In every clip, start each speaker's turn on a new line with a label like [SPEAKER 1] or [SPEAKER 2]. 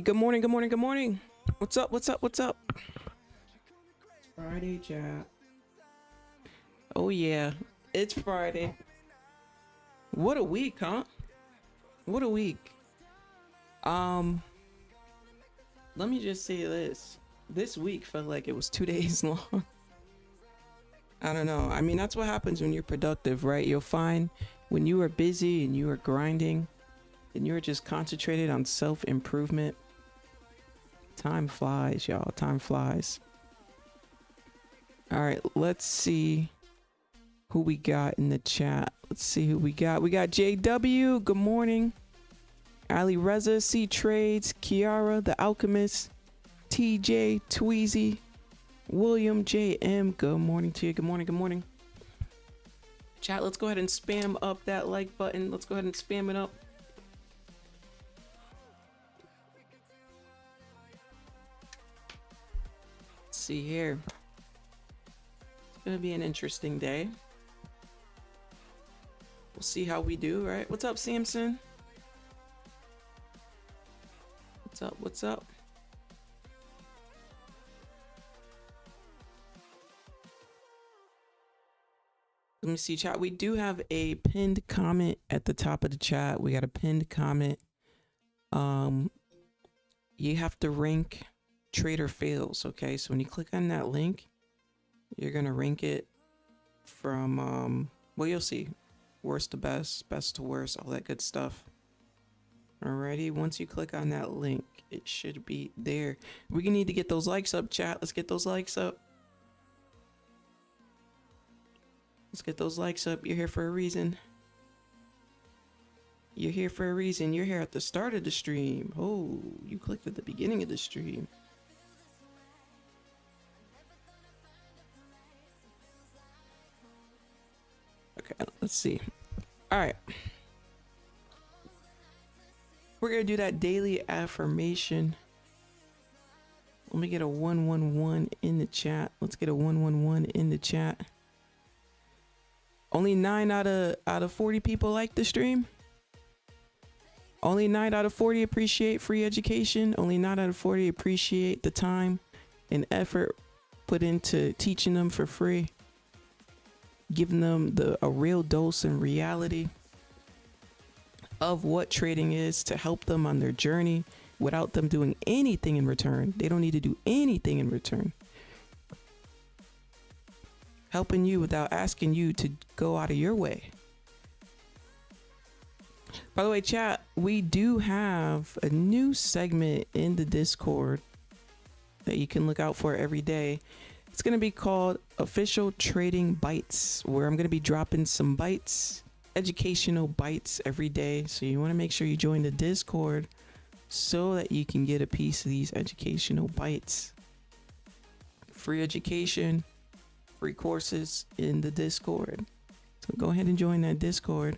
[SPEAKER 1] Good morning, good morning, good morning. What's up, what's up, what's up? It's Friday, chat. Oh yeah, it's Friday. What a week, huh? What a week. Let me just say this. This week felt like it was 2 days long. I don't know. I mean, that's what happens when you're productive, right? You'll find when you are busy and you are grinding and you're just concentrated on self-improvement, time flies, y'all. Time flies. All right, let's see who we got in the chat. Let's see who we got. We got JW. Good morning. Ali Reza, C Trades, Kiara, The Alchemist, TJ, Tweezy, William JM. Good morning to you. Good morning. Good morning. Chat, let's go ahead and spam up that like button. Let's go ahead and spam it up. See here, it's gonna be an interesting day. We'll see how we do, right? What's up, Samson? What's up, what's up? Let me see, chat. We do have a pinned comment at the top of the chat. We got a pinned comment. You have to rank trader fails. Okay, so when you click on that link, you're gonna rank it from well, you'll see, worst to best, best to worst, all that good stuff. Alrighty, once you click on that link, it should be there. We're gonna need to get those likes up, chat. Let's get those likes up. Let's get those likes up. You're here for a reason. You're here for a reason. You're here at the start of the stream. Oh, you clicked at the beginning of the stream. Okay, let's see. All right. We're going to do that daily affirmation. Let me get a 111 in the chat. Let's get a 111 in the chat. Only 9 out of 40 people like the stream. Only 9 out of 40 appreciate free education. Only 9 out of 40 appreciate the time and effort put into teaching them for free. Giving them a real dose and reality of what trading is to help them on their journey without them doing anything in return. They don't need to do anything in return. Helping you without asking you to go out of your way. By the way, chat, we do have a new segment in the Discord that you can look out for every day. It's going to be called Official Trading Bites, where I'm going to be dropping some bites, educational bites every day. So you want to make sure you join the Discord so that you can get a piece of these educational bites. Free education, free courses in the Discord. So go ahead and join that Discord.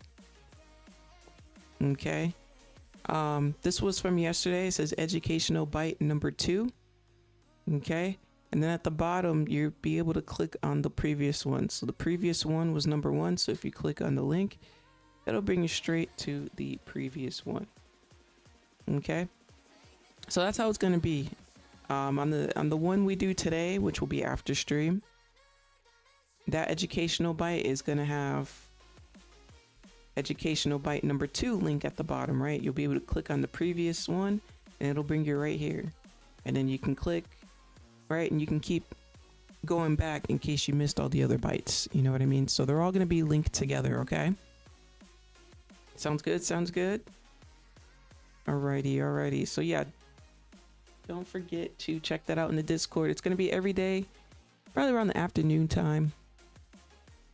[SPEAKER 1] Okay. This was from yesterday. It says educational bite number 2. Okay. And then at the bottom, you'll be able to click on the previous one. So the previous one was number 1. So if you click on the link, that'll bring you straight to the previous one. Okay. So that's how it's going to be. On the one we do today, which will be after stream, that educational bite is going to have educational bite number 2 link at the bottom, right? You'll be able to click on the previous one and it'll bring you right here. And then you can click, right? And you can keep going back in case you missed all the other bites. You know what I mean? So they're all going to be linked together, okay? Sounds good? Sounds good? Alrighty, alrighty. So yeah, don't forget to check that out in the Discord. It's going to be every day, probably around the afternoon time.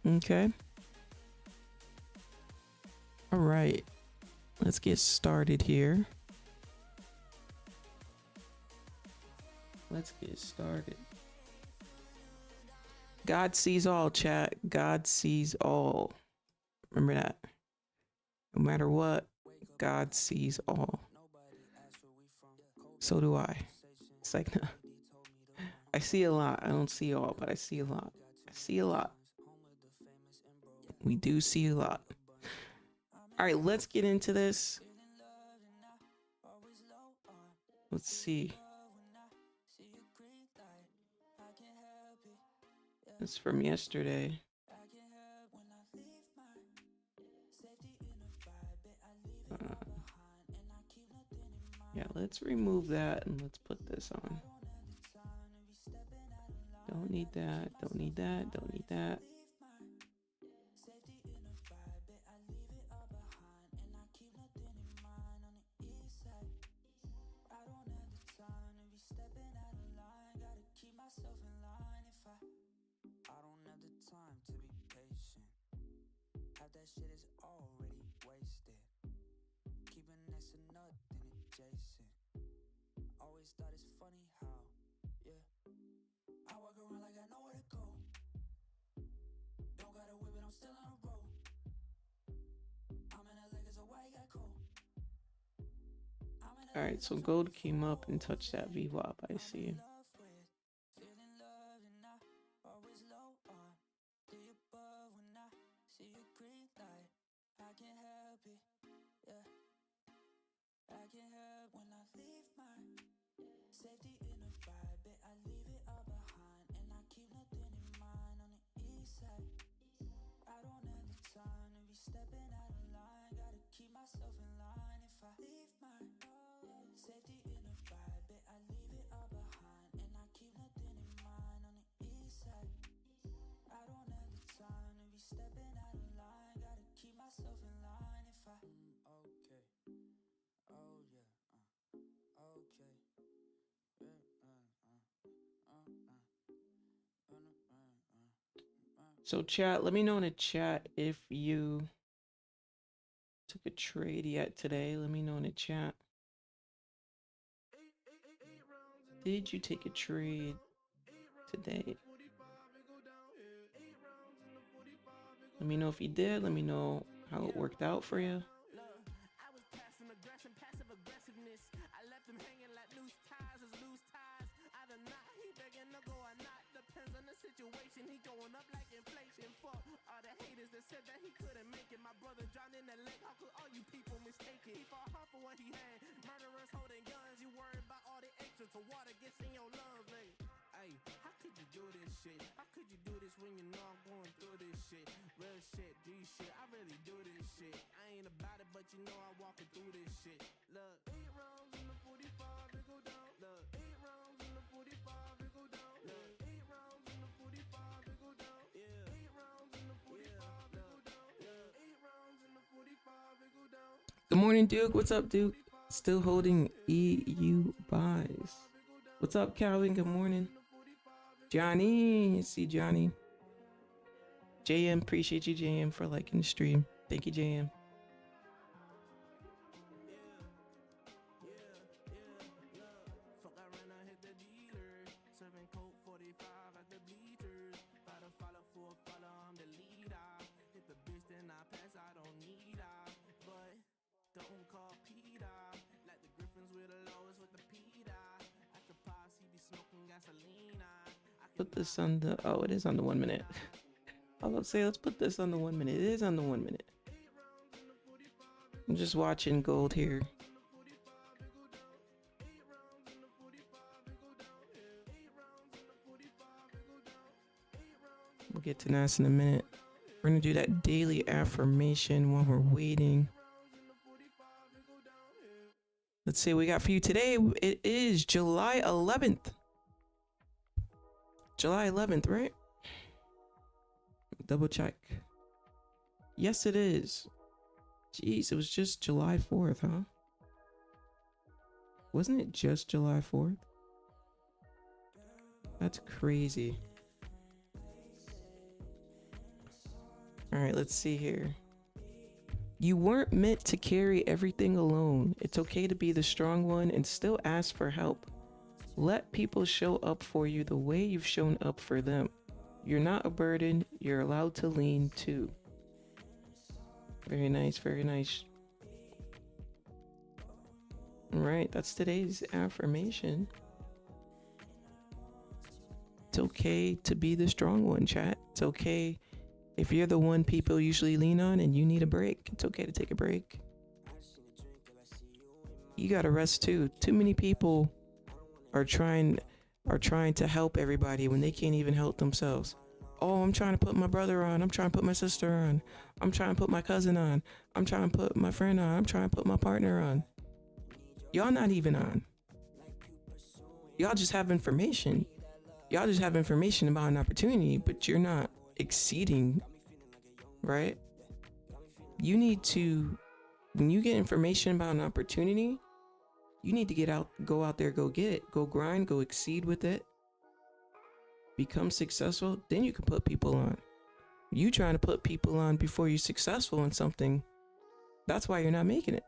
[SPEAKER 1] Okay. All right. Let's get started here. Let's get started. God sees all, chat. God sees all. Remember that. No matter what, God sees all. So do I. It's like, I see a lot. I don't see all, but I see a lot. I see a lot. We do see a lot. All right, let's get into this. Let's see. That's from yesterday. Yeah, let's remove that and let's put this on. Don't need that, don't need that, don't need that. All right, so gold came up and touched that VWAP, I see. So chat, let me know in the chat if you took a trade yet today. Let me know in the chat. Did you take a trade today? Let me know if you did. Let me know how it worked out for you. Good morning, Duke. What's up, Duke? Still holding EU buys. What's up, Calvin? Good morning. Johnny, see Johnny. JM, appreciate you, JM, for liking the stream. Thank you, JM. Put this on the, oh, it is on the 1 minute. I was gonna say, let's put this on the 1 minute. It is on the 1 minute. I'm just watching gold here. We'll get to Nas in a minute. We're gonna do that daily affirmation while we're waiting. Let's see what we got for you today. It is July 11th. July 11th, right? Double check. Yes, it is. Jeez, it was just July 4th, huh? Wasn't it just July 4th? That's crazy. All right, let's see here. You weren't meant to carry everything alone. It's okay to be the strong one and still ask for help. Let people show up for you the way you've shown up for them. You're not a burden. You're allowed to lean too. Very nice, very nice. All right, that's today's affirmation. It's okay to be the strong one, chat. It's okay if you're the one people usually lean on and you need a break. It's okay to take a break. You gotta rest too. Too many people are trying to help everybody when they can't even help themselves. Oh, I'm trying to put my brother on. I'm trying to put my sister on. I'm trying to put my cousin on. I'm trying to put my friend on. I'm trying to put my partner on. Y'all not even on. Y'all just have information. Y'all just have information about an opportunity, but you're not exceeding, right? You need to, when you get information about an opportunity, you need to go out there, go get it, go grind, go exceed with it, become successful. Then you can put people on. You trying to put people on before you're successful in something, that's why you're not making it.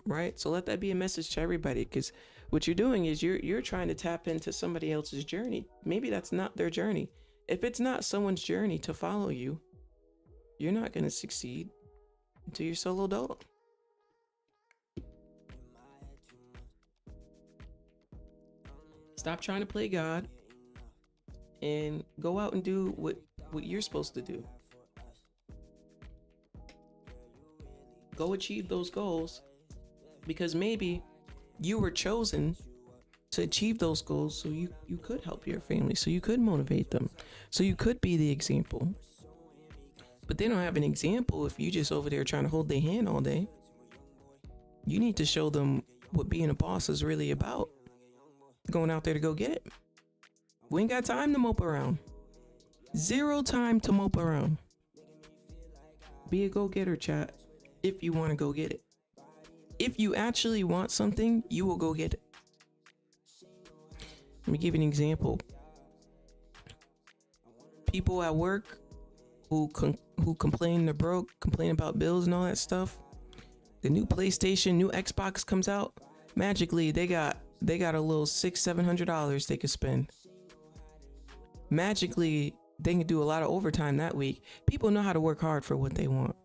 [SPEAKER 1] Right? So let that be a message to everybody, because what you're doing is you're trying to tap into somebody else's journey. Maybe that's not their journey. If it's not someone's journey to follow you, you're not going to succeed until you're solo dolo. Stop trying to play God and go out and do what you're supposed to do. Go achieve those goals, because maybe you were chosen to achieve those goals so you could help your family, so you could motivate them, so you could be the example. But they don't have an example if you just over there trying to hold their hand all day. You need to show them what being a boss is really about. Going out there to go get it. We ain't got time to mope around. Zero time to mope around. Be a go-getter, chat, if you want to go get it. If you actually want something, you will go get it. Let me give you an example. People at work who complain they're broke, complain about bills and all that stuff. The new PlayStation, new Xbox comes out. Magically, they got a little $600-700 they could spend. Magically, they can do a lot of overtime that week. People know how to work hard for what they want.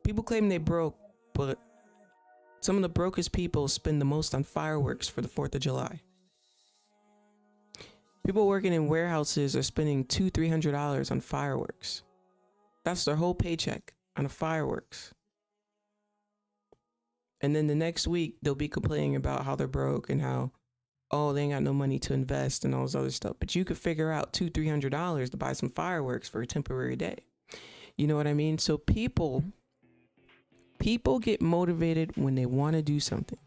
[SPEAKER 1] People claim they broke, but some of the brokest people spend the most on fireworks for the 4th of July. People working in warehouses are spending $200-300 on fireworks. That's their whole paycheck on fireworks. And then the next week, they'll be complaining about how they're broke and how, oh, they ain't got no money to invest and all this other stuff. But you could figure out $200-300 to buy some fireworks for a temporary day. You know what I mean? So people get motivated when they want to do something.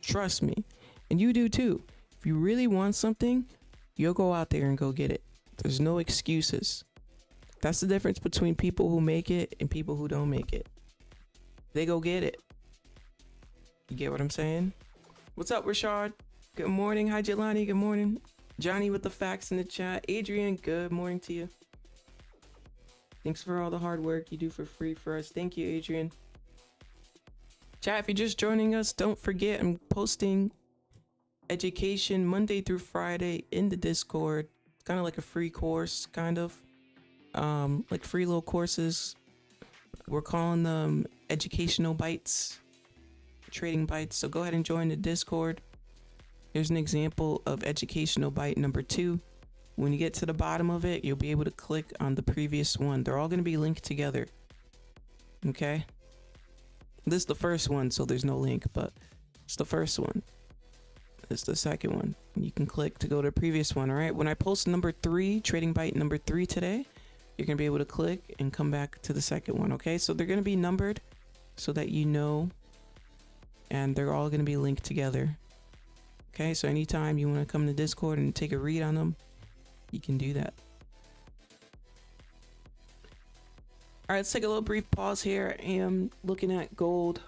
[SPEAKER 1] Trust me. And you do too. If you really want something, you'll go out there and go get it. There's no excuses. That's the difference between people who make it and people who don't make it. They go get it. You get what I'm saying? What's up, Rashad? Good morning. Hi, Jelani. Good morning. Johnny with the facts in the chat. Adrian, good morning to you. Thanks for all the hard work you do for free for us. Thank you, Adrian. Chat, if you're just joining us, don't forget I'm posting education Monday through Friday in the Discord. It's kind of like a free course, kind of. Like free little courses. We're calling them educational bites. Trading bites. So go ahead and join the Discord. Here's an example of educational bite number 2. When you get to the bottom of it, you'll be able to click on the previous one. They're all going to be linked together. Okay. This is the first one, so there's no link, but it's the first one. It's the second one. You can click to go to the previous one. All right. When I post number 3, trading bite number 3 today, you're going to be able to click and come back to the second one. Okay. So they're going to be numbered so that you know. And they're all going to be linked together. Okay, so anytime you want to come to Discord and take a read on them, you can do that. All right, let's take a little brief pause here. I am looking at gold.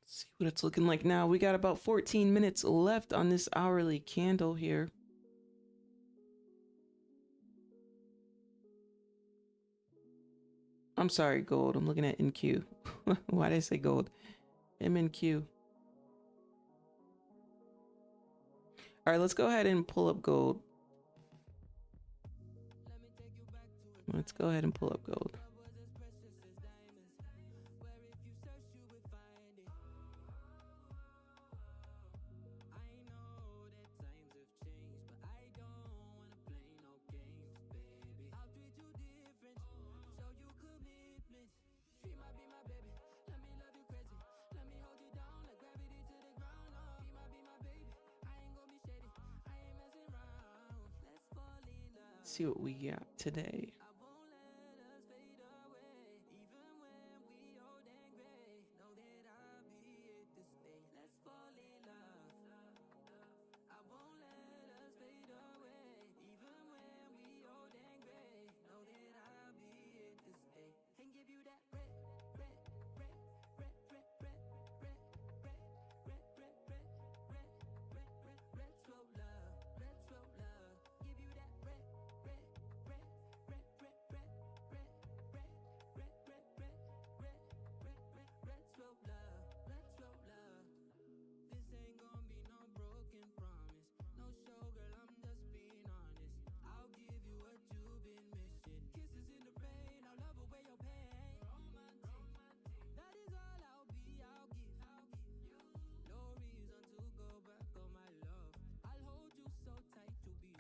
[SPEAKER 1] Let's see what it's looking like now. We got about 14 minutes left on this hourly candle here. I'm sorry, gold. I'm looking at NQ. Why did I say gold? MNQ. All right, let's go ahead and pull up gold. Let's go ahead and pull up gold. See what we got today.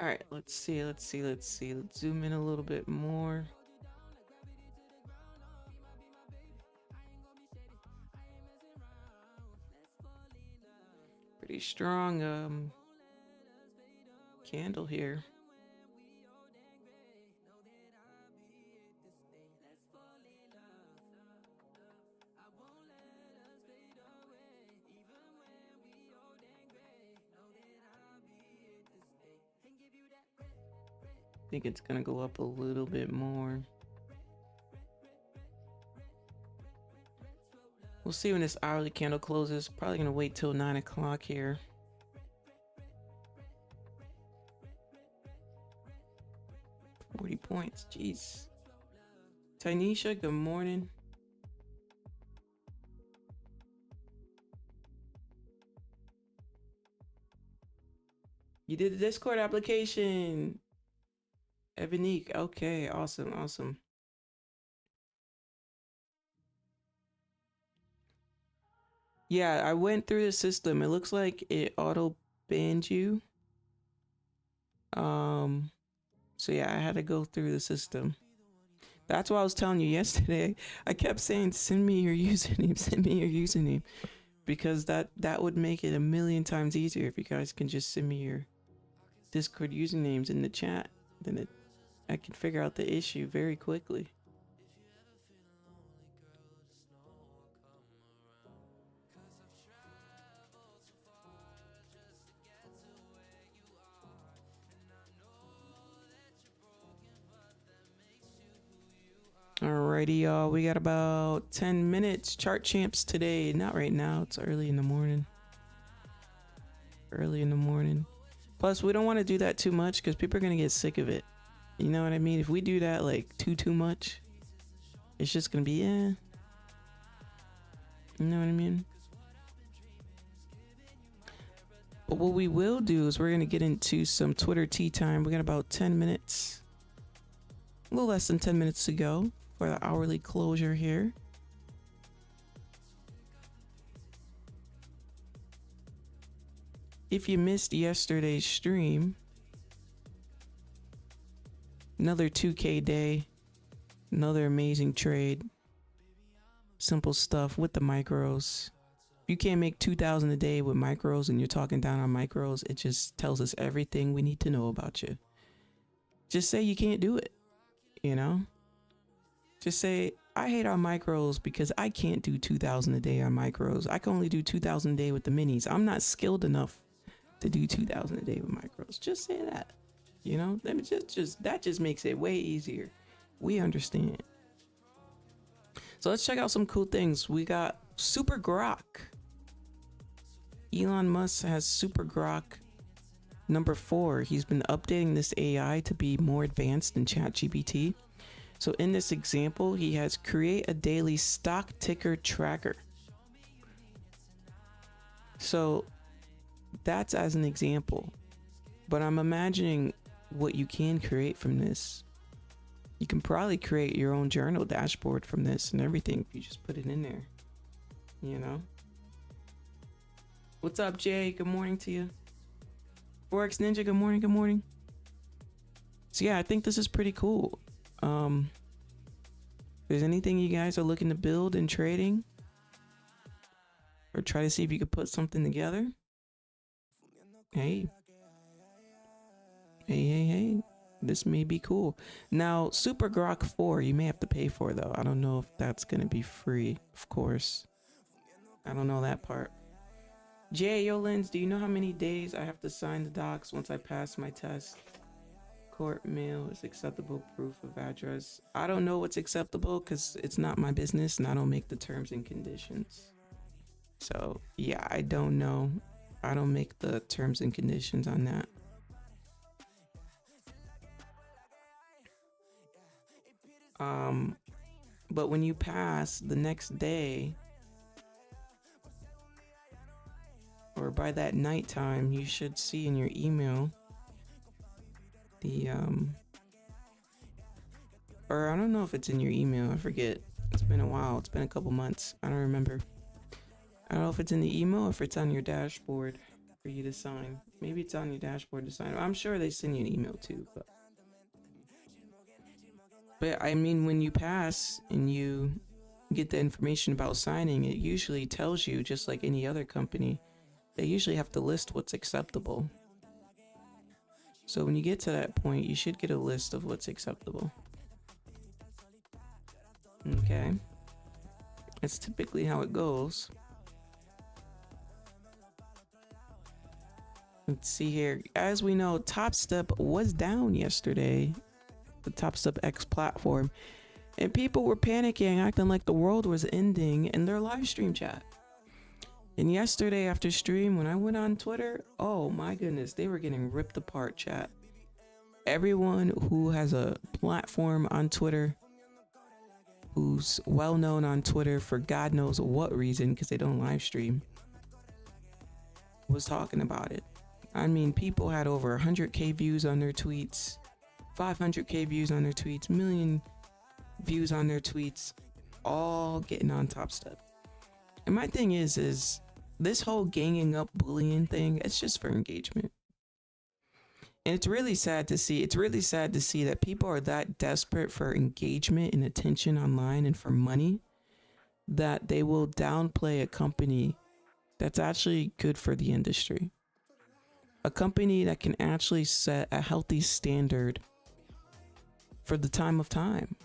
[SPEAKER 1] All right, let's see. Let's zoom in a little bit more. Pretty strong candle here. I think it's gonna go up a little bit more. We'll see when this hourly candle closes. Probably gonna wait till 9 o'clock here. $40 points, jeez. Tanisha, good morning. You did the Discord application. Evanique, okay, awesome. Yeah, I went through the system. It looks like it auto banned you. So yeah, I had to go through the system. That's why I was telling you yesterday. I kept saying, send me your username, send me your username. Because that would make it a million times easier if you guys can just send me your Discord usernames in the chat. Then I can figure out the issue very quickly. Alrighty, y'all. We got about 10 minutes. Chart champs today. Not right now. It's early in the morning. Plus, we don't want to do that too much because people are going to get sick of it. You know what I mean? If we do that like too much, it's just going to be, You know what I mean? But what we will do is we're going to get into some Twitter tea time. We got about 10 minutes. A little less than 10 minutes to go for the hourly closure here. If you missed yesterday's stream, another 2K day, another amazing trade. Simple stuff with the micros. If you can't make 2,000 a day with micros and you're talking down on micros, it just tells us everything we need to know about you. Just say you can't do it, you know? Just say, I hate on micros because I can't do 2,000 a day on micros. I can only do 2,000 a day with the minis. I'm not skilled enough to do 2,000 a day with micros. Just say that, you know? That just makes it way easier. We understand. So let's check out some cool things. We got Super Grok. Elon Musk has Super Grok number 4. He's been updating this AI to be more advanced than ChatGPT. So in this example, he has create a daily stock ticker tracker. So that's as an example, but I'm imagining what you can create from this. You can probably create your own journal dashboard from this and everything if you just put it in there, you know. What's up, Jay? Good morning to you. Forex Ninja, good morning, good morning. So yeah, I think this is pretty cool. If there's anything you guys are looking to build in trading, or try to see if you could put something together, hey, this may be cool. Now, Super Grok 4, you may have to pay for, though. I don't know if that's going to be free, of course. I don't know that part. Jay, yo, Lens, do you know how many days I have to sign the docs once I pass my test? Court mail is acceptable proof of address. I don't know what's acceptable because it's not my business and I don't make the terms and conditions. So, yeah, I don't know. I don't make the terms and conditions on that. But when you pass the next day, or by that nighttime, you should see in your email the, or I don't know if it's in your email, I forget. It's been a while, it's been a couple months, I don't remember. I don't know if it's in the email or if it's on your dashboard for you to sign. Maybe it's on your dashboard to sign. I'm sure they send you an email too, but I mean, when you pass and you get the information about signing, it usually tells you, just like any other company, they usually have to list what's acceptable. So when you get to that point, you should get a list of what's acceptable. Okay. That's typically how it goes. Let's see here. As we know, Topstep was down yesterday, the Topstep X platform, and people were panicking, acting like the world was ending in their live stream chat. And yesterday after stream, when I went on Twitter, oh my goodness, they were getting ripped apart, chat. Everyone who has a platform on Twitter, who's well known on Twitter for God knows what reason, because they don't live stream, was talking about it. I mean, people had over 100K views on their tweets, 500K views on their tweets, million views on their tweets, all getting on Topstep. And my thing is this whole ganging up bullying thing, it's just for engagement. And it's really sad to see. It's really sad to see that people are that desperate for engagement and attention online and for money that they will downplay a company that's actually good for the industry. A company that can actually set a healthy standard for the time of time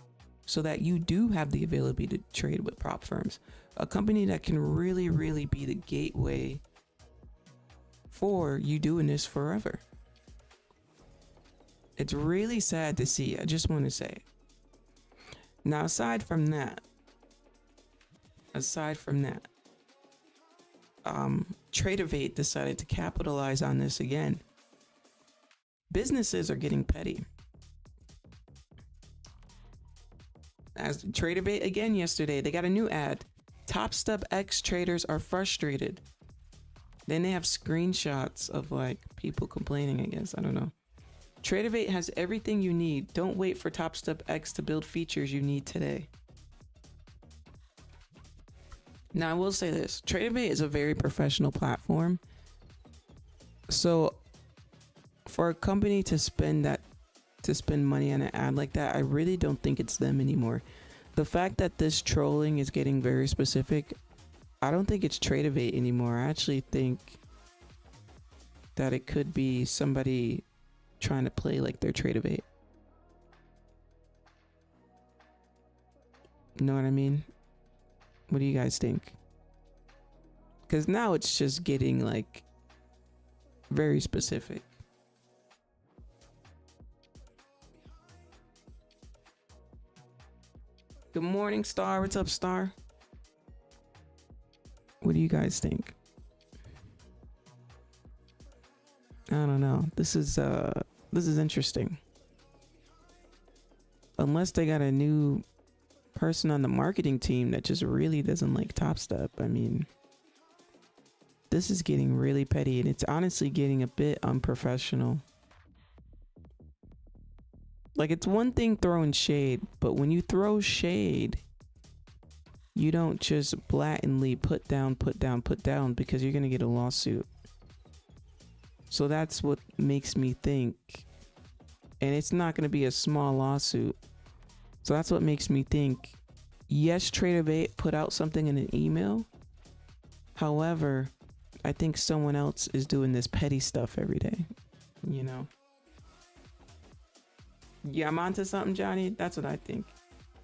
[SPEAKER 1] so that you do have the ability to trade with prop firms. A company that can really, really be the gateway for you doing this forever. It's really sad to see. I just want to say. Now, aside from that, Tradeovate decided to capitalize on this again. Businesses are getting petty. As Tradeovate again yesterday, they got a new ad. Topstep X traders are frustrated. Then they have screenshots of like people complaining, I guess. I don't know. Tradeovate has everything you need. Don't wait for Topstep X to build features you need today. Now, I will say this. Tradeovate is a very professional platform. So for a company to spend money on an ad like that, I really don't think it's them anymore. The fact that this trolling is getting very specific, I don't think it's Tradeovate anymore. I actually think that it could be somebody trying to play like they're Tradeovate. You know what I mean? What do you guys think? Because now it's just getting like very specific. Good morning, Star. What's up, Star? What do you guys think? I don't know. This is interesting. unless they got a new person on the marketing team that just really doesn't like Topstep. I mean, this is getting really petty, and it's honestly getting a bit unprofessional. Like, it's one thing throwing shade, but when you throw shade, you don't just blatantly put down, because you're gonna get a lawsuit. So that's what makes me think, and it's not gonna be a small lawsuit. So that's what makes me think, yes, TraderBait put out something in an email. However, I think someone else is doing this petty stuff every day, you know? Yeah, I'm onto something, Johnny. That's what I think.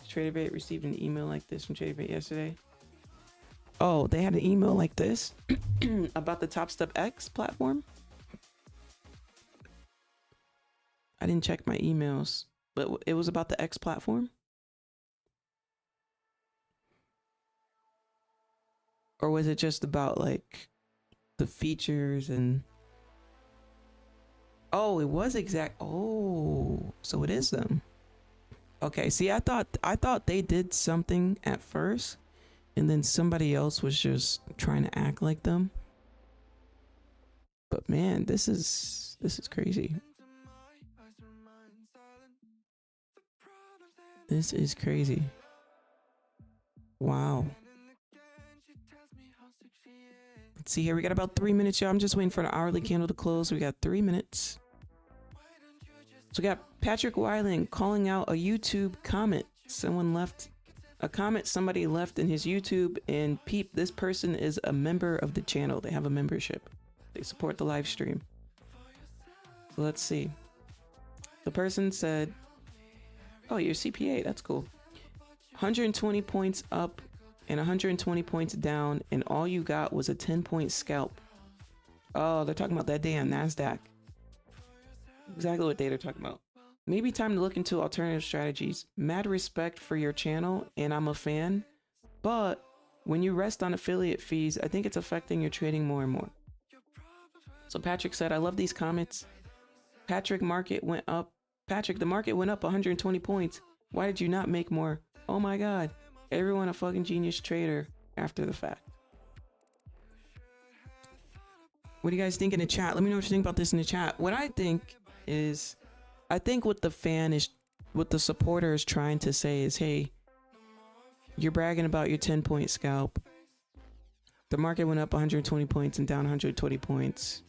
[SPEAKER 1] TraderBait received an email like this from TraderBait yesterday. Oh, they had an email like this about the Topstep X platform? I didn't check my emails, but it was about the X platform? Or was it just about like the features and... Oh, it was exact. Oh, so it is them. Okay, see, I thought they did something at first, and then somebody else was just trying to act like them. But man, this is crazy. This is crazy. Wow. Let's see here. We got about 3 minutes, y'all. I'm just waiting for the hourly candle to close. We got 3 minutes. So we got Patrick Weiling calling out a YouTube comment. Someone left a comment somebody left in his YouTube, and peep, this person is a member of the channel. They have a membership. They support the live stream. So let's see. The person said, oh, you're CPA. That's cool. 120 points up and 120 points down, and all you got was a 10-point scalp. Oh, they're talking about that day on Nasdaq. Exactly what they're talking about. Maybe time to look into alternative strategies. Mad respect for your channel, and I'm a fan, but when you rest on affiliate fees, I think it's affecting your trading more and more. So Patrick said, I love these comments. Patrick, the market went up 120 points. Why did you not make more? Oh my God, everyone a fucking genius trader after the fact. What do you guys think in the chat? Let me know what you think about this in the chat. What I think is, I think what the supporter is trying to say is, hey, you're bragging about your 10-point scalp. The market went up 120 points and down 120 points.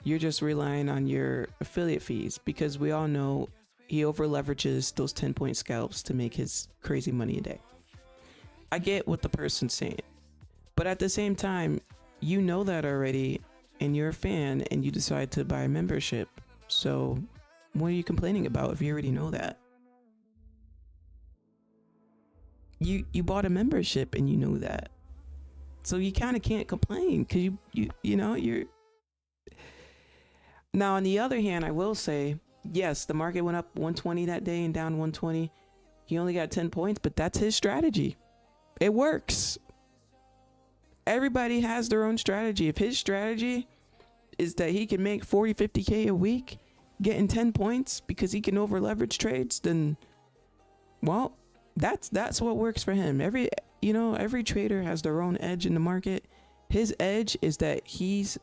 [SPEAKER 1] You're just relying on your affiliate fees, because we all know he over leverages those 10-point scalps to make his crazy money a day. I get what the person's saying, but at the same time, you know that already, and you're a fan, and you decide to buy a membership. So what are you complaining about if you already know that? You bought a membership and you know that. So you kind of can't complain, because you know, you're... Now, on the other hand, I will say, yes, the market went up 120 that day and down 120. He only got 10 points, but that's his strategy. It works. Everybody has their own strategy. If his strategy is that he can make 40, 50K a week getting 10 points because he can over leverage trades, then, well, that's what works for him. Every trader has their own edge in the market. His edge is that he's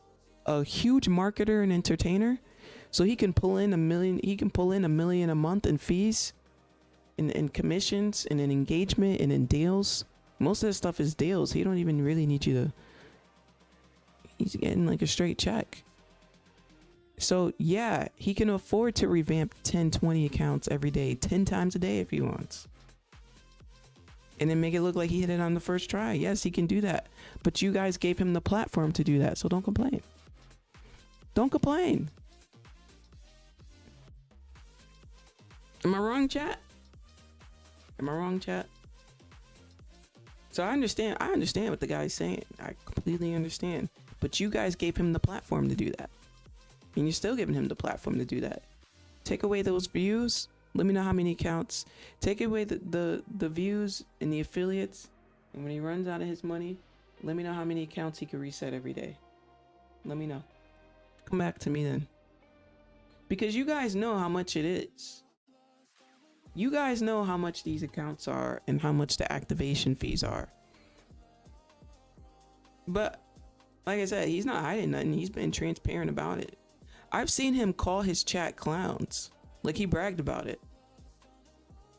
[SPEAKER 1] a huge marketer and entertainer, so he can pull in $1 million. He can pull in $1 million a month in fees, in commissions, and in engagement, and in deals. Most of this stuff is deals. He don't even really need you to. He's getting like a straight check. So yeah, he can afford to revamp 10, 20 accounts every day, 10 times a day if he wants, and then make it look like he hit it on the first try. Yes, he can do that. But you guys gave him the platform to do that, so don't complain. Don't complain. Am I wrong, chat? Am I wrong, chat? So I understand what the guy's saying. I completely understand. But you guys gave him the platform to do that. And you're still giving him the platform to do that. Take away those views. Let me know how many accounts. Take away the views and the affiliates. And when he runs out of his money, let me know how many accounts he can reset every day. Let me know. Come back to me then. Because you guys know how much it is. You guys know how much these accounts are and how much the activation fees are. But like I said, he's not hiding nothing. He's been transparent about it. I've seen him call his chat clowns. Like, he bragged about it.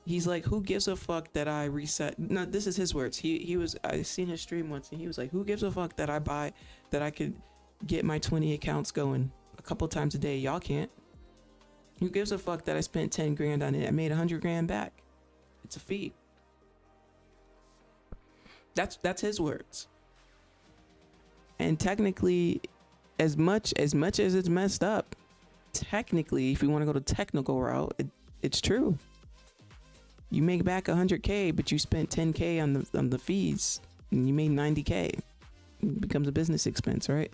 [SPEAKER 1] He's like, who gives a fuck that I reset? No, this is his words. I seen his stream once and he was like, who gives a fuck that I could get my 20 accounts going a couple times a day? Y'all can't. Who gives a fuck that I spent 10 grand on it? I made 100 grand back. It's a fee. That's his words. And technically, as much as it's messed up, technically, if you want to go the technical route, it's true. You make back 100K, but you spent 10K on the fees, and you made 90K. It becomes a business expense, right?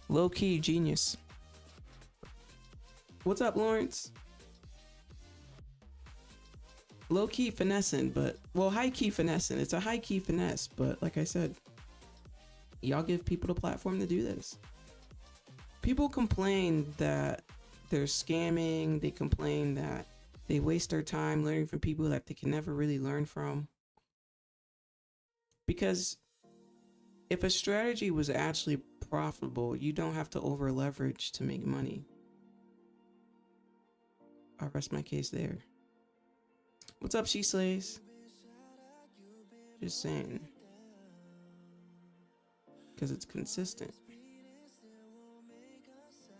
[SPEAKER 1] Low key genius. What's up, Lawrence? Low key finessing, but well, high key finessing. It's a high key finesse, but like I said, y'all give people the platform to do this. People complain that they're scamming. They complain that they waste their time learning from people that they can never really learn from. Because if a strategy was actually profitable, you don't have to over leverage to make money. I'll rest my case there. What's up, She Slays? Just saying. Because it's consistent.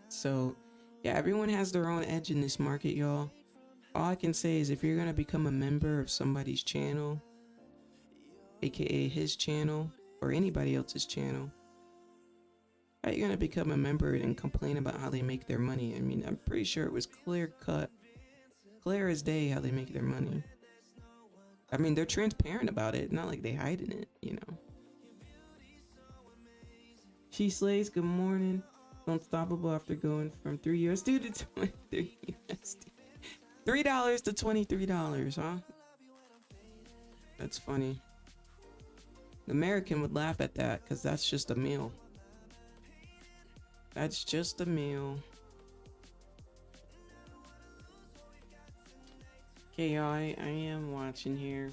[SPEAKER 1] So, yeah, everyone has their own edge in this market, y'all. All I can say is if you're going to become a member of somebody's channel, aka his channel, or anybody else's channel, how are you going to become a member and complain about how they make their money? I mean, I'm pretty sure it was clear as day how they make their money. I mean, they're transparent about it, not like they hiding it, you know. She Slays, good morning. Unstoppable after going from $3 to 23 USD. $3 to $23, huh? That's funny. The American would laugh at that because that's just a meal. That's just a meal. Okay, y'all, I am watching here.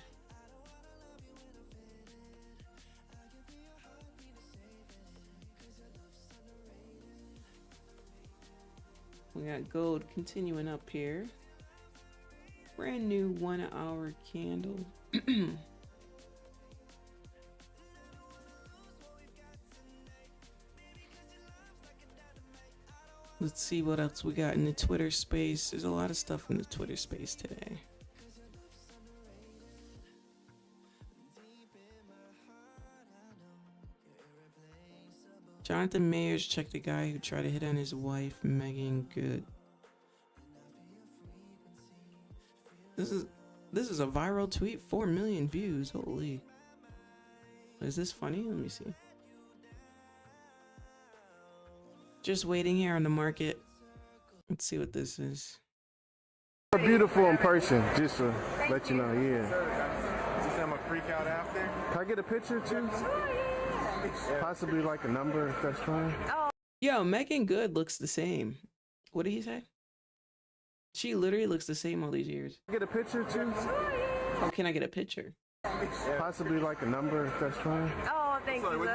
[SPEAKER 1] We got gold continuing up here. Brand new 1 hour candle. Let's see what else we got in the Twitter space. There's a lot of stuff in the Twitter space today. Jonathan Mayers checked the guy who tried to hit on his wife, Megan Good. This is a viral tweet, 4 million views. Holy. Is this funny? Let me see. Just waiting here on the market. Let's see what this is.
[SPEAKER 2] You're beautiful in person, just to let you know, yeah.
[SPEAKER 3] Just I'm a freak out after.
[SPEAKER 2] Can I get a picture too? Possibly like a number if that's fine.
[SPEAKER 1] Yo, Megan Good looks the same. What did he say? She literally looks the same all these years.
[SPEAKER 2] Get a picture too?
[SPEAKER 1] How can I get a picture?
[SPEAKER 2] Possibly like a number if that's fine.
[SPEAKER 4] Oh, thank you.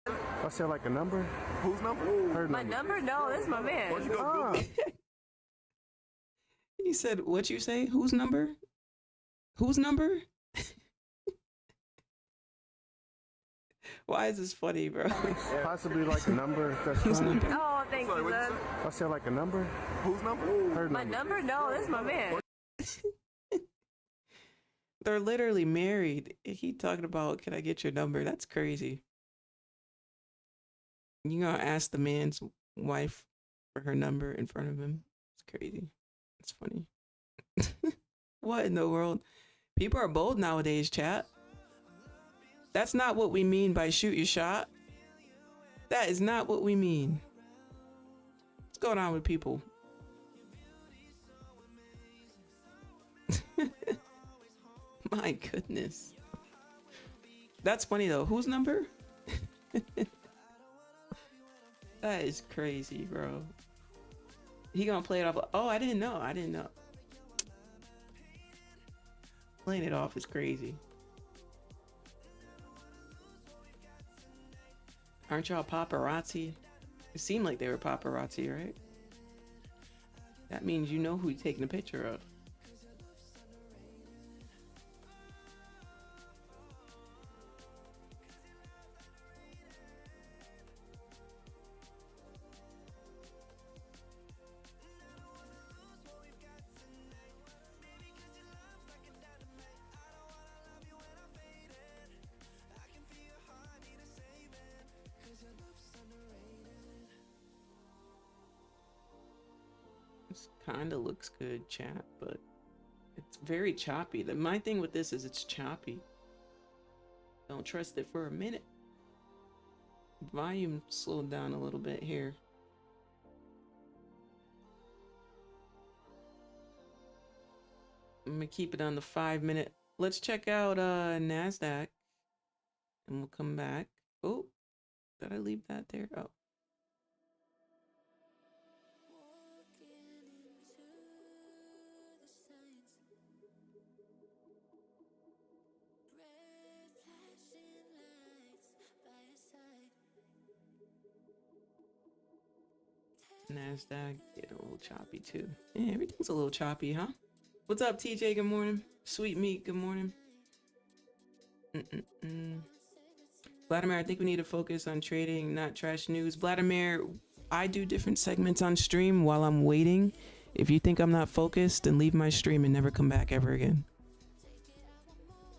[SPEAKER 2] I said like a number?
[SPEAKER 3] Whose number?
[SPEAKER 2] Her
[SPEAKER 4] My number? No, that's my man.
[SPEAKER 1] He said, what you say? Whose number? Whose number? Why is this funny, bro?
[SPEAKER 2] Possibly like a number if that's fine.
[SPEAKER 4] Oh, thank you.
[SPEAKER 2] I said like a number?
[SPEAKER 3] Whose number?
[SPEAKER 2] Her
[SPEAKER 4] My
[SPEAKER 2] number?
[SPEAKER 4] number? No, that's my man.
[SPEAKER 1] They're literally married. He talking about, can I get your number? That's crazy. You gonna ask the man's wife for her number in front of him? It's crazy. It's funny. What in the world? People are bold nowadays, chat. That's not what we mean by shoot your shot. That is not what we mean. What's going on with people? My goodness. That's funny though. Whose number? That is crazy, bro. He gonna play it off. Oh, I didn't know. Playing it off is crazy. Aren't y'all paparazzi? It seemed like they were paparazzi, right? That means you know who you're taking a picture of. This kind of looks good, chat, but it's very choppy. My thing with this is it's choppy. Don't trust it for a minute. Volume slowed down a little bit here. I'm gonna keep it on the 5-minute. Let's check out Nasdaq and we'll come back. Oh, did I leave that there? Oh. Nasdaq getting a little choppy too. Yeah, everything's a little choppy, huh? What's up, TJ? Good morning. Sweet meat. Good morning. Vladimir, I think we need to focus on trading, not trash news. Vladimir, I do different segments on stream while I'm waiting. If you think I'm not focused, then leave my stream and never come back ever again.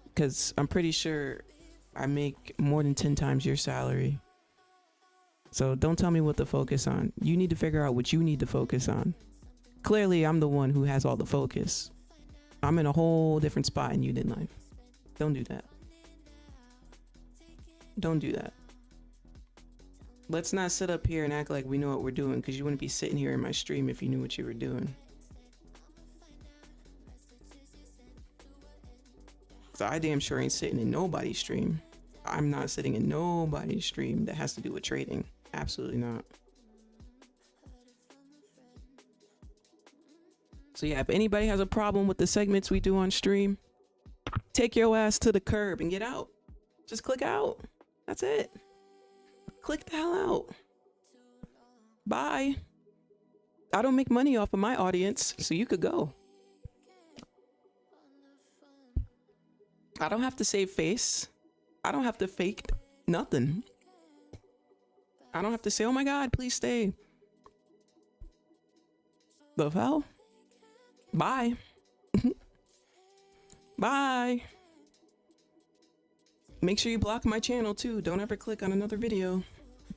[SPEAKER 1] Because I'm pretty sure I make more than 10 times your salary. So don't tell me what to focus on. You need to figure out what you need to focus on. Clearly, I'm the one who has all the focus. I'm in a whole different spot in you in life. Don't do that. Don't do that. Let's not sit up here and act like we know what we're doing, because you wouldn't be sitting here in my stream if you knew what you were doing. So I damn sure ain't sitting in nobody's stream. I'm not sitting in nobody's stream that has to do with trading. Absolutely not. So yeah, if anybody has a problem with the segments we do on stream, take your ass to the curb and get out. Just click out. That's it. Click the hell out. Bye. I don't make money off of my audience, so you could go. I don't have to save face. I don't have to fake nothing. I don't have to say, oh my God, please stay. The hell? Bye. Bye. Make sure you block my channel too. Don't ever click on another video.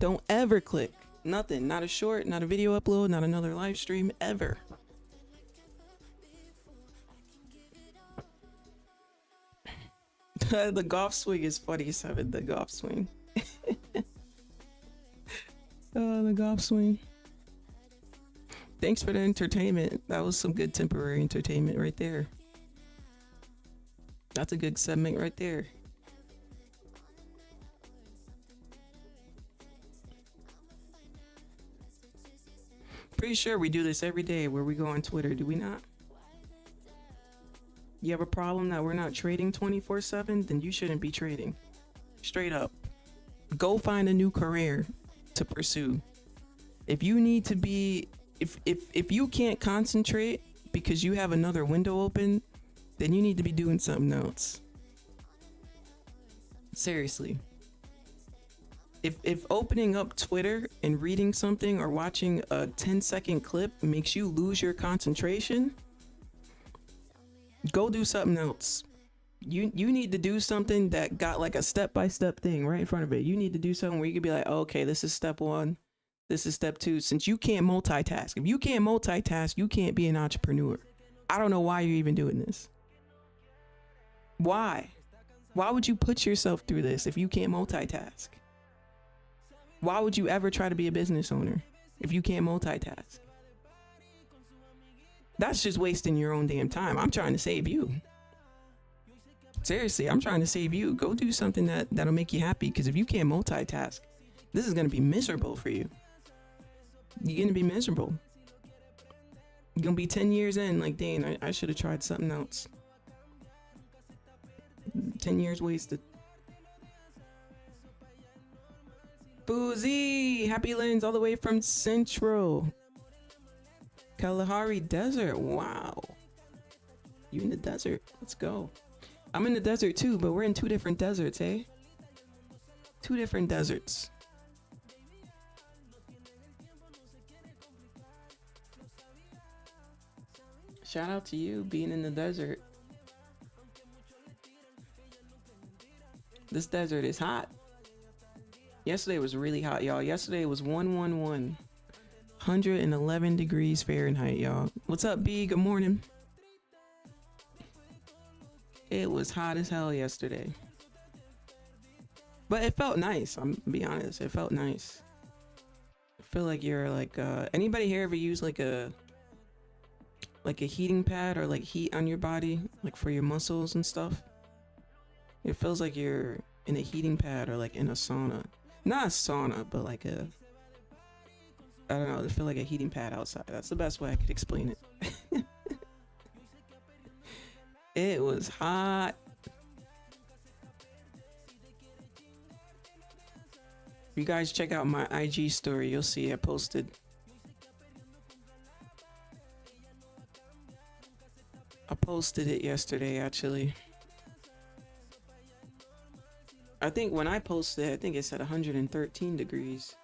[SPEAKER 1] Don't ever click. Nothing. Not a short, not a video upload, not another live stream, ever. The golf swing is funny, Seven. The golf swing. The golf swing. Thanks for the entertainment. That was some good temporary entertainment right there. That's a good segment right there. Pretty sure we do this every day where we go on Twitter, do we not? You have a problem that we're not trading 24/7? Then you shouldn't be trading. Straight up. Go find a new career to pursue. If you need to be, if you can't concentrate because you have another window open, then you need to be doing something else. Seriously. If opening up Twitter and reading something or watching a 10-second clip makes you lose your concentration, go do something else. You need to do something that got like a step-by-step thing right in front of it. You need to do something where you could be like, oh, okay, this is step 1, this is step 2. Since you can't multitask, if you can't multitask, you can't be an entrepreneur. I don't know why you're even doing this. Why would you put yourself through this if you can't multitask? Why would you ever try to be a business owner if you can't multitask? That's just wasting your own damn time. I'm trying to save you. Seriously, I'm trying to save you. Go do something that'll make you happy, because if you can't multitask, this is going to be miserable for you. You're going to be miserable. You're going to be 10 years in like, dang, I should have tried something else. 10 years wasted. Boozy, happy lands all the way from Central Kalahari Desert. Wow, you in the desert? Let's go. I'm in the desert too, but we're in two different deserts, eh? Two different deserts. Shout out to you being in the desert. This desert is hot. Yesterday was really hot, y'all. Yesterday was 111 degrees Fahrenheit, y'all. What's up, B? Good morning. It was hot as hell yesterday. But it felt nice, I'm gonna be honest. It felt nice. I feel like you're like, anybody here ever use like a heating pad or like heat on your body, like for your muscles and stuff? It feels like you're in a heating pad or like in a sauna. Not a sauna, but like a, I don't know, I feel like a heating pad outside. That's the best way I could explain it. It was hot. You guys check out my IG story, you'll see I posted it yesterday, actually. I think when I posted it, I think it said 113 degrees.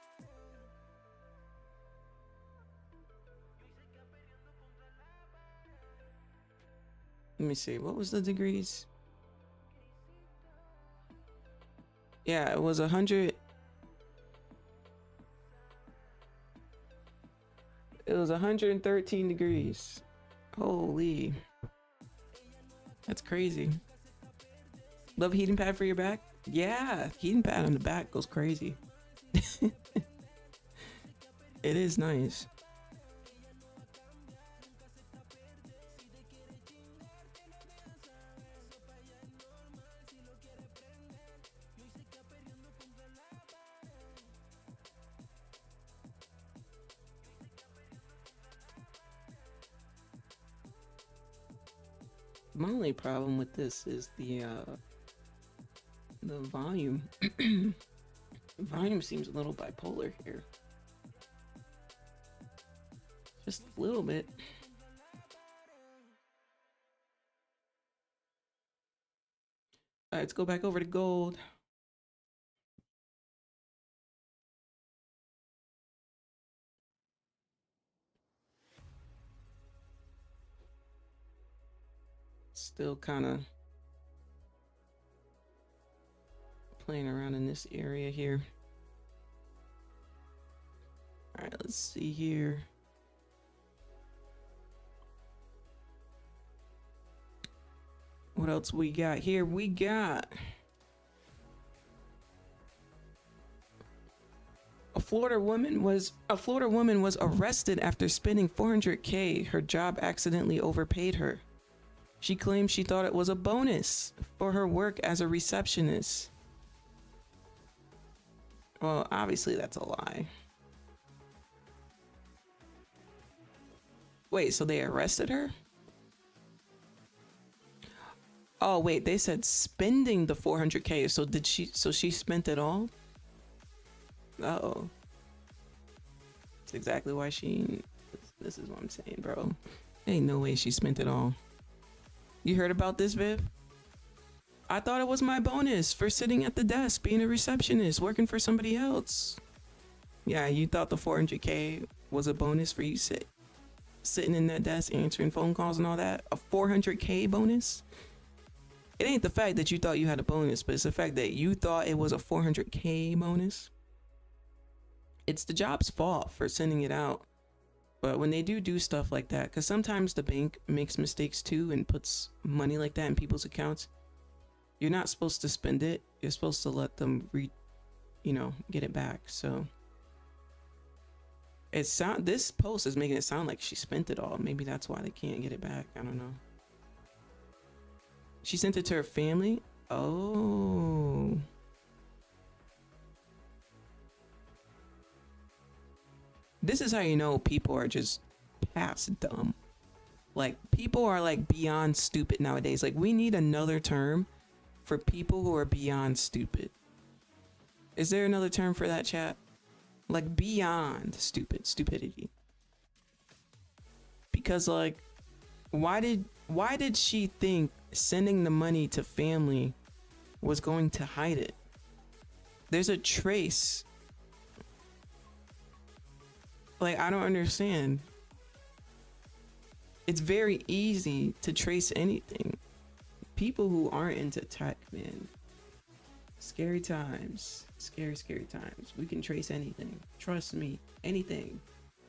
[SPEAKER 1] Let me see, what was the degrees? Yeah, it was 100. It was 113 degrees. Holy. That's crazy. Love a heating pad for your back? Yeah, heating pad on the back goes crazy. It is nice. My only problem with this is the volume. The volume seems a little bipolar here. Just a little bit. All right, let's go back over to gold. Still kind of playing around in this area here. All right, let's see here. What else we got here? We got a Florida woman was arrested after spending $400K. Her job accidentally overpaid her. She claims she thought it was a bonus for her work as a receptionist. Well, obviously that's a lie. Wait, so they arrested her? Oh, wait, they said spending the $400K. So she spent it all? Uh-oh. That's exactly why this is what I'm saying, bro. Ain't no way she spent it all. You heard about this, Viv? I thought it was my bonus for sitting at the desk, being a receptionist, working for somebody else. Yeah, you thought the $400K was a bonus for you sitting in that desk, answering phone calls and all that? A $400K bonus? It ain't the fact that you thought you had a bonus, but it's the fact that you thought it was a $400K bonus. It's the job's fault for sending it out. But when they do stuff like that, because sometimes the bank makes mistakes too and puts money like that in people's accounts, you're not supposed to spend it. You're supposed to let them get it back. So this post is making it sound like she spent it all. Maybe that's why they can't get it back. I don't know. She sent it to her family. Oh. This is how you know people are just past dumb. Like, people are like beyond stupid nowadays. Like, we need another term for people who are beyond stupid. Is there another term for that, chat? Like beyond stupidity. Because like, why did she think sending the money to family was going to hide it? There's a trace. Like, I don't understand. It's very easy to trace anything. People who aren't into tech, man. Scary times. Scary times. We can trace anything. Trust me. Anything.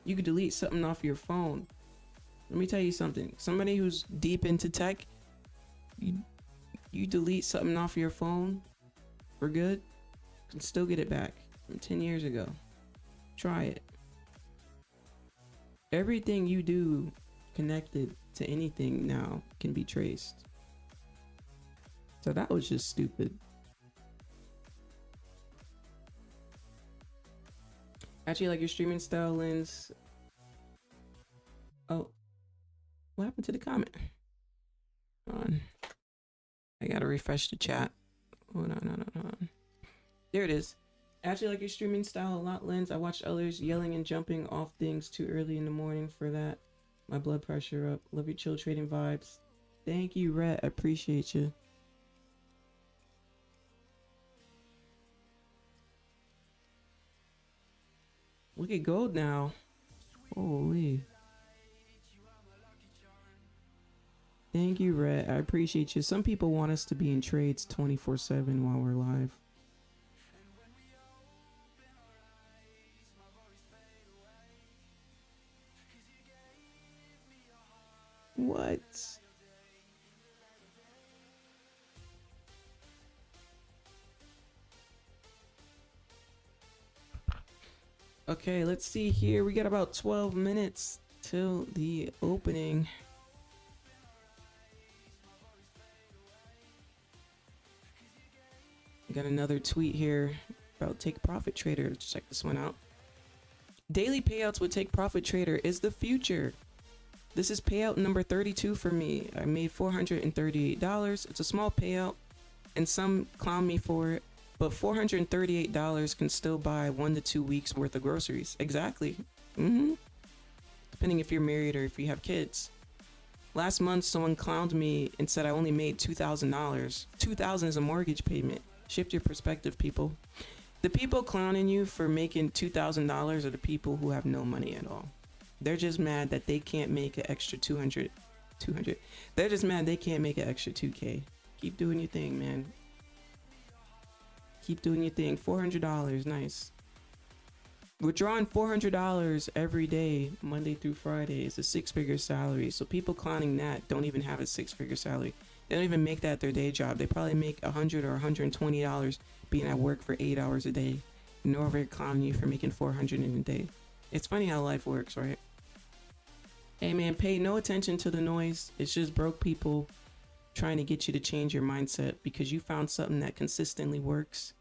[SPEAKER 1] You could delete something off your phone. Let me tell you something. Somebody who's deep into tech, you delete something off your phone for good, you can still get it back from 10 years ago. Try it. Everything you do connected to anything now can be traced. So that was just stupid. Actually, like your streaming style lens. Oh, what happened to the comment? Hold on. I gotta refresh the chat. Hold on. There it is. Actually, like your streaming style a lot, lens. I watched others yelling and jumping off things too early in the morning for that. My blood pressure up. Love your chill trading vibes. Thank you, Rhett. I appreciate you. Look at gold now. Holy. Thank you, Rhett. I appreciate you. Some people want us to be in trades 24/7 while we're live. What? Okay, let's see here. We got about 12 minutes till the opening. Got another tweet here about Take Profit Trader. Let's check this one out. Daily payouts with Take Profit Trader is the future. This is payout number 32 for me. I made $438. It's a small payout, and some clown me for it, but $438 can still buy 1 to 2 weeks worth of groceries. Exactly. Depending if you're married or if you have kids. Last month, someone clowned me and said I only made $2,000. $2,000 is a mortgage payment. Shift your perspective, people. The people clowning you for making $2,000 are the people who have no money at all. They're just mad that they can't make an extra 200. They're just mad they can't make an extra 2K. Keep doing your thing, man. Keep doing your thing. $400, nice. Withdrawing $400 every day, Monday through Friday, is a 6-figure salary. So people clowning that don't even have a 6-figure salary. They don't even make that their day job. They probably make $100 or $120 being at work for 8 hours a day. And over here clowning you for making $400 in a day. It's funny how life works, right? Hey man, pay no attention to the noise. It's just broke people trying to get you to change your mindset because you found something that consistently works.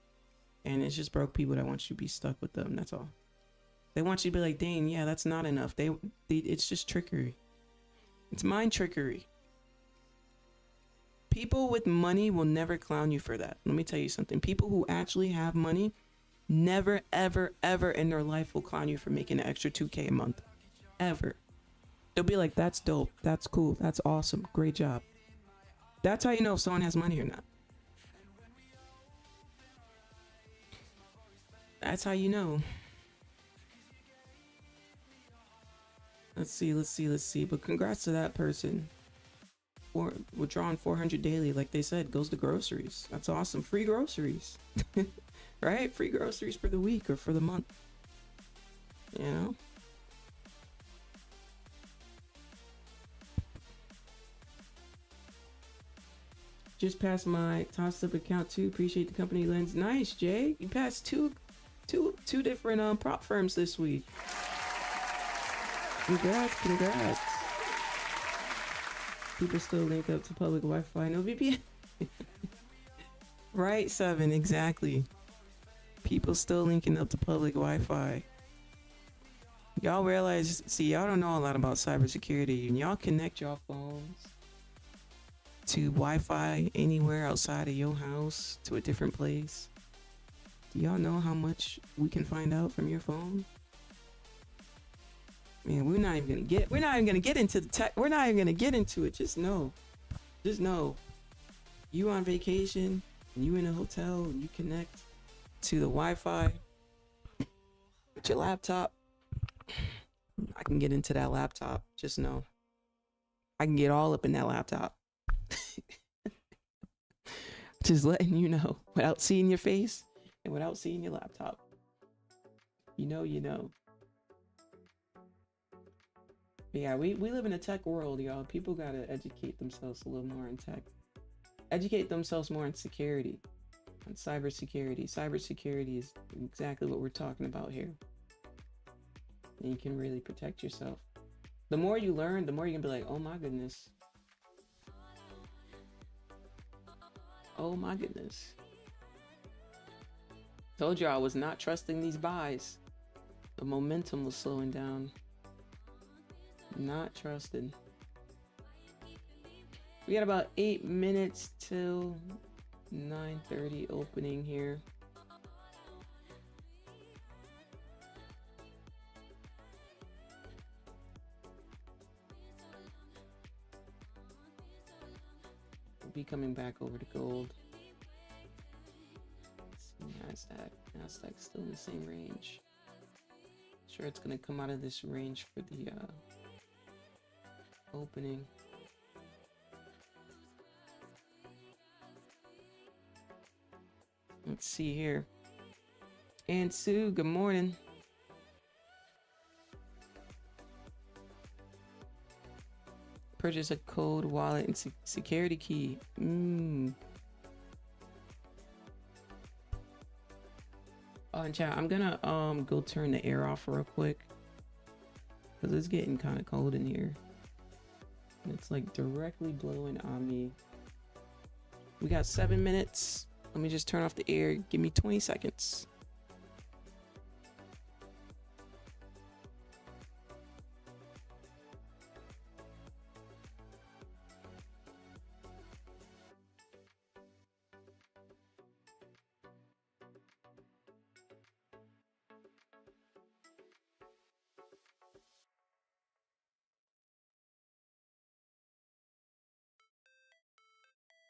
[SPEAKER 1] And it's just broke people that want you to be stuck with them. That's all. They want you to be like, dang, yeah, that's not enough. It's just trickery. It's mind trickery. People with money will never clown you for that. Let me tell you something. People who actually have money never, ever, ever in their life will clown you for making an extra 2K a month. Ever. They'll be like, that's dope. That's cool. That's awesome. Great job. That's how you know if someone has money or not. That's how you know. Let's see. But congrats to that person. For withdrawing 400 daily, like they said, goes to groceries. That's awesome. Free groceries. Right? Free groceries for the week or for the month. You know? Just passed my Topstep account too. Appreciate the company lens. Nice, Jay. You passed two different prop firms this week. Congrats. People still link up to public Wi-Fi. No VPN. Right, 7, exactly. People still linking up to public Wi-Fi. Y'all realize, see, y'all don't know a lot about cybersecurity, and y'all connect y'all phones to Wi-Fi anywhere outside of your house to a different place. Do y'all know how much we can find out from your phone? Man, we're not even gonna get into the tech. We're not even gonna get into it. Just know, you on vacation and you in a hotel and you connect to the Wi-Fi with your laptop. I can get into that laptop. Just know, I can get all up in that laptop. Just letting you know, without seeing your face and without seeing your laptop. You know. But yeah, we live in a tech world, y'all. People gotta educate themselves a little more in tech. Educate themselves more in security, on cybersecurity. Cybersecurity is exactly what we're talking about here. And you can really protect yourself. The more you learn, the more you can be like, oh my goodness. Oh my goodness. Told you I was not trusting these buys. The momentum was slowing down. Not trusted. We got about 8 minutes till 9:30 opening here. We'll be coming back over to gold. Let's see, Nasdaq's still in the same range. Sure, it's gonna come out of this range for the opening. Let's see here. And Sue, good morning. Purchase a code, wallet, and security key. Oh, and chat, I'm gonna go turn the air off real quick because it's getting kind of cold in here. And it's like directly blowing on me. We got 7 minutes. Let me just turn off the air. Give me 20 seconds.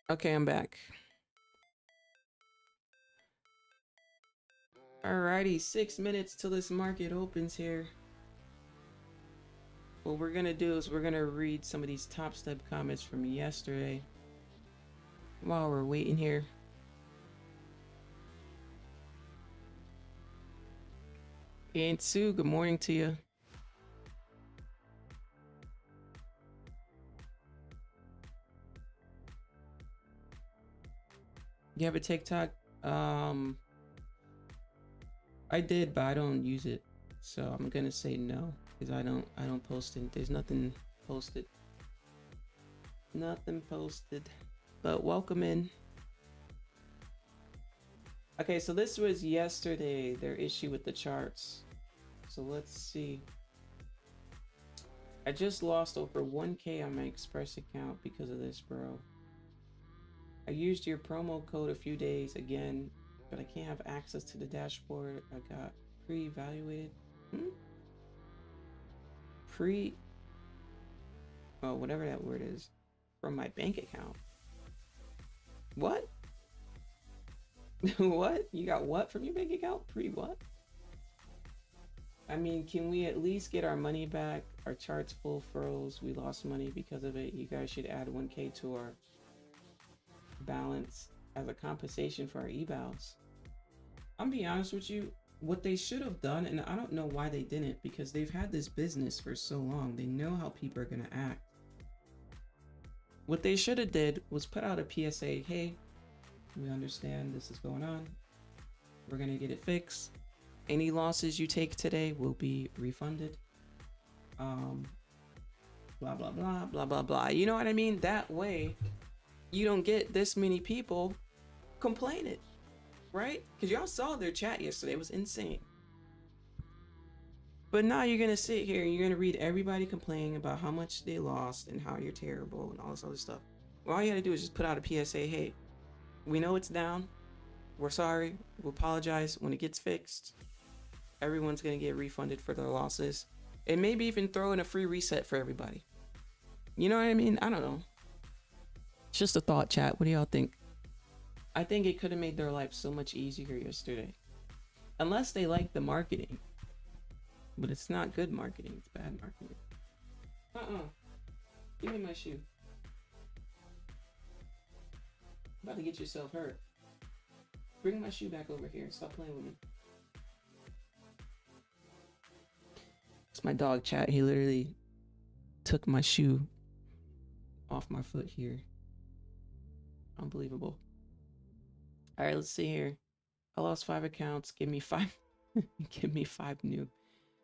[SPEAKER 1] Okay, I'm back. Alrighty, 6 minutes till this market opens here. What we're gonna do is we're gonna read some of these Topstep comments from yesterday while we're waiting here. And Sue, good morning to you. You have a TikTok? I did, but I don't use it, so I'm gonna say no because I don't post it. There's nothing posted. Nothing posted. But welcome in. Okay, so this was yesterday, their issue with the charts. So let's see. I just lost over 1K on my Express account because of this, bro. I used your promo code a few days again, but I can't have access to the dashboard. I got pre-evaluated. Oh, whatever that word is, from my bank account. What? What? You got what from your bank account? What? I mean, can we at least get our money back? Our charts full froze. We lost money because of it. You guys should add 1K to our balance as a compensation for our evals. I'm being honest with you, what they should have done, and I don't know why they didn't, because they've had this business for so long, they know how people are gonna act. What they should have did was put out a PSA, hey, we understand this is going on, we're gonna get it fixed, any losses you take today will be refunded, blah blah blah blah blah blah. You know what I mean? That way you don't get this many people complaining, right? Because y'all saw their chat yesterday. It was insane. But now you're gonna sit here and you're gonna read everybody complaining about how much they lost and how you're terrible and all this other stuff. Well, all you gotta do is just put out a PSA. Hey, we know it's down. We're sorry. We apologize. When it gets fixed, everyone's gonna get refunded for their losses. And maybe even throw in a free reset for everybody. You know what I mean? I don't know. It's just a thought, chat. What do y'all think? I think it could have made their life so much easier yesterday. Unless they like the marketing. But it's not good marketing. It's bad marketing. Give me my shoe. About to get yourself hurt. Bring my shoe back over here. Stop playing with me. It's my dog, chat. He literally took my shoe off my foot here. Unbelievable. All right, let's see here. I lost 5 accounts. Give me 5. Give me 5 new.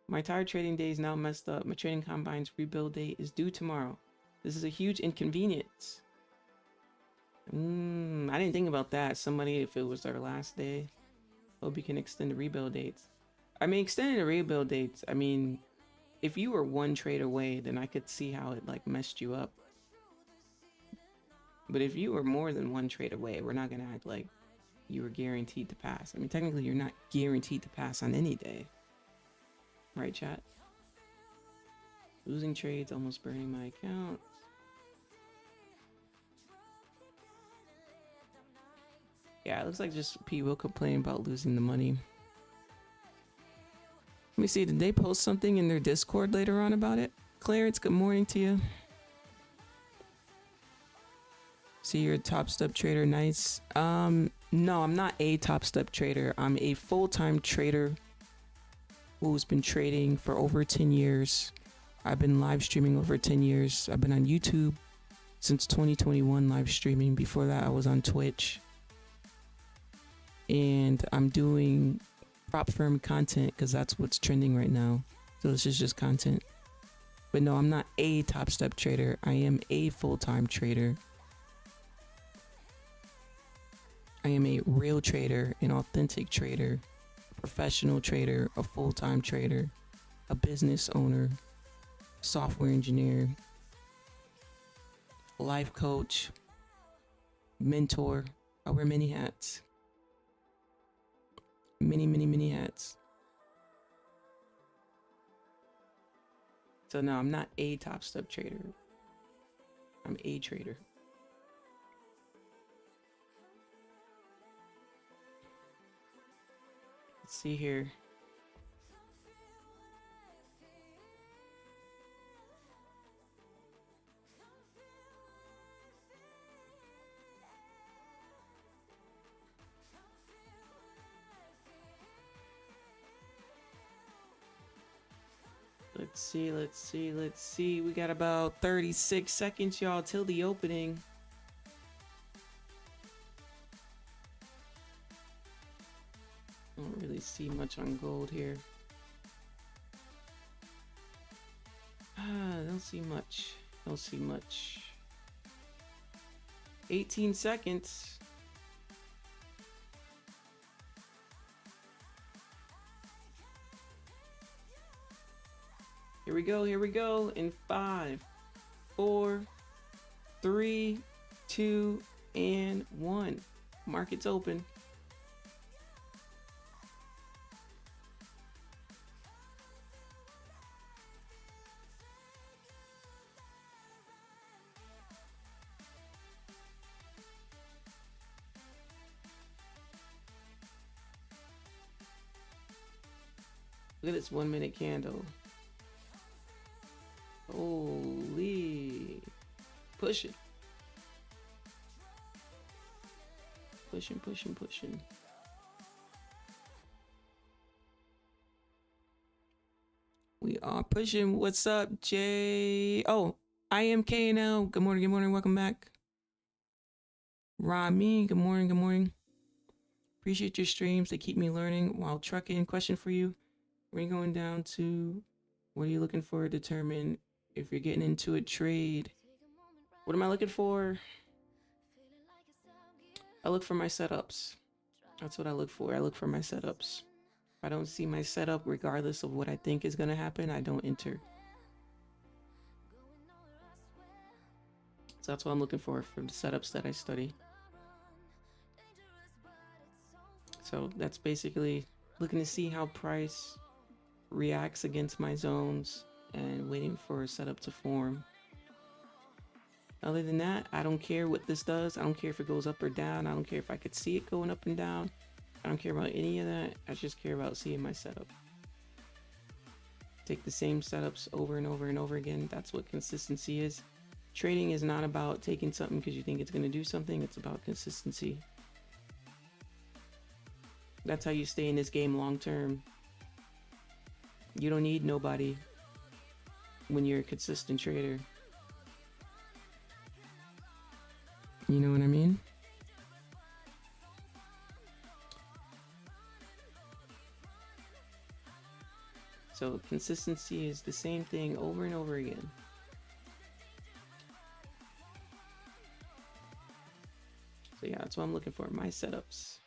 [SPEAKER 1] My entire trading day is now messed up. My trading combine's rebuild date is due tomorrow. This is a huge inconvenience. I didn't think about that. Somebody, if it was their last day, hope you can extend the rebuild dates. I mean, extending the rebuild dates, I mean, if you were 1 trade away, then I could see how it like messed you up. But if you were more than 1 trade away, we're not gonna act like you were guaranteed to pass. I mean, technically you're not guaranteed to pass on any day. Right, chat? Losing trades, almost burning my account. Yeah, it looks like just people complain about losing the money. Let me see, did they post something in their Discord later on about it? Clarence, good morning to you. See, you're a Topstep trader, nice. No, I'm not a Topstep trader. I'm a full-time trader who's been trading for over 10 years. I've been live streaming over 10 years. I've been on YouTube since 2021 live streaming. Before that, I was on Twitch. And I'm doing prop firm content because that's what's trending right now. So this is just content. But no, I'm not a Topstep trader. I am a full-time trader. I am a real trader, an authentic trader, a professional trader, a full-time trader, a business owner, software engineer, life coach, mentor. I wear many hats. Many hats. So no, I'm not a Topstep trader. I'm a trader. Let's see here. Let's see. We got about 36 seconds, y'all, till the opening. Don't really see much on gold here. Don't see much. 18 seconds. Here we go. In 5, 4, 3, 2, and 1. Market's open. Look at this 1 minute candle. Holy. Pushing. We are pushing. What's up, Jay? Oh, I am KNL. Good morning. Welcome back. Rami, good morning. Appreciate your streams. They keep me learning while trucking. Question for you. We're going down to what are you looking for to determine if you're getting into a trade? What am I looking for? I look for my setups. That's what I look for. I look for my setups. If I don't see my setup, regardless of what I think is going to happen, I don't enter. So that's what I'm looking for the setups that I study. So that's basically looking to see how price reacts against my zones and waiting for a setup to form. Other than that, I don't care what this does. I don't care if it goes up or down. I don't care if I could see it going up and down. I don't care about any of that. I just care about seeing my setup. Take the same setups over and over and over again. That's what consistency is. Trading is not about taking something because you think it's going to do something. It's about consistency. That's how you stay in this game long term. You don't need nobody when you're a consistent trader. You know what I mean? So consistency is the same thing over and over again. So yeah, that's what I'm looking for, my setups.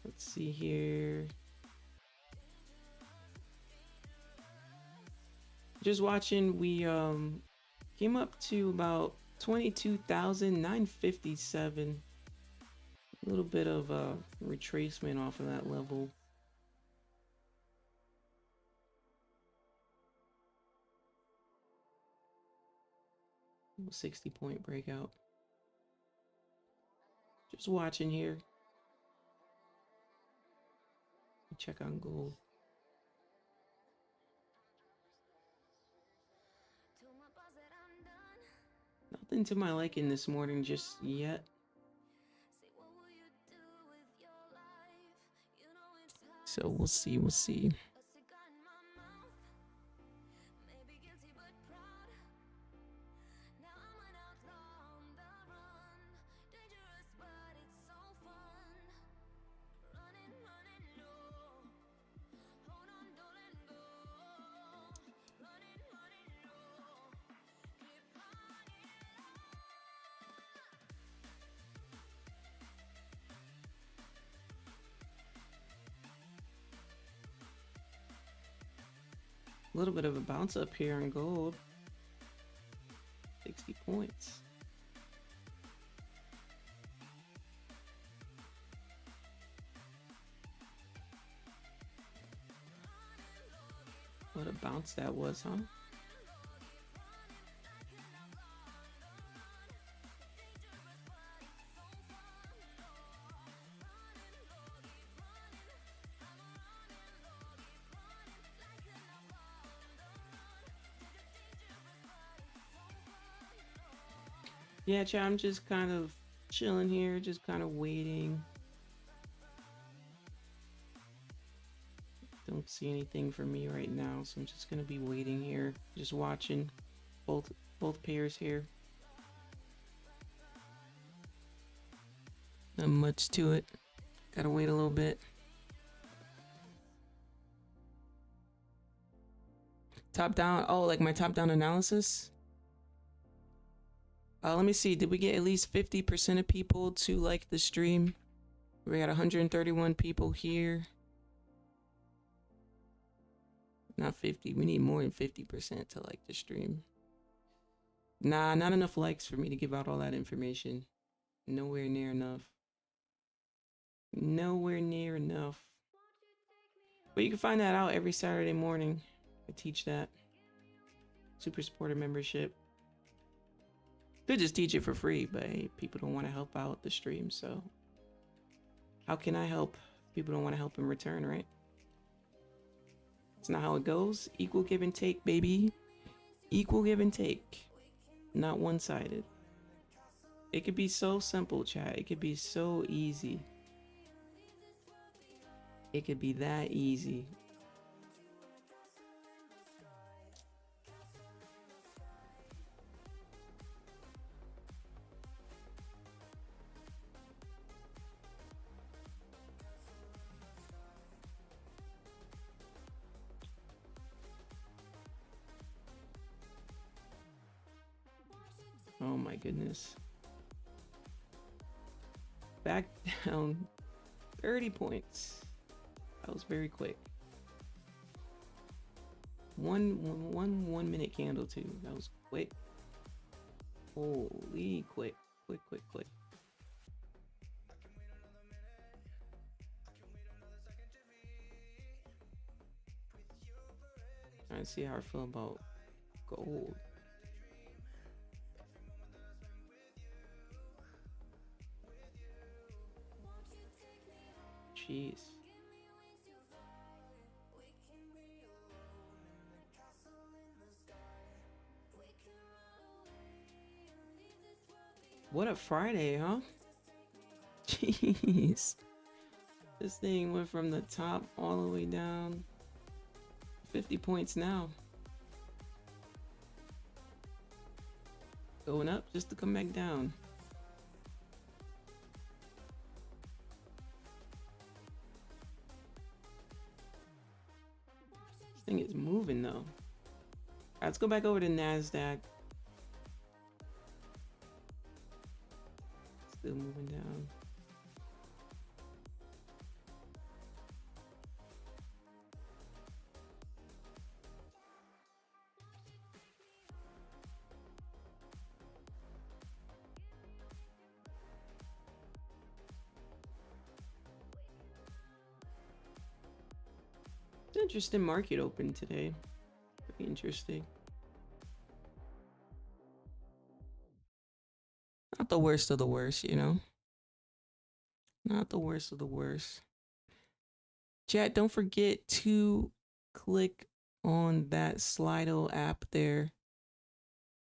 [SPEAKER 1] Let's see here. Just watching, we came up to about 22,957. A little bit of a retracement off of that level. A 60-point breakout. Just watching here. Check on gold. Nothing to my liking this morning just yet. So we'll see, we'll see. A little bit of a bounce up here on gold. 60 points. What a bounce that was, huh? Yeah, chat, I'm just kind of chilling here, just kind of waiting. Don't see anything for me right now, so I'm just gonna be waiting here, just watching both pairs here. Not much to it. Gotta wait a little bit. Top down. Oh, like my top down analysis. Let me see. Did we get at least 50% of people to like the stream? We got 131 people here. Not 50. We need more than 50% to like the stream. Nah, not enough likes for me to give out all that information. Nowhere near enough. Nowhere near enough. But you can find that out every Saturday morning. I teach that. Super supporter membership. Could just teach it for free, but hey, people don't want to help out the stream, so how can I help? People don't want to help in return, right? It's not how it goes. Equal give and take, baby. Equal give and take. Not one-sided. It could be so simple, chat. It could be so easy. It could be that easy. Oh my goodness. Back down 30 points. That was very quick. One minute candle too. That was quick. Holy quick. Trying to see how I feel about gold. Jeez. What a Friday, huh? Jeez. This thing went from the top all the way down. 50 points now. Going up just to come back down. This thing is moving though. All right, let's go back over to Nasdaq. Still moving down. Interesting market open today. Pretty interesting. Not the worst of the worst, you know. Not the worst of the worst. Chat, don't forget to click on that Slido app there.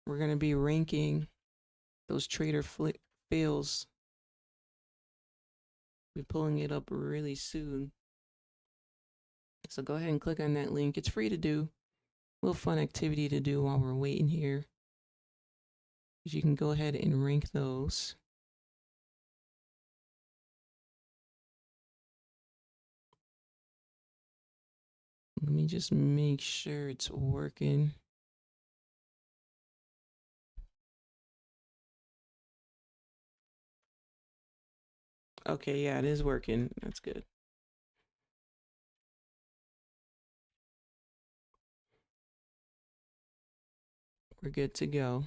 [SPEAKER 1] We're going to be ranking those trader fails. We're pulling it up really soon. So go ahead and click on that link. It's free to do. A little fun activity to do while we're waiting here. You can go ahead and rank those. Let me just make sure it's working. Okay, yeah, it is working. That's good. We're good to go.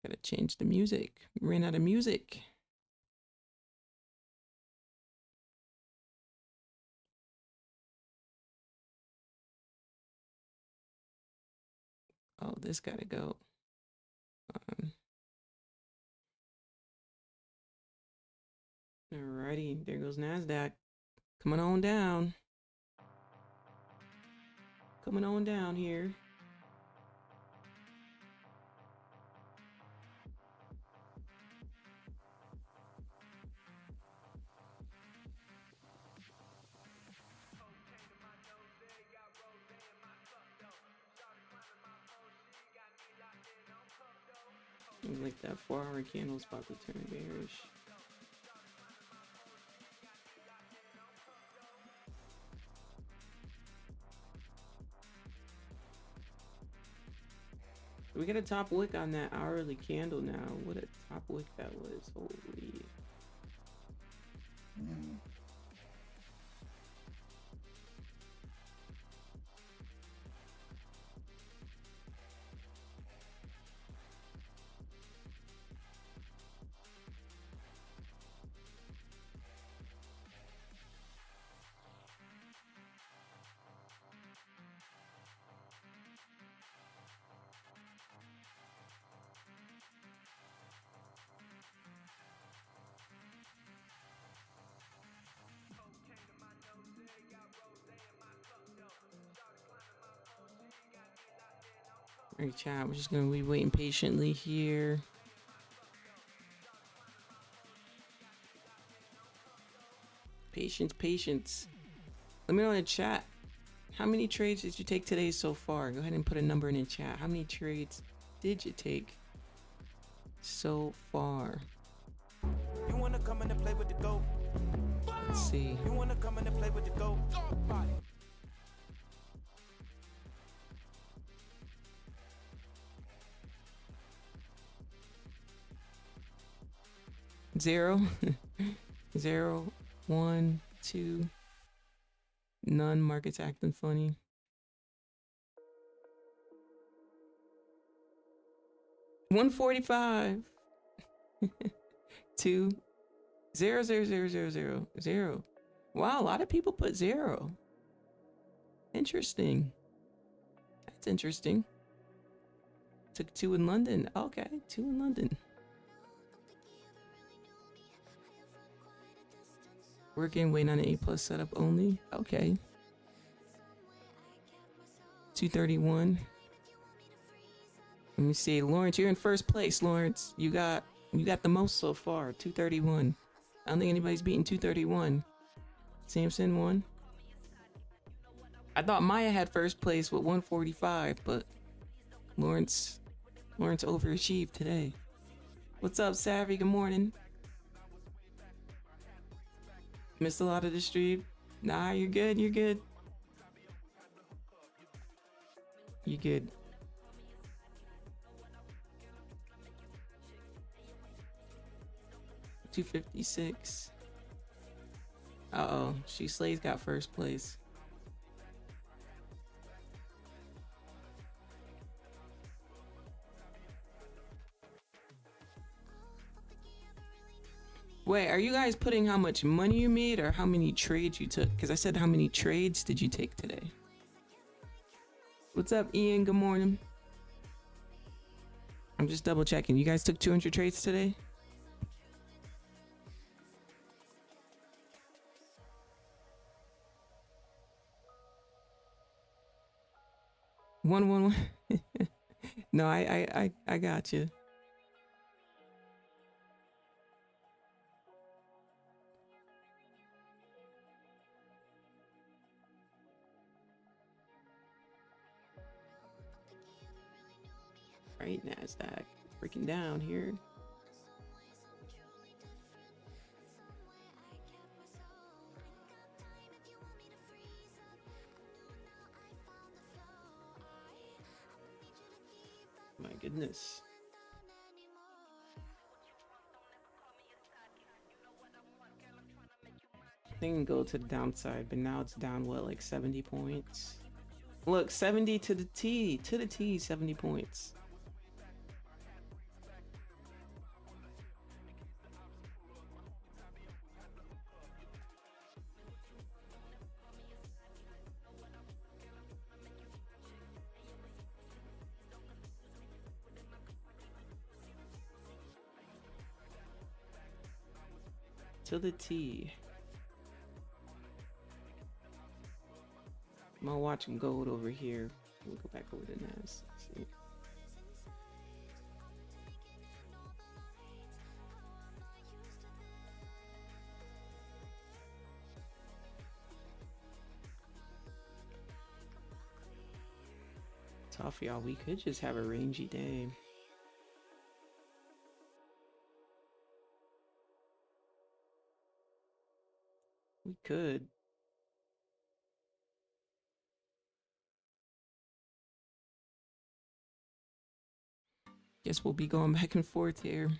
[SPEAKER 1] Gotta change the music. Ran out of music. Oh, this gotta go. Alrighty, there goes Nasdaq. Coming on down. Coming on down here. Like that 4-hour candle is about to turn bearish. We get a top wick on that hourly candle now. What a top wick that was. Holy. Alright, chat, we're just gonna be waiting patiently here. Patience. Let me know in the chat. How many trades did you take today so far? Go ahead and put a number in the chat. How many trades did you take so far?
[SPEAKER 5] You wanna come in and play with the goat?
[SPEAKER 1] Let's see.
[SPEAKER 5] You wanna come in and play with the goat?
[SPEAKER 1] 0, 0, 1, 2. None. Market's acting funny. $145. 2. 0, 0, 0, 0, 0, 0. Wow, a lot of people put 0. Interesting. That's interesting. Took 2 in London. Okay, 2 in London. Working, waiting on an A+ setup only. Okay. 231. Let me see. Lawrence, you're in first place, Lawrence. You got the most so far. 231. I don't think anybody's beating 231. Samson won. I thought Maya had first place with 145, but Lawrence overachieved today. What's up, Savvy? Good morning. Missed a lot of the stream. Nah, you're good. You're good. You good. $256. Uh-oh. Slay's got first place. Wait, are you guys putting how much money you made or how many trades you took? Because I said how many trades did you take today? What's up, Ian? Good morning. I'm just double checking. You guys took 200 trades today? One. No, I got you. Right, Nasdaq freaking down here. My goodness. I think it can go to the downside, but now it's down what, like 70 points? Look, 70 to the T, 70 points. To the T. I'm gonna watch gold over here. We'll go back over to Nas. See. Tough, y'all. We could just have a rangy day. We could. Guess we'll be going back and forth here.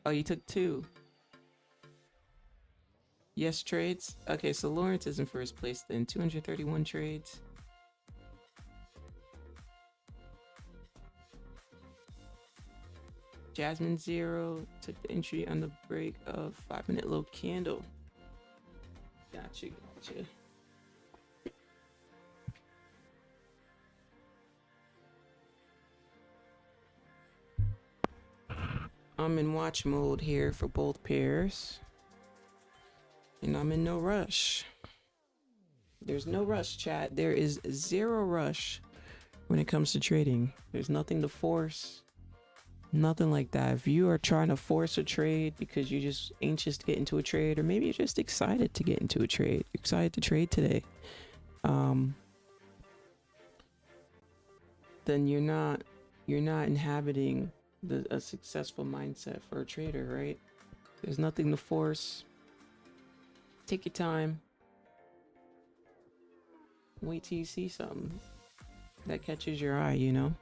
[SPEAKER 1] Oh, you took 2. Yes, trades. Okay, so Lawrence is in first place then. 231 trades. Jasmine 0 took the entry on the break of 5-minute low candle. Gotcha. I'm in watch mode here for both pairs. And I'm in no rush. There's no rush, chat. There is 0 rush when it comes to trading. There's nothing to force. Nothing like that. If you are trying to force a trade because you're just anxious to get into a trade, or maybe you're just excited to get into a trade, you're excited to trade today, then you're not inhabiting a successful mindset for a trader, right? There's nothing to force. Take your time. Wait till you see something that catches your eye, you know?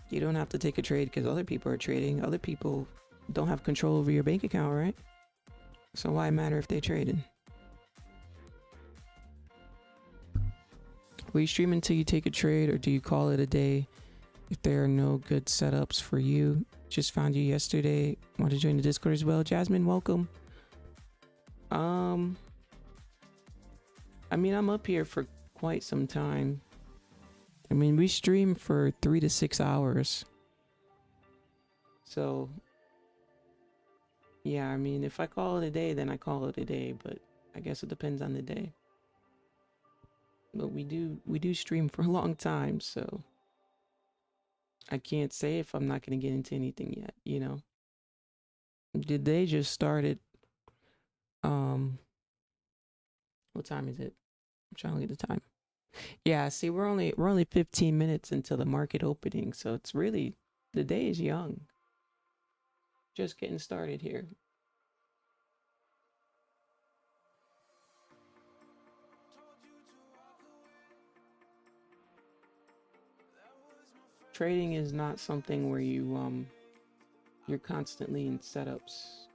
[SPEAKER 1] You don't have to take a trade because other people are trading. Other people don't have control over your bank account, right? So why matter if they traded? Will you stream until you take a trade, or do you call it a day if there are no good setups for you? Just found you yesterday. Want to join the Discord as well? Jasmine, welcome. I mean, I'm up here for quite some time. I mean, we stream for 3 to 6 hours. So, yeah, I mean, if I call it a day, then I call it a day, but I guess it depends on the day. But we do stream for a long time, so I can't say if I'm not going to get into anything yet, you know. The day just started. What time is it? I'm trying to look at the time. Yeah, see, we're only 15 minutes until the market opening, so it's really, the day is young. Just getting started here. Trading is not something where you're constantly in setups.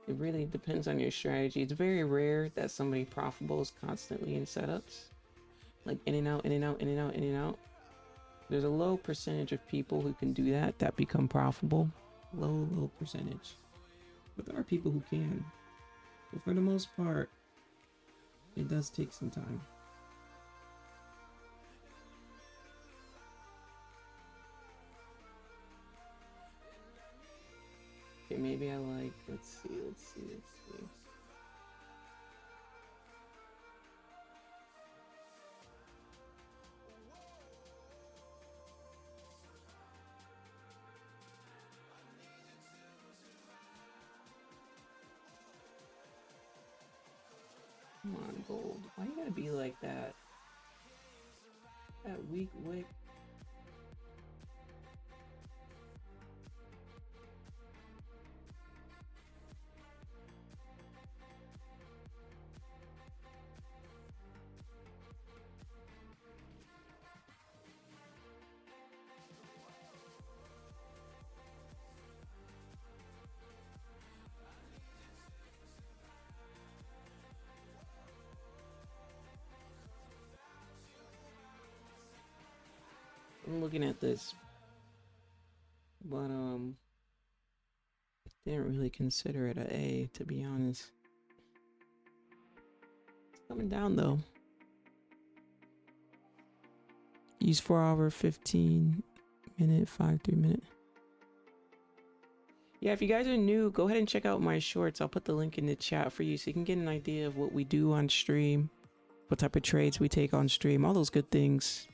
[SPEAKER 1] It really depends on your strategy. It's very rare that somebody profitable is constantly in setups, like in and out, in and out, in and out, in and out. There's a low percentage of people who can do that become profitable. Low percentage. But there are people who can. But for the most part, it does take some time. Okay, maybe I like, let's see. Come on, gold. Why you gotta be like that? That weak wick. I'm looking at this, but didn't really consider it a A, to be honest. It's coming down though. Use 4 hour 15 minute 5-3 minute. Yeah, if you guys are new, go ahead and check out my shorts. I'll put the link in the chat for you so you can get an idea of what we do on stream, what type of trades we take on stream, all those good things.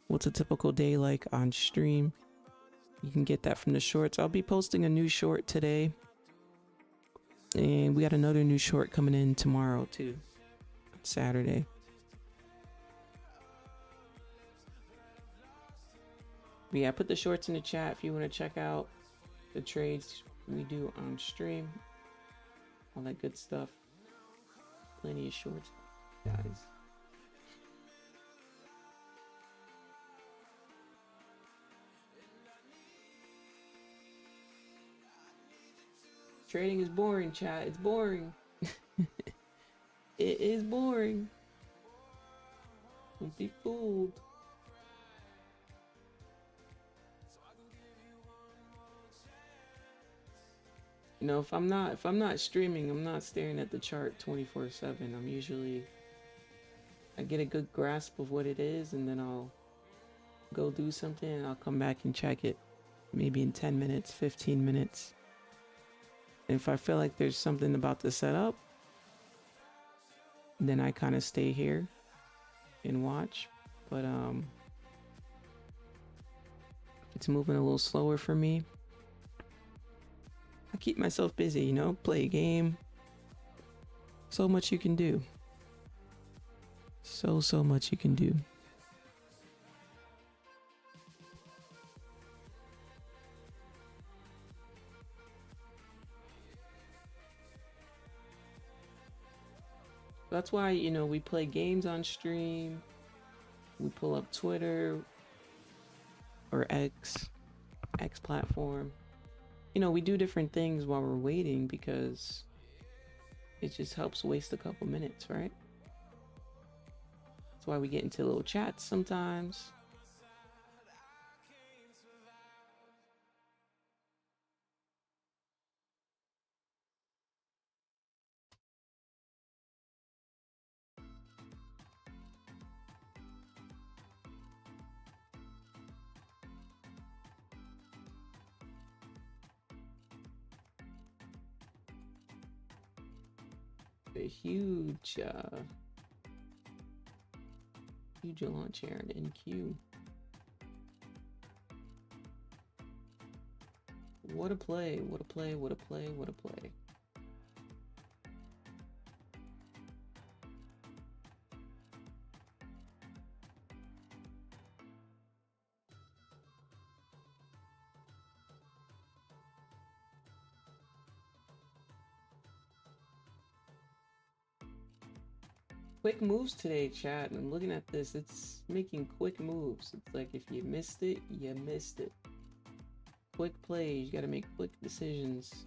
[SPEAKER 1] What's a typical day like on stream? You can get that from the shorts. I'll be posting a new short today, and we got another new short coming in tomorrow too, Saturday. But yeah, put the shorts in the chat if you want to check out the trades we do on stream, all that good stuff. Plenty of shorts, guys. Trading is boring, chat. It's boring. It is boring. Don't be fooled. You know, if I'm not streaming, I'm not staring at the chart 24/7. I'm usually, I get a good grasp of what it is, and then I'll go do something, and I'll come back and check it maybe in 10 minutes, 15 minutes. And if I feel like there's something about the setup, then I kind of stay here and watch. But if it's moving a little slower for me, I keep myself busy, you know, play a game. So much you can do. So much you can do. That's why, you know, we play games on stream. We pull up Twitter or X platform. you know, we do different things while we're waiting because it just helps waste a couple minutes, right? That's why we get into little chats sometimes. A huge launch here in NQ. What a play, what a play, what a play, what a play. Quick moves today, chat. I'm looking at this. It's making quick moves. It's like if you missed it, you missed it. Quick plays. You got to make quick decisions.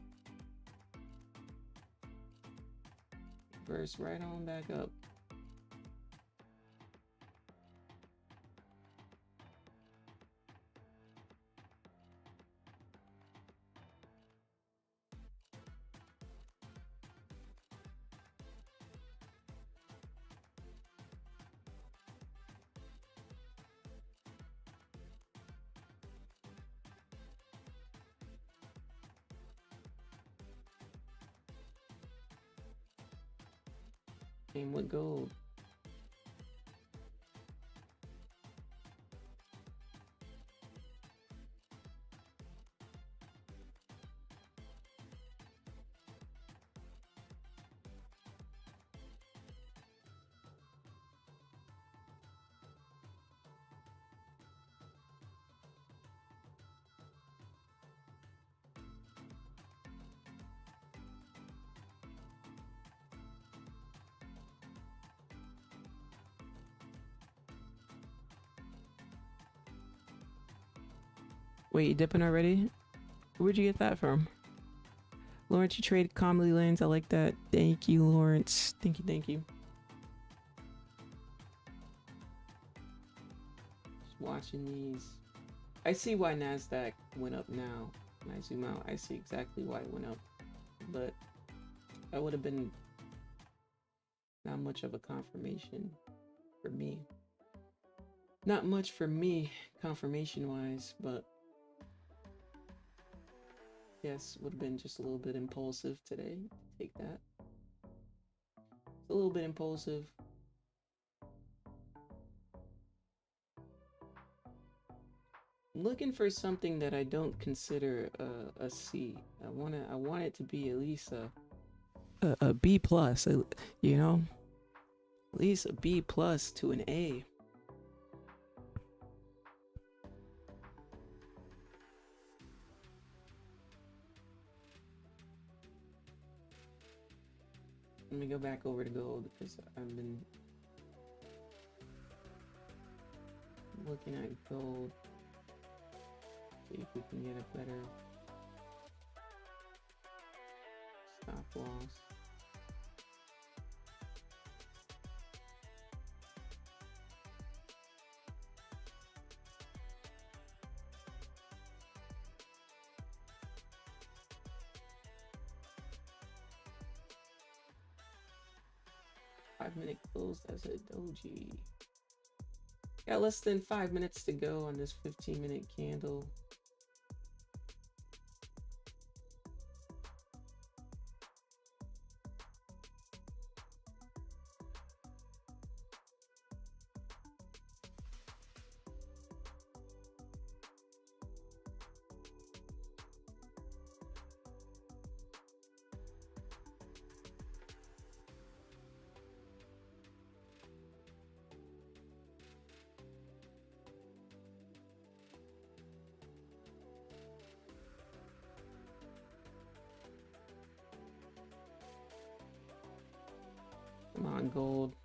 [SPEAKER 1] Reverse right on back up. Same with gold. Wait, you dipping already? Where'd you get that from? Lawrence, you trade comedy lanes. I like that. Thank you, Lawrence. Thank you, thank you. Just watching these. I see why Nasdaq went up now. When I zoom out, I see exactly why it went up. But that would have been not much of a confirmation for me. Not much for me, confirmation-wise, but yes, would have been just a little bit impulsive today. Take that. It's a little bit impulsive. I'm looking for something that I don't consider a C. I want it to be at least a B plus. You know, at least a B plus to an A. Let me go back over to gold because I've been looking at gold. See if we can get a better stop loss. Minute close as a doji. Got less than 5 minutes to go on this 15-minute candle. Come on, gold.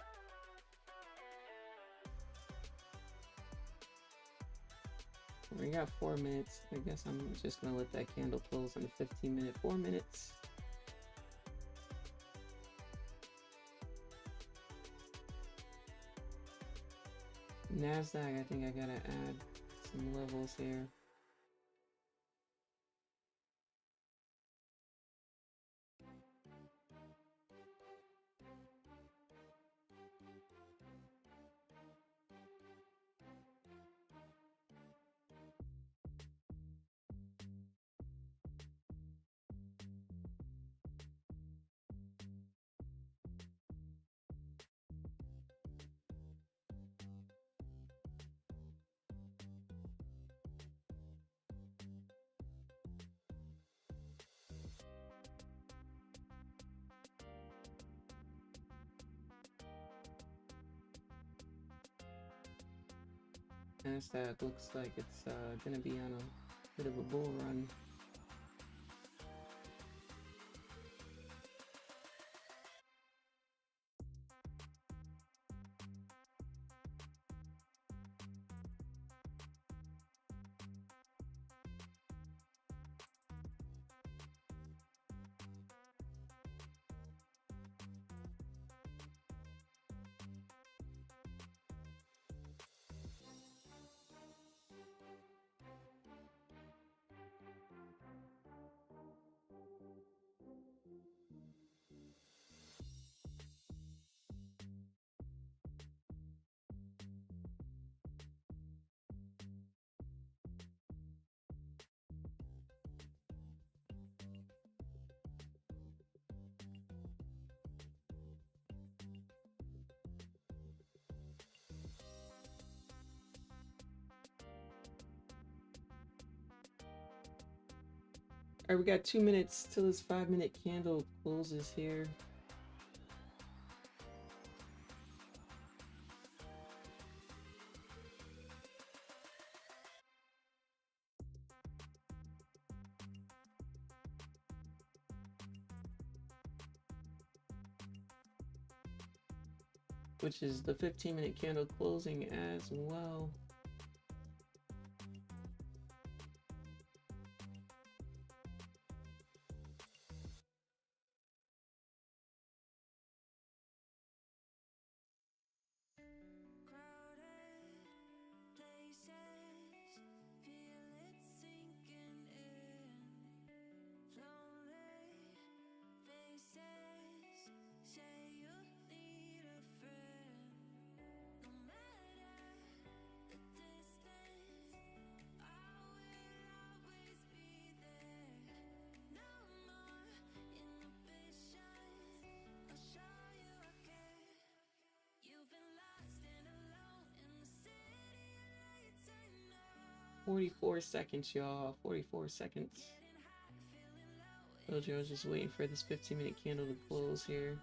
[SPEAKER 1] We got 4 minutes. I guess I'm just gonna let that candle close on the 15-minute. 4 minutes. Nasdaq, I think I gotta add some levels here. Nasdaq looks like it's gonna be on a bit of a bull run. All right, we got 2 minutes till this 5-minute candle closes here. Which is the 15-minute candle closing as well. "44 seconds, y'all. 44 seconds." Told you I was just waiting for this 15-minute candle to close here.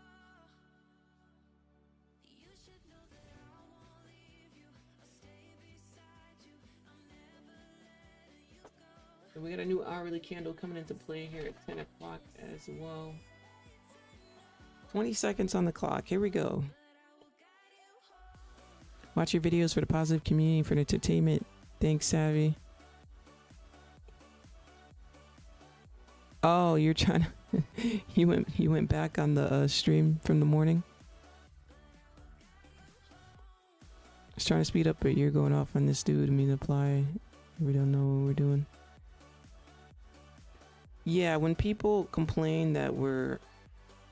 [SPEAKER 1] And we got a new hourly candle coming into play here at 10 o'clock as well. 20 seconds on the clock. Here we go. Watch your videos for the positive community, for the entertainment. Thanks, Savvy. Oh, you're trying to you went back on the stream from the morning. I was trying to speed up, but you're going off on this dude. Me to apply. We don't know what we're doing. Yeah, when people complain that we're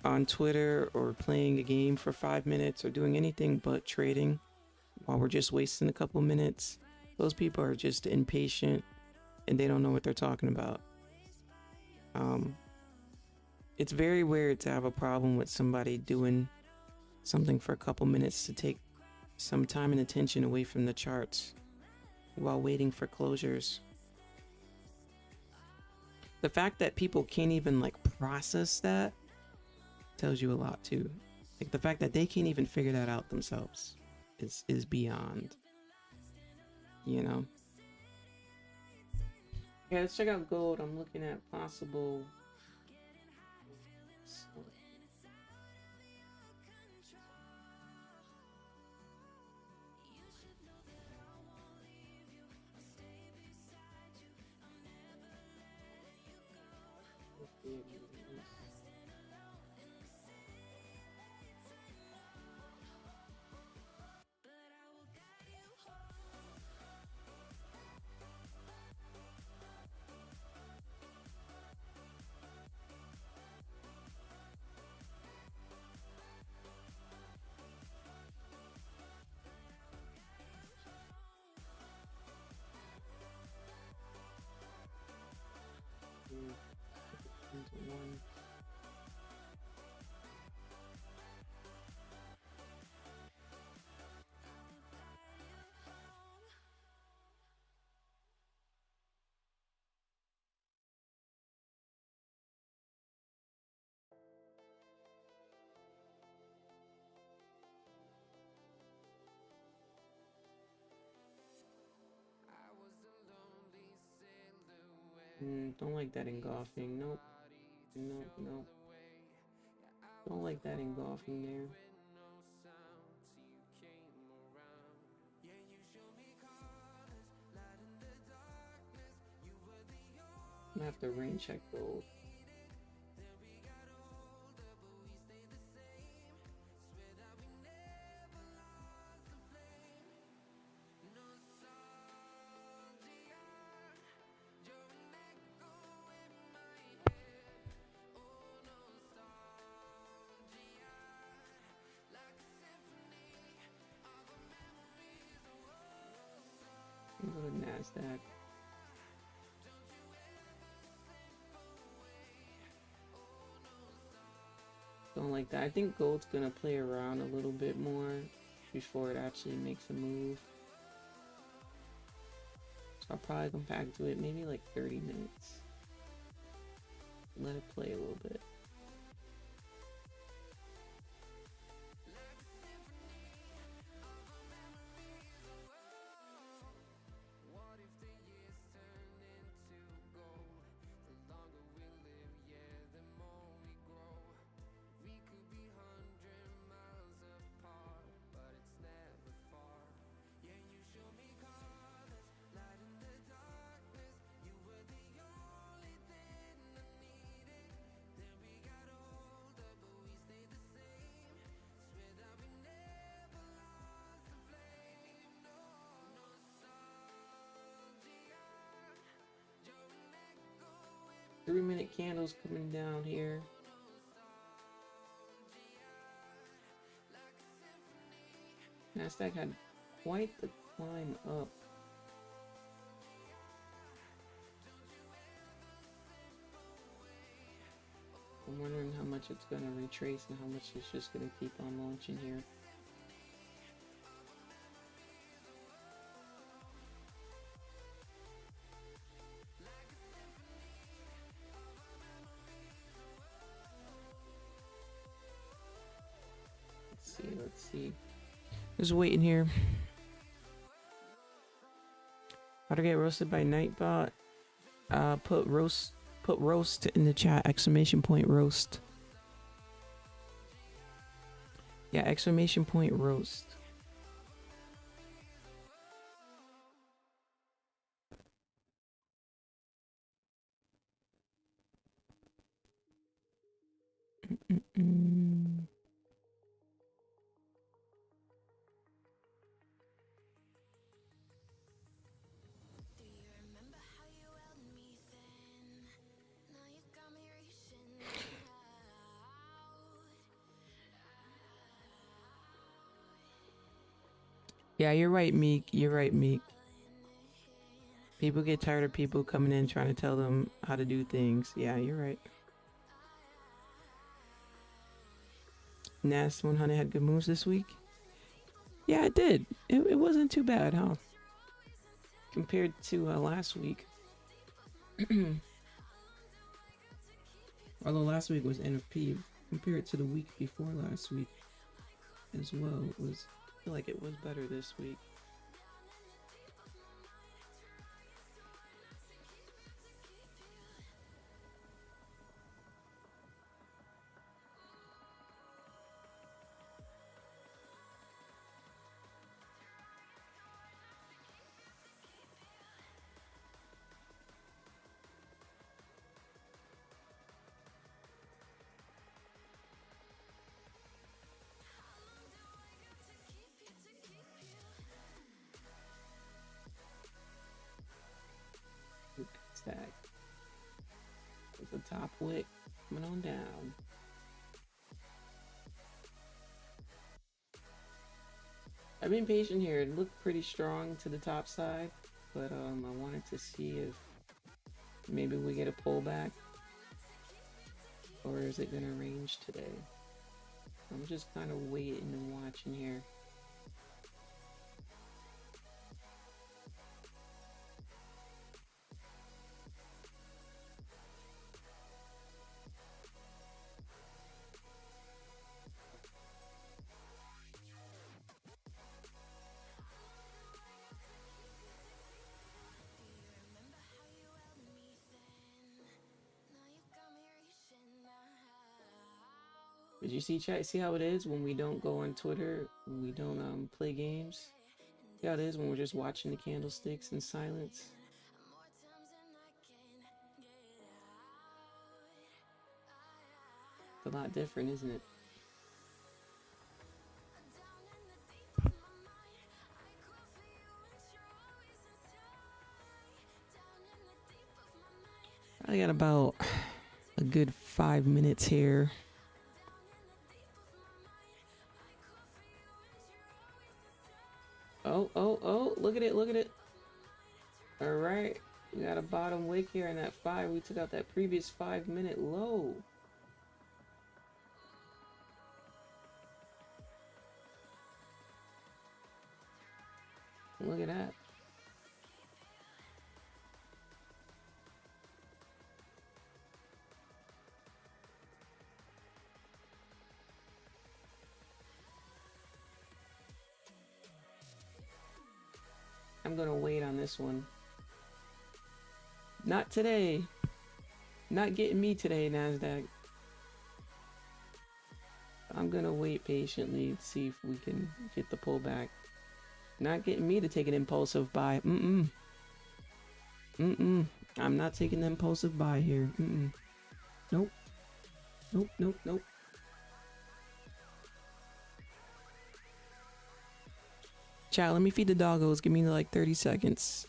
[SPEAKER 1] on Twitter or playing a game for 5 minutes or doing anything but trading while we're just wasting a couple minutes, those people are just impatient and they don't know what they're talking about. It's very weird to have a problem with somebody doing something for a couple minutes to take some time and attention away from the charts while waiting for closures. The fact that people can't even like process that tells you a lot too. Like the fact that they can't even figure that out themselves is beyond, you know. Yeah, let's check out gold. I'm looking at possible. One. Don't like that engulfing. Nope. Nope. Nope. Don't like that engulfing there. I'm gonna have to rain check gold. Go to Nasdaq. Don't like that. I think gold's gonna play around a little bit more before it actually makes a move. So I'll probably come back to it maybe like 30 minutes. Let it play a little bit. Three-minute candles coming down here. Nasdaq had quite the climb up. I'm wondering how much it's going to retrace and how much it's just going to keep on launching here. Let's see. Just waiting here. How to get roasted by Nightbot? Put roast in the chat. Exclamation point roast. Yeah, exclamation point roast. Yeah, you're right, Meek. You're right, Meek. People get tired of people coming in trying to tell them how to do things. Yeah, you're right. Nas 100 had good moves this week. Yeah, it did. It wasn't too bad, huh? Compared to last week. Although last week was NFP, compared to the week before last week as well, it was, I feel like it was better this week. Nasdaq. There's the top wick coming on down. I've been patient here. It looked pretty strong to the top side, but I wanted to see if maybe we get a pullback, or is it gonna range today? I'm just kind of waiting and watching here. Did you see, chat? See how it is when we don't go on Twitter, when we don't play games? See how it is when we're just watching the candlesticks in silence? It's a lot different, isn't it? I got about a good 5 minutes here. Oh, look at it, look at it. All right, we got a bottom wick here in that 5. We took out that previous 5-minute low. Look at that. I'm gonna wait on this one. Not today. Not getting me today, Nasdaq. I'm gonna wait patiently to see if we can get the pullback. Not getting me to take an impulsive buy. I'm not taking the impulsive buy here. Nope. Nope. Chat, let me feed the doggos. Give me like 30 seconds.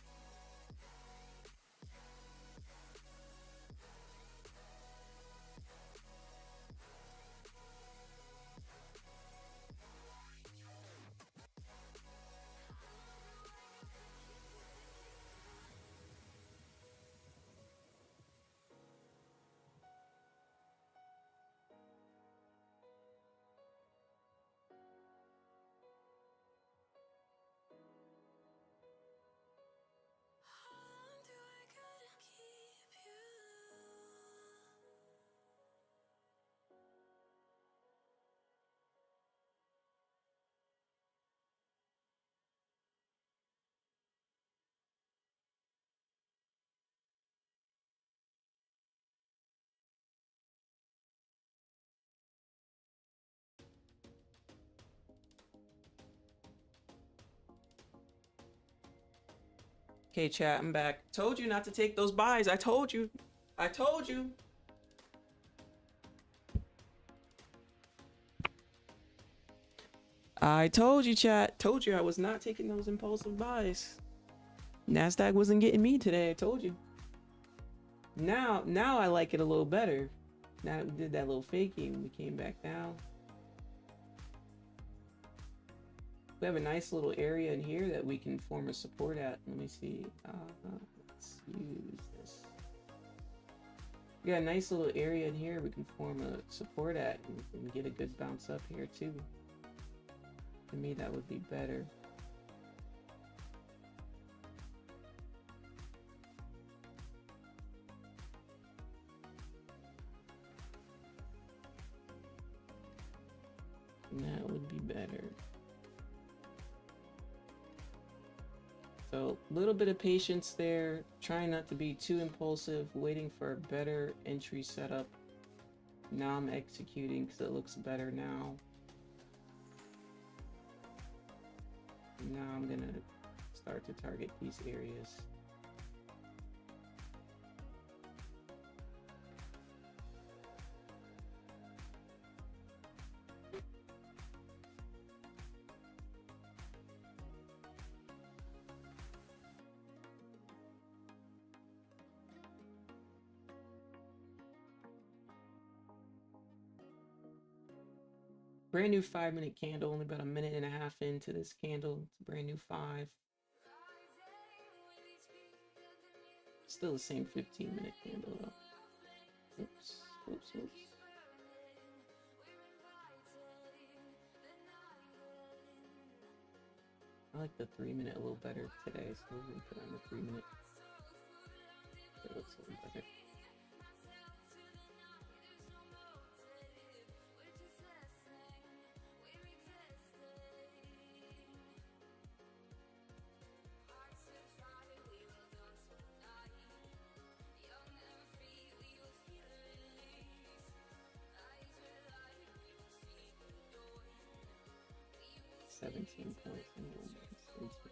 [SPEAKER 1] Okay, chat, I'm back. Told you not to take those buys. I told you. I told you. I told you, chat. Told you I was not taking those impulsive buys. Nasdaq wasn't getting me today. I told you. Now I like it a little better. Now that we did that little faking, we came back down. We have a nice little area in here that we can form a support at. Let me see. Let's use this. We got a nice little area in here we can form a support at and get a good bounce up here too. To me, that would be better. That would be better. So a little bit of patience there, trying not to be too impulsive, waiting for a better entry setup. Now I'm executing because it looks better now. Now I'm gonna start to target these areas. brand new 5-minute candle, only about a minute and a half into this candle. It's a brand new 5. Still the same 15-minute candle though. Oops, oops, oops. I like the 3-minute a little better today, so we're gonna put on the 3-minute. It looks a little better. $17 points. 17.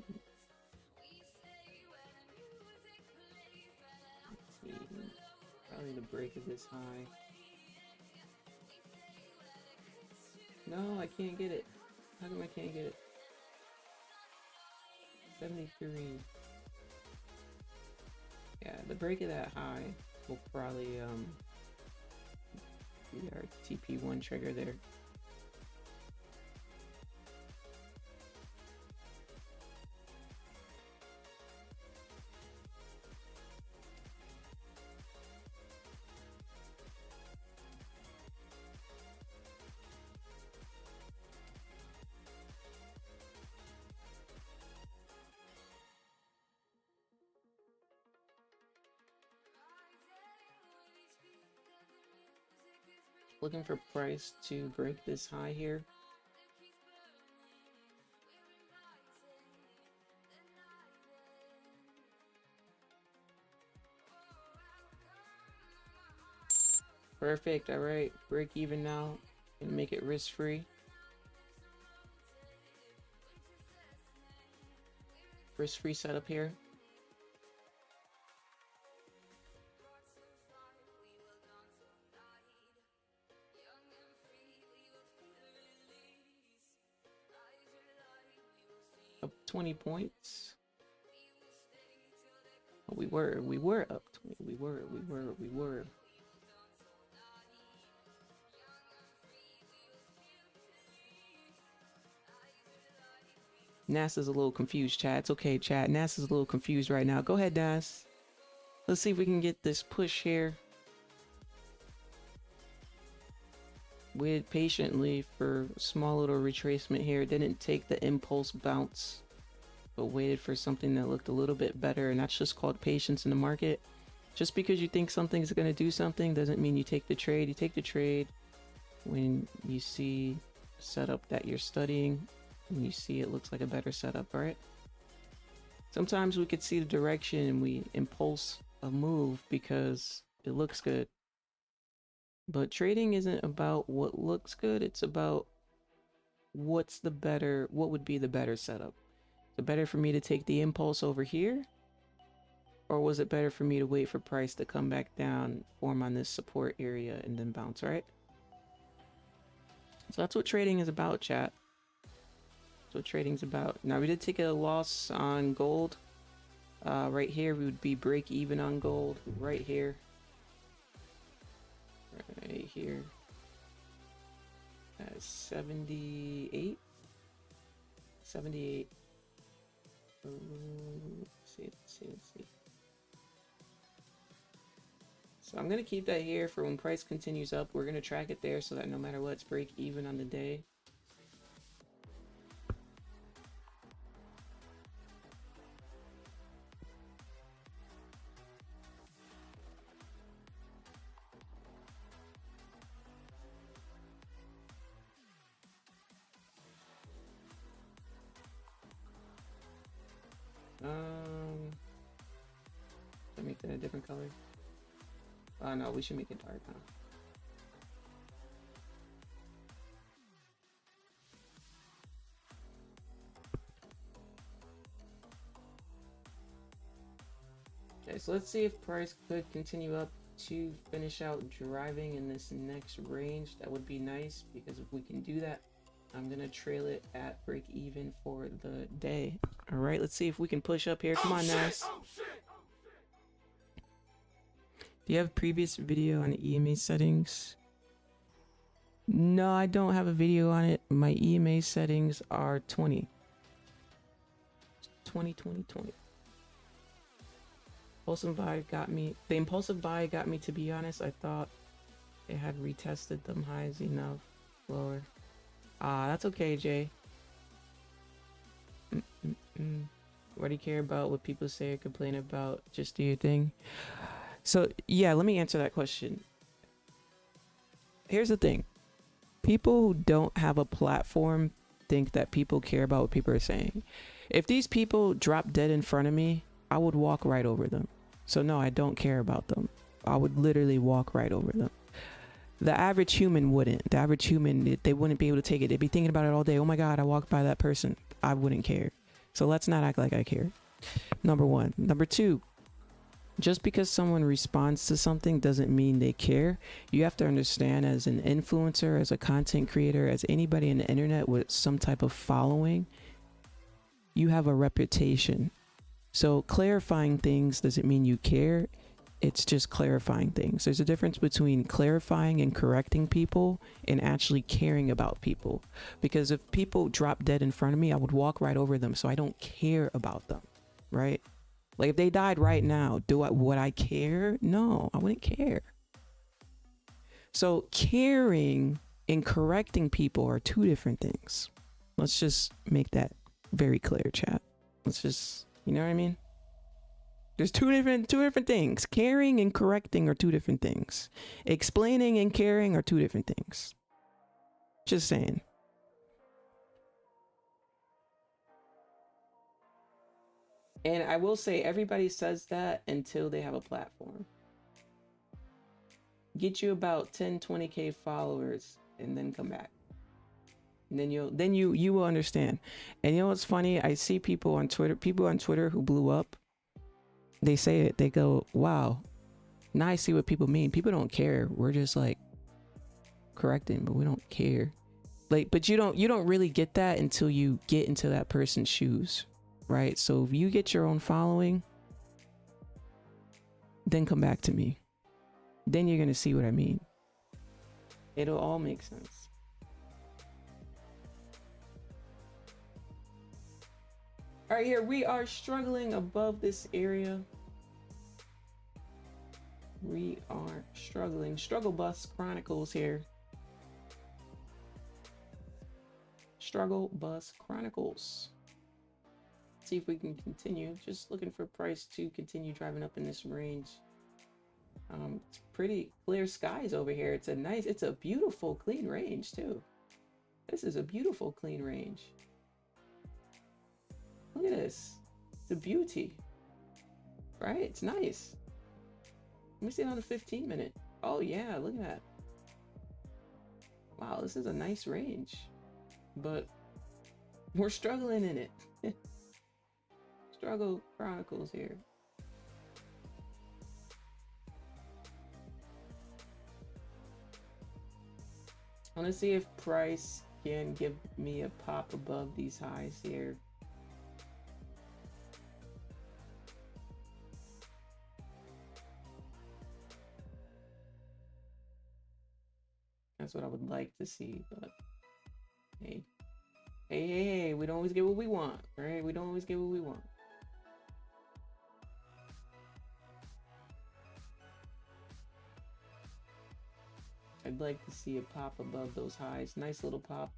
[SPEAKER 1] Probably the break of this high. No, I can't get it. How come I can't get it? 73. Yeah, the break of that high will probably be our TP1 trigger there. Looking for price to break this high here. Perfect. All right, break even now and make it risk free. Risk free setup here. Up 20 points. Oh, we were up 20. We were. NASA's a little confused, chat. It's okay, chat. NASA's a little confused right now. Go ahead, NAS. Let's see if we can get this push here. Waited patiently for a small little retracement here. Didn't take the impulse bounce, but waited for something that looked a little bit better, and that's just called patience in the market. Just because you think something's going to do something doesn't mean you take the trade. You take the trade when you see setup that you're studying and you see it looks like a better setup, right? Sometimes we could see the direction and we impulse a move because it looks good. But trading isn't about what looks good, it's about what would be the better setup. Is it better for me to take the impulse over here? Or was it better for me to wait for price to come back down, form on this support area, and then bounce, right? So that's what trading is about, chat. That's what trading's about. Now, we did take a loss on gold. Right here, we would be break even on gold. Right here. Right here. 78. 78. Let's see. So I'm going to keep that here for when price continues up. We're going to track it there so that no matter what, it's break even on the day. Should I make that a different color? No, we should make it dark, huh? Okay, so let's see if price could continue up to finish out driving in this next range. That would be nice, because if we can do that, I'm gonna trail it at break even for the day. All right, let's see if we can push up here. Come on, Nas. Do you have previous video on the EMA settings? No, I don't have a video on it. My EMA settings are 20. 20, 20, 20. Impulsive buy got me. The impulsive buy got me, to be honest. I thought it had retested them highs enough. Lower. Ah, that's okay, Jay. What do you care about what people say or complain about? Just do your thing. So, yeah, let me answer that question. Here's the thing. People who don't have a platform think that people care about what people are saying. If these people drop dead in front of me, I would walk right over them. So no, I don't care about them. I would literally walk right over them. The average human wouldn't. The average human, they wouldn't be able to take it. They'd be thinking about it all day. Oh my God, I walked by that person. I wouldn't care. So let's not act like I care. Number one. Number two, just because someone responds to something doesn't mean they care. You have to understand, as an influencer, as a content creator, as anybody in the internet with some type of following, you have a reputation. So clarifying things doesn't mean you care. It's just clarifying things. There's a difference between clarifying and correcting people and actually caring about people. Because if people drop dead in front of me, I would walk right over them. So I don't care about them, right? Like if they died right now, would I care? No, I wouldn't care. So caring and correcting people are two different things. Let's just make that very clear, chat. Let's just, you know what I mean? There's two different things. Caring and correcting are two different things. Explaining and caring are two different things. Just saying. And I will say, everybody says that until they have a platform. Get you about 10, 20K followers and then come back. And then you will understand. And you know what's funny? I see people on Twitter who blew up. They say it. They go, wow. Now I see what people mean. People don't care. We're just like correcting, but we don't care. Like, but you don't really get that until you get into that person's shoes, right? So if you get your own following, then come back to me. Then you're gonna see what I mean. It'll all make sense. All right, here we are struggling above this area. We are struggling. Struggle Bus Chronicles here. Struggle Bus Chronicles. See if we can continue. Just looking for price to continue driving up in this range. It's pretty clear skies over here. It's a beautiful clean range too. This is a beautiful clean range. Look at this. It's a beauty. Right? It's nice. Let me see it on the 15-minute. Oh yeah, look at that. Wow, this is a nice range. But we're struggling in it. Struggle Chronicles here. I want to see if price can give me a pop above these highs here. That's what I would like to see, but hey, we don't always get what we want, right? We don't always get what we want. I'd like to see a pop above those highs. Nice little pop.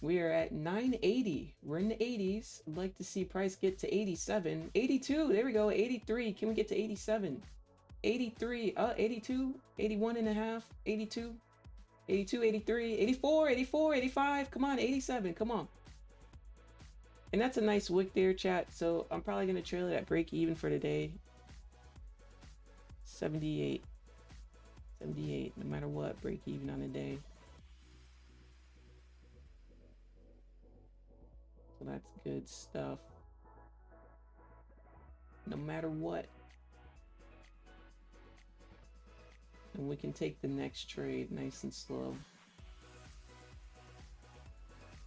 [SPEAKER 1] We are at 980. We're in the 80s. I'd like to see price get to 87. 82. There we go. 83. Can we get to 87? 83. 82. 81 and a half. 82. 82, 83, 84, 84, 85. Come on, 87. Come on. And that's a nice wick there, chat. So I'm probably going to trail it at break even for today. 78. 78, no matter what, break even on a day. So that's good stuff. No matter what. And we can take the next trade nice and slow.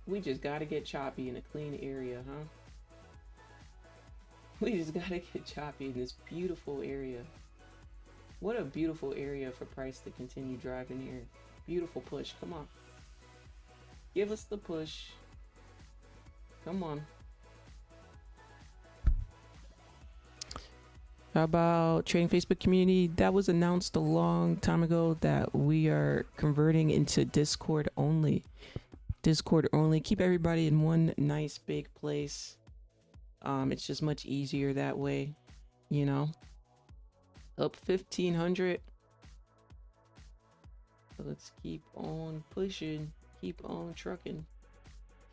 [SPEAKER 1] We just gotta get choppy in a clean area, huh? We just gotta get choppy in this beautiful area. What a beautiful area for price to continue driving here. Beautiful push. Come on. Give us the push. Come on. How about trading Facebook community? That was announced a long time ago that we are converting into Discord only. Discord only. Keep everybody in one nice big place. It's just much easier that way, you know. Up 1,500. So let's keep on pushing. Keep on trucking.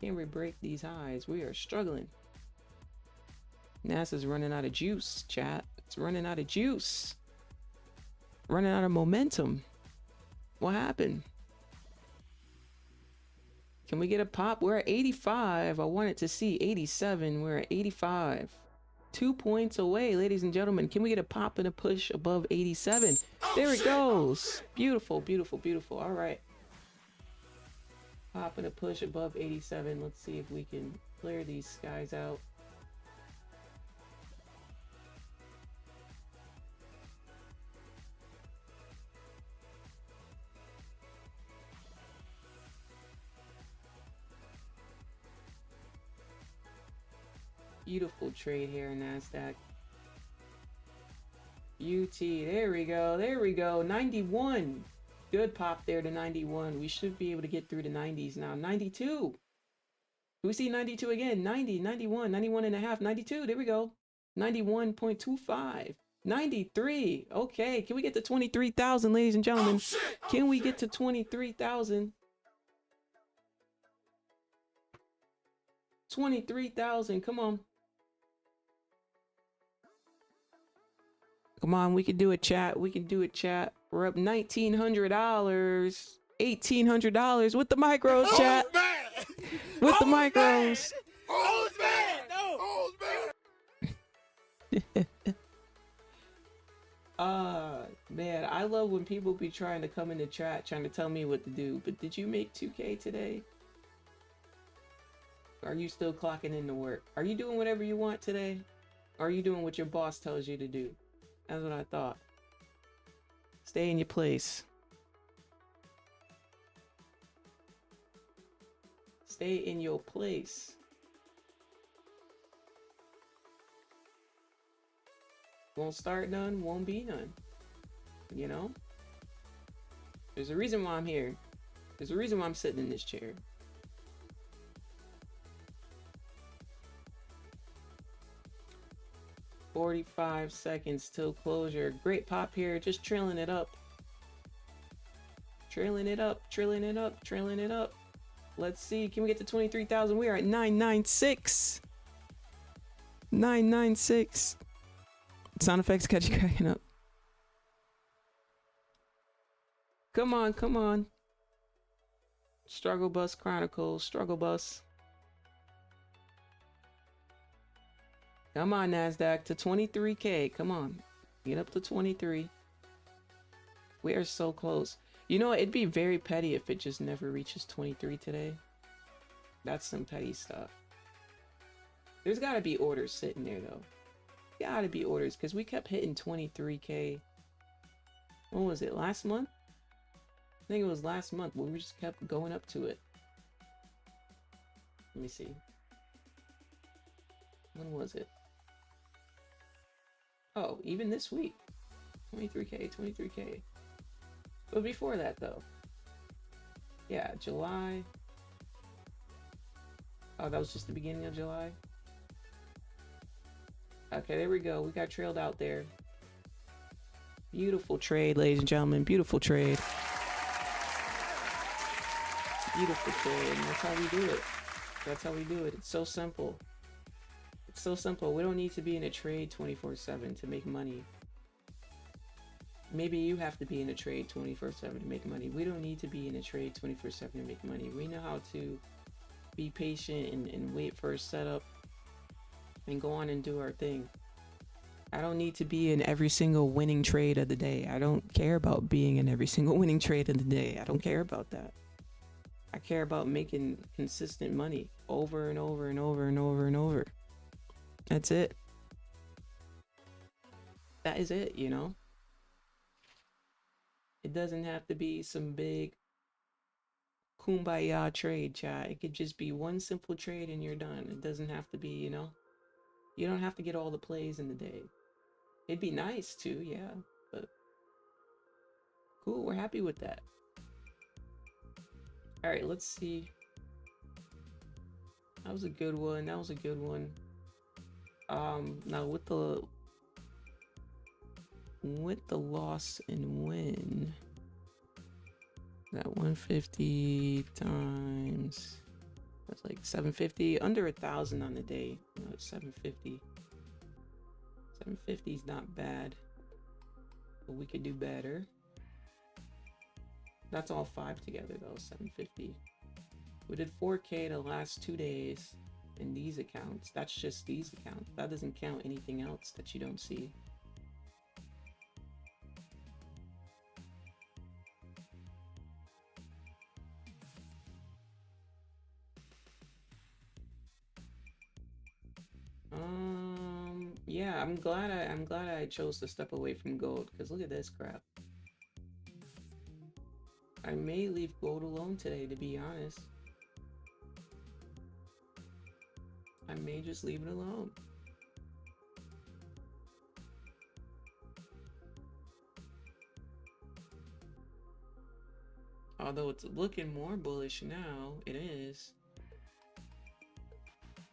[SPEAKER 1] Can we break these highs? We are struggling. NASA's running out of juice, chat. It's running out of juice. Running out of momentum. What happened? Can we get a pop? We're at 85. I wanted to see 87. We're at 85. 2 points away, ladies and gentlemen. Can we get a pop and a push above 87? There it goes. Beautiful, beautiful, beautiful. All right. Pop and a push above 87. Let's see if we can clear these skies out. Beautiful trade here in Nasdaq. UT, there we go, there we go. 91. Good pop there to 91. We should be able to get through the 90s now. 92. Do we see 92 again? 90, 91, 91 and a half, 92. There we go. 91.25. 93. Okay, can we get to 23,000, ladies and gentlemen? Can we get to 23,000? 23,000, come on. Come on, we can do it, chat. We can do it, chat. We're up $1,900, $1,800 with the micros, chat. With the micros. Man, I love when people be trying to come in the chat, trying to tell me what to do. But did you make 2K today? Are you still clocking into work? Are you doing whatever you want today? Or are you doing what your boss tells you to do? That's what I thought. Stay in your place. Stay in your place. Won't start none, won't be none. You know? There's a reason why I'm here. There's a reason why I'm sitting in this chair. $45 seconds till closure. Great pop here, just trailing it up. Trailing it up, trailing it up, trailing it up. Let's see, can we get to 23,000? We are at 996. 996. Sound effects catch you cracking up. Come on, come on. Struggle Bus Chronicles, Struggle Bus. Come on, Nasdaq, to 23K. Come on, get up to 23. We are so close. You know, it'd be very petty if it just never reaches 23 today. That's some petty stuff. There's got to be orders sitting there, though. Gotta be orders, because we kept hitting 23K. When was it? Last month? I think it was last month, but we just kept going up to it. Let me see. When was it? Oh, even this week. 23K, 23K. But before that, though. Yeah, July. Oh, that was just the beginning of July. Okay, there we go. We got trailed out there. Beautiful trade, ladies and gentlemen. Beautiful trade. Beautiful trade. And that's how we do it. That's how we do it. It's so simple. It's so simple. We don't need to be in a trade 24/7 to make money. Maybe you have to be in a trade 24/7 to make money. We don't need to be in a trade 24/7 to make money. We know how to be patient and wait for a setup and go on and do our thing. I don't need to be in every single winning trade of the day. I don't care about being in every single winning trade of the day. I don't care about that. I care about making consistent money over and over and over and over and over. That's it. That is it, you know? It doesn't have to be some big kumbaya trade, chat. It could just be one simple trade and you're done. It doesn't have to be, you know, you don't have to get all the plays in the day. It'd be nice too, yeah, but cool, we're happy with that. All right, let's see. That was a good one. That was a good one. Now with the loss and win, that 150 times, that's like 750, under 1,000 on the day. You know, it's 750. 750 is not bad, but we could do better. That's all 5 together though, 750. We did 4K the last 2 days in these accounts. That's just these accounts. That doesn't count anything else that you don't see. Yeah, I'm glad I chose to step away from gold, because look at this crap. I may leave gold alone today, to be honest. I may just leave it alone. Although it's looking more bullish now, it is.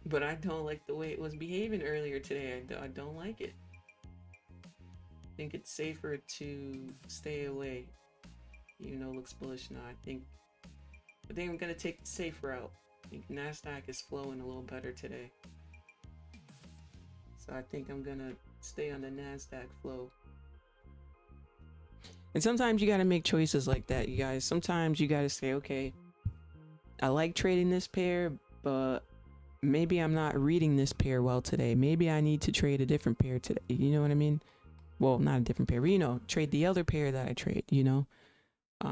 [SPEAKER 1] But I don't like the way it was behaving earlier today. I don't like it. I think it's safer to stay away. Even though it looks bullish now, I think I'm gonna take the safe route. I think Nasdaq is flowing a little better today. So I think I'm gonna stay on the Nasdaq flow. And sometimes you gotta make choices like that, you guys. Sometimes you gotta say, okay, I like trading this pair, but maybe I'm not reading this pair well today. Maybe I need to trade a different pair today. You know what I mean? Well, not a different pair, but you know, trade the other pair that I trade, you know?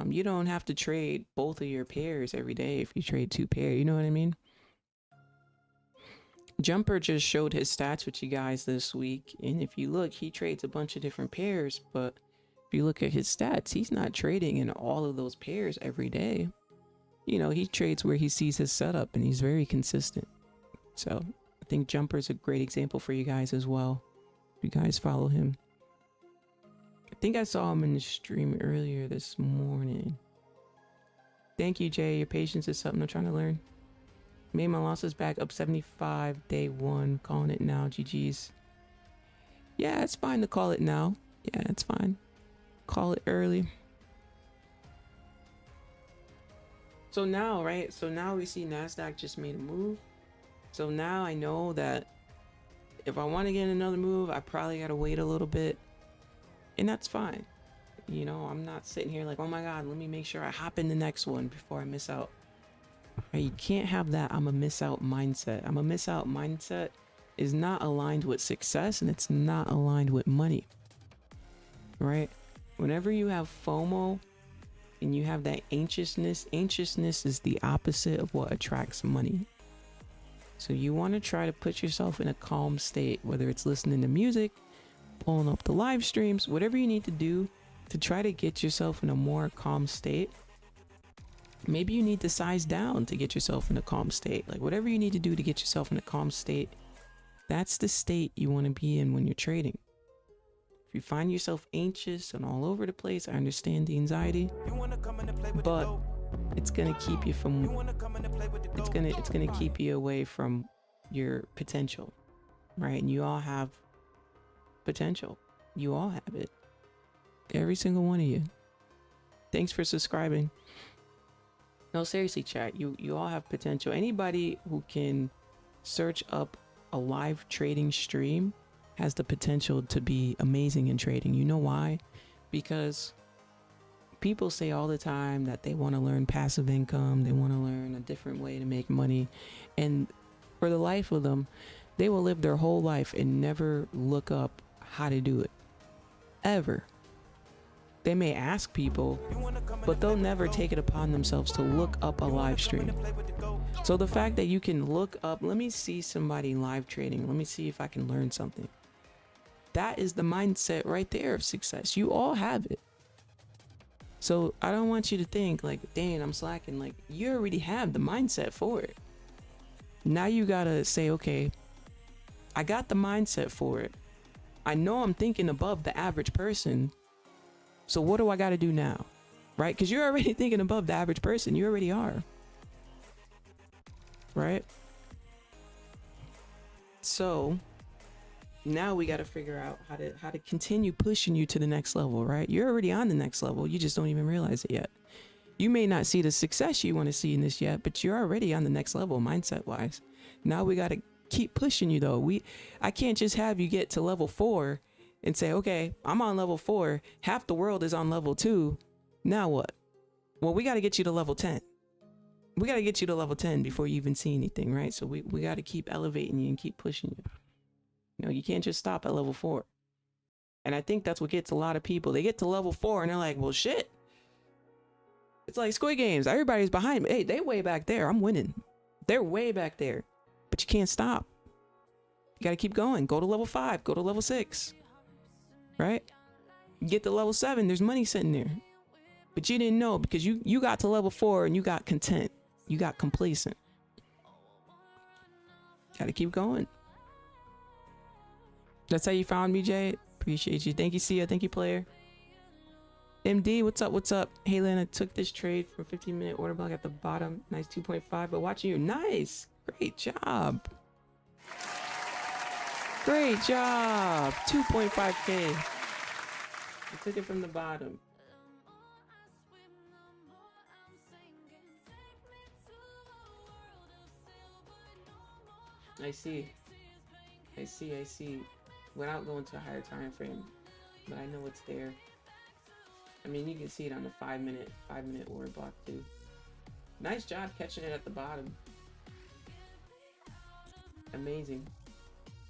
[SPEAKER 1] You don't have to trade both of your pairs every day if you trade 2 pairs, you know what I mean? Jumper just showed his stats with you guys this week, and if you look, he trades a bunch of different pairs, but if you look at his stats, he's not trading in all of those pairs every day. You know, he trades where he sees his setup, and he's very consistent. So I think Jumper's a great example for you guys as well. You guys follow him. I think I saw him in the stream earlier this morning. Thank you, Jay. Your patience is something I'm trying to learn. Made my losses back up 75 day 1. Calling it now. GG's. Yeah, it's fine to call it now. Yeah, it's fine. Call it early. So now, right? So now we see Nasdaq just made a move. So now I know that if I want to get another move, I probably got to wait a little bit. And that's fine. You know, I'm not sitting here like, oh my God, let me make sure I hop in the next one before I miss out. Right? You can't have that I'm a miss out mindset. I'm a miss out mindset is not aligned with success, and it's not aligned with money. Right? Whenever you have FOMO and you have that anxiousness is the opposite of what attracts money. So you want to try to put yourself in a calm state, whether it's listening to music, pulling up the live streams, whatever you need to do to try to get yourself in a more calm state. Maybe you need to size down to get yourself in a calm state. Like whatever you need to do to get yourself in a calm state, that's the state you want to be in when you're trading. If you find yourself anxious and all over the place, I understand the anxiety, but it's gonna keep you from, it's gonna keep you away from your potential, right? And you all have potential. You all have it. Every single one of you. Thanks for subscribing. No, seriously, chat. You all have potential. Anybody who can search up a live trading stream has the potential to be amazing in trading. You know why? Because people say all the time that they want to learn passive income. They want to learn a different way to make money. And for the life of them, they will live their whole life and never look up how to do it. Ever. They may ask people, but they'll never take it upon themselves to look up a live stream. So the fact that you can look up, let me see somebody live trading, let me see if I can learn something. That is the mindset right there of success. You all have it. So I don't want you to think like, dang, I'm slacking. Like, you already have the mindset for it. Now you gotta say, okay, I got the mindset for it. I know I'm thinking above the average person. So what do I gotta do now? Right? Because you're already thinking above the average person. You already are. Right? So now we got to figure out how to continue pushing you to the next level, right? You're already on the next level. You just don't even realize it yet. You may not see the success you want to see in this yet, but you're already on the next level mindset wise. Now we got to keep pushing you though. I can't just have you get to level 4 and say, okay, I'm on level 4. Half the world is on level 2. Now what? Well, we got to get you to level 10. We got to get you to level 10 before you even see anything, right? So we got to keep elevating you and keep pushing you. You know, you can't just stop at level 4. And I think that's what gets a lot of people. They get to level 4 and they're like, well, shit. It's like Squid Games. Everybody's behind me. Hey, they way back there. I'm winning. They're way back there. But you can't stop. You got to keep going. Go to level 5. Go to level 6. Right? Get to level 7. There's money sitting there. But you didn't know because you got to level 4 and you got content. You got complacent. Got to keep going. That's how you found me, Jay. Appreciate you. Thank you, Sia. Thank you, player. MD, what's up? What's up? Hey, Lana, took this trade for 15-minute order block at the bottom. Nice 2.5, but watching you. Nice. Great job. Great job. 2.5K. I took it from the bottom. I see. Without going to a higher time frame, but I know it's there. I mean, you can see it on the 5-minute order block too. Nice job catching it at the bottom. Amazing.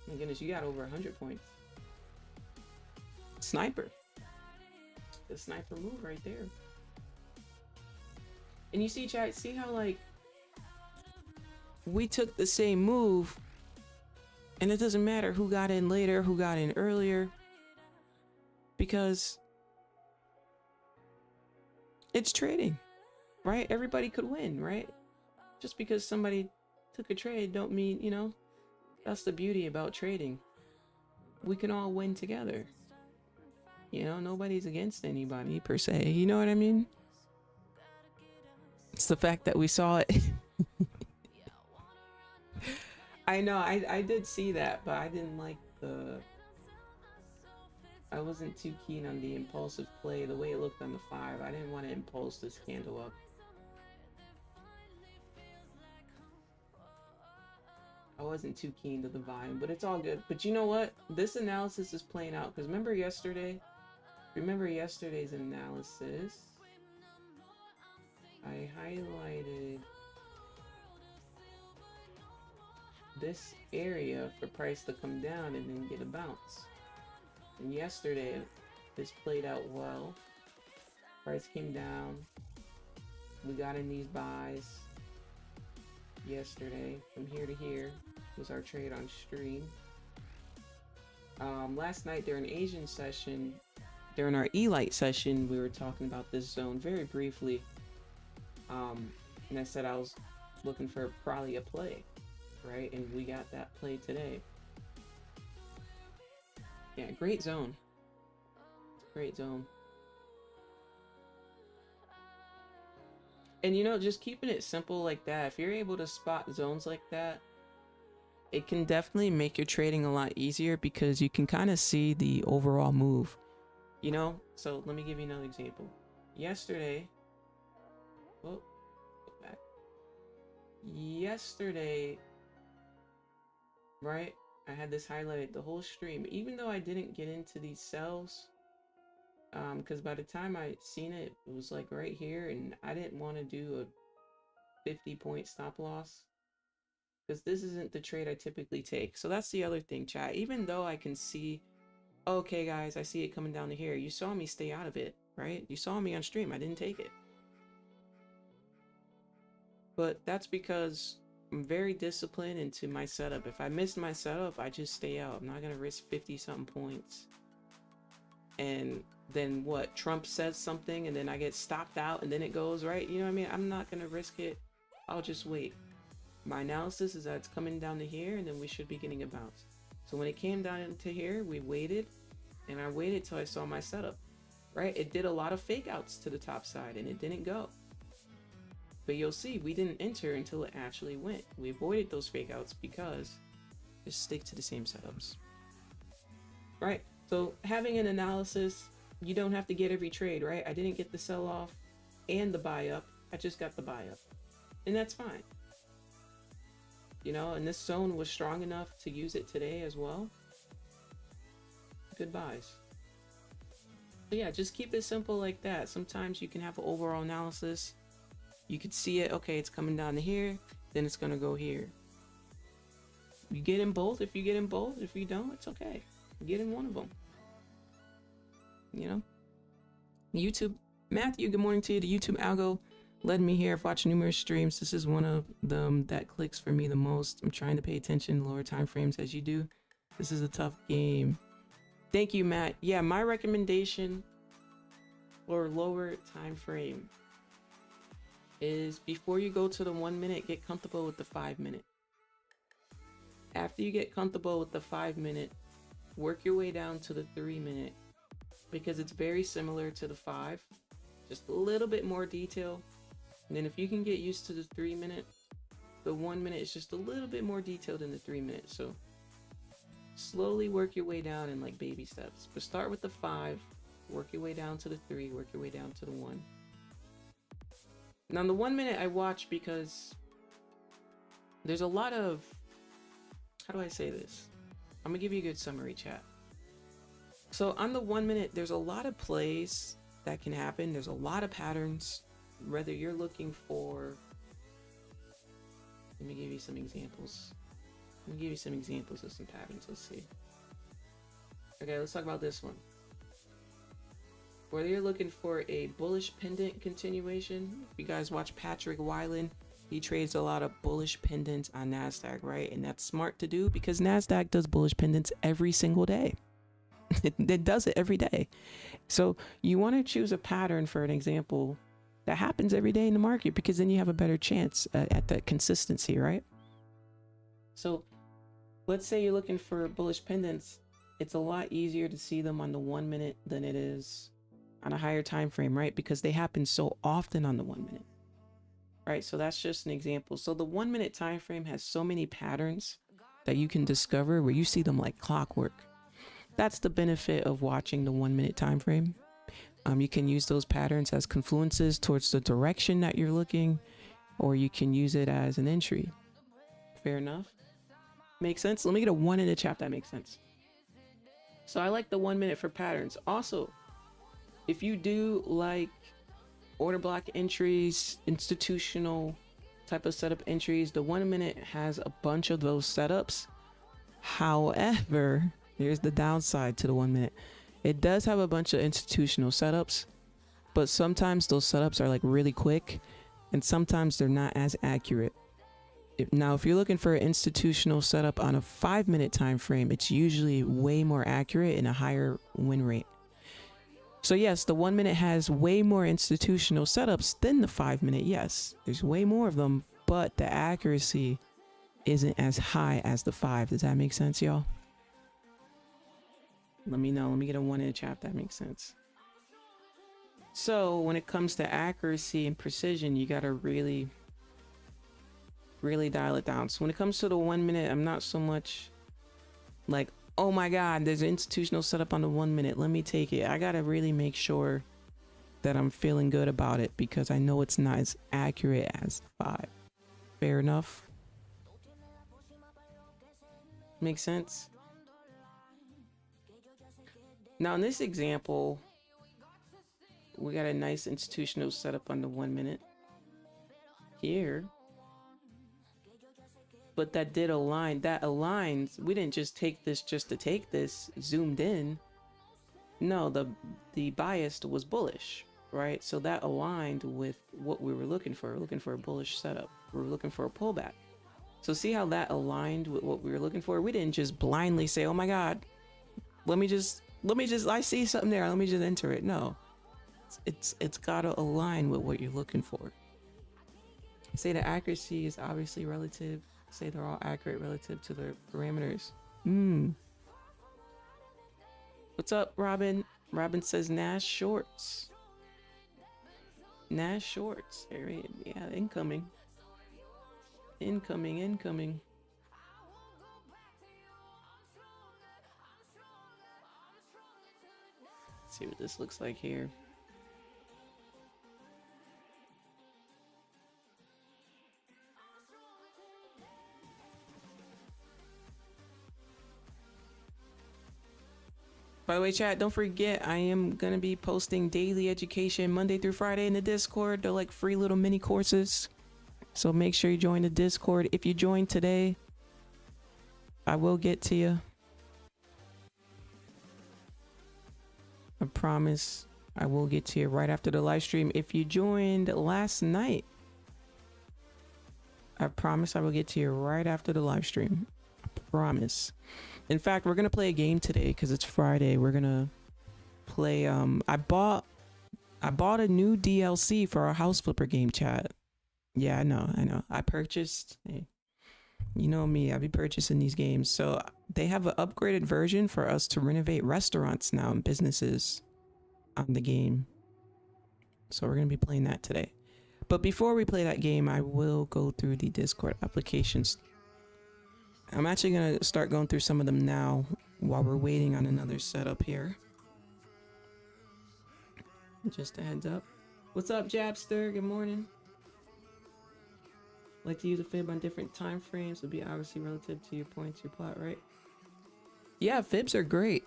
[SPEAKER 1] My goodness, you got over 100 points. Sniper. The sniper move right there. And you see, chat, see how like we took the same move and it doesn't matter who got in later, who got in earlier, because it's trading, right? Everybody could win, right? Just because somebody took a trade don't mean, you know, that's the beauty about trading. We can all win together. You know, nobody's against anybody per se. You know what I mean? It's the fact that we saw it. I know, I did see that, but I didn't like I wasn't too keen on the impulsive play, the way it looked on the 5. I didn't want to impulse this candle up. I wasn't too keen to the volume, but it's all good. But you know what? This analysis is playing out, because remember yesterday's analysis? I highlighted this area for price to come down and then get a bounce. And yesterday, this played out well. Price came down. We got in these buys yesterday. From here to here was our trade on stream. Last night during Asian session, during our E-Light session, we were talking about this zone very briefly. And I said I was looking for probably a play, right? And we got that play today. Yeah, great zone. Great zone. And you know, just keeping it simple like that, if you're able to spot zones like that, it can definitely make your trading a lot easier because you can kind of see the overall move. You know, so let me give you another example. Yesterday, go back. Yesterday, right? I had this highlighted the whole stream, even though I didn't get into these sells, because by the time I seen it, it was like right here, and I didn't want to do a 50-point stop loss because this isn't the trade I typically take. So that's the other thing, chat. Even though I can see, okay, guys, I see it coming down to here. You saw me stay out of it, right? You saw me on stream. I didn't take it. But that's because I'm very disciplined into my setup. If I miss my setup, I just stay out. I'm not going to risk 50-something points. And then what? Trump says something and then I get stopped out and then it goes, right? You know what I mean? I'm not gonna risk it. I'll just wait. My analysis is that it's coming down to here and then we should be getting a bounce. So when it came down to here, we waited, and I waited till I saw my setup, right? It did a lot of fake outs to the top side and it didn't go. But you'll see, we didn't enter until it actually went. We avoided those fake outs because just stick to the same setups, right? So having an analysis, you don't have to get every trade, right? I didn't get the sell off and the buy up. I just got the buy up, and that's fine. You know, and this zone was strong enough to use it today as well. Good buys. So yeah, just keep it simple like that. Sometimes you can have an overall analysis. You could see it, okay, it's coming down to here, then it's gonna go here. You get in both. If you get in both, if you don't, it's okay. Get in one of them. You know, YouTube, Matthew, good morning to you. The YouTube algo led me here. I've watched numerous streams. This is one of them that clicks for me the most. I'm trying to pay attention lower time frames as you do. This is a tough game. Thank you, Matt. Yeah, my recommendation for lower time frame is before you go to the 1 minute, get comfortable with the 5 minute. After you get comfortable with the 5 minute, work your way down to the 3 minute, because it's very similar to the 5, just a little bit more detail. And then if you can get used to the 3 minute, the 1 minute is just a little bit more detailed than the 3 minute. So slowly work your way down in like baby steps, but start with the 5, work your way down to the 3, work your way down to the 1. Now the 1 minute I watch because there's a lot of, how do I say this? I'm gonna give you a good summary, chat. So on the 1 minute, there's a lot of plays that can happen. There's a lot of patterns, whether you're looking for, let me give you some examples. Let me give you some examples of some patterns. Let's see. Okay, let's talk about this one. Whether you're looking for a bullish pendant continuation, if you guys watch Patrick Weiland, he trades a lot of bullish pendants on Nasdaq, right? And that's smart to do because Nasdaq does bullish pendants every single day. It does it every day. So you want to choose a pattern, for an example, that happens every day in the market, because then you have a better chance at that consistency, right? So let's say you're looking for bullish pendants. It's a lot easier to see them on the 1 minute than it is on a higher time frame, right? Because they happen so often on the 1 minute. Right, so that's just an example. So the 1 minute time frame has so many patterns that you can discover where you see them like clockwork. That's the benefit of watching the 1 minute time frame. You can use those patterns as confluences towards the direction that you're looking, or you can use it as an entry. Fair enough? Makes sense? Let me get a 1 in the chat that makes sense. So I like the 1 minute for patterns. Also, if you do like order block entries, institutional type of setup entries, the 1 minute has a bunch of those setups. However, here's the downside to the 1 minute. It does have a bunch of institutional setups, but sometimes those setups are like really quick and sometimes they're not as accurate. Now, if you're looking for an institutional setup on a 5 minute time frame, it's usually way more accurate and a higher win rate. So yes, the 1 minute has way more institutional setups than the 5 minute. Yes, there's way more of them, but the accuracy isn't as high as the 5. Does that make sense, y'all? Let me know. Let me get a 1 in the chat if that makes sense. So when it comes to accuracy and precision, you got to really dial it down. So when it comes to the 1 minute, I'm not so much like, oh my God, there's an institutional setup on the 1 minute, let me take it. I gotta really make sure that I'm feeling good about it because I know it's not as accurate as 5. Fair enough? Makes sense? Now in this example, we got a nice institutional setup on the 1 minute here. But that did align. That aligns. We didn't just take this just to take this, zoomed in. No, the bias was bullish, right? So that aligned with what we were looking for. We're looking for a bullish setup. We were looking for a pullback. So see how that aligned with what we were looking for? We didn't just blindly say, oh my God, let me just let me just, I see something there, let me just enter it. No, it's gotta align with what you're looking for. Say the accuracy is obviously relative. Say they're all accurate relative to their parameters. What's up, Robin? Robin says Nash shorts. Nash shorts. Yeah, incoming. Incoming. Let's see what this looks like here. By the way, chat, don't forget, I am going to be posting daily education Monday through Friday in the Discord. They're like free little mini courses. So make sure you join the Discord. If you join today, I will get to you. I promise I will get to you right after the live stream. If you joined last night, I promise I will get to you right after the live stream. I promise. In fact, we're gonna play a game today because it's Friday. We're gonna play. I bought a new DLC for our house flipper game, chat. Yeah, I know. I purchased. Hey, you know me. I be purchasing these games. So they have an upgraded version for us to renovate restaurants now and businesses on the game. So we're gonna be playing that today. But before we play that game, I will go through the Discord applications. I'm actually going to start going through some of them now while we're waiting on another setup here. Just a heads up. What's up, Jabster? Good morning. Like to use a fib on different time frames would be obviously relative to your points, your plot, right? Yeah, fibs are great.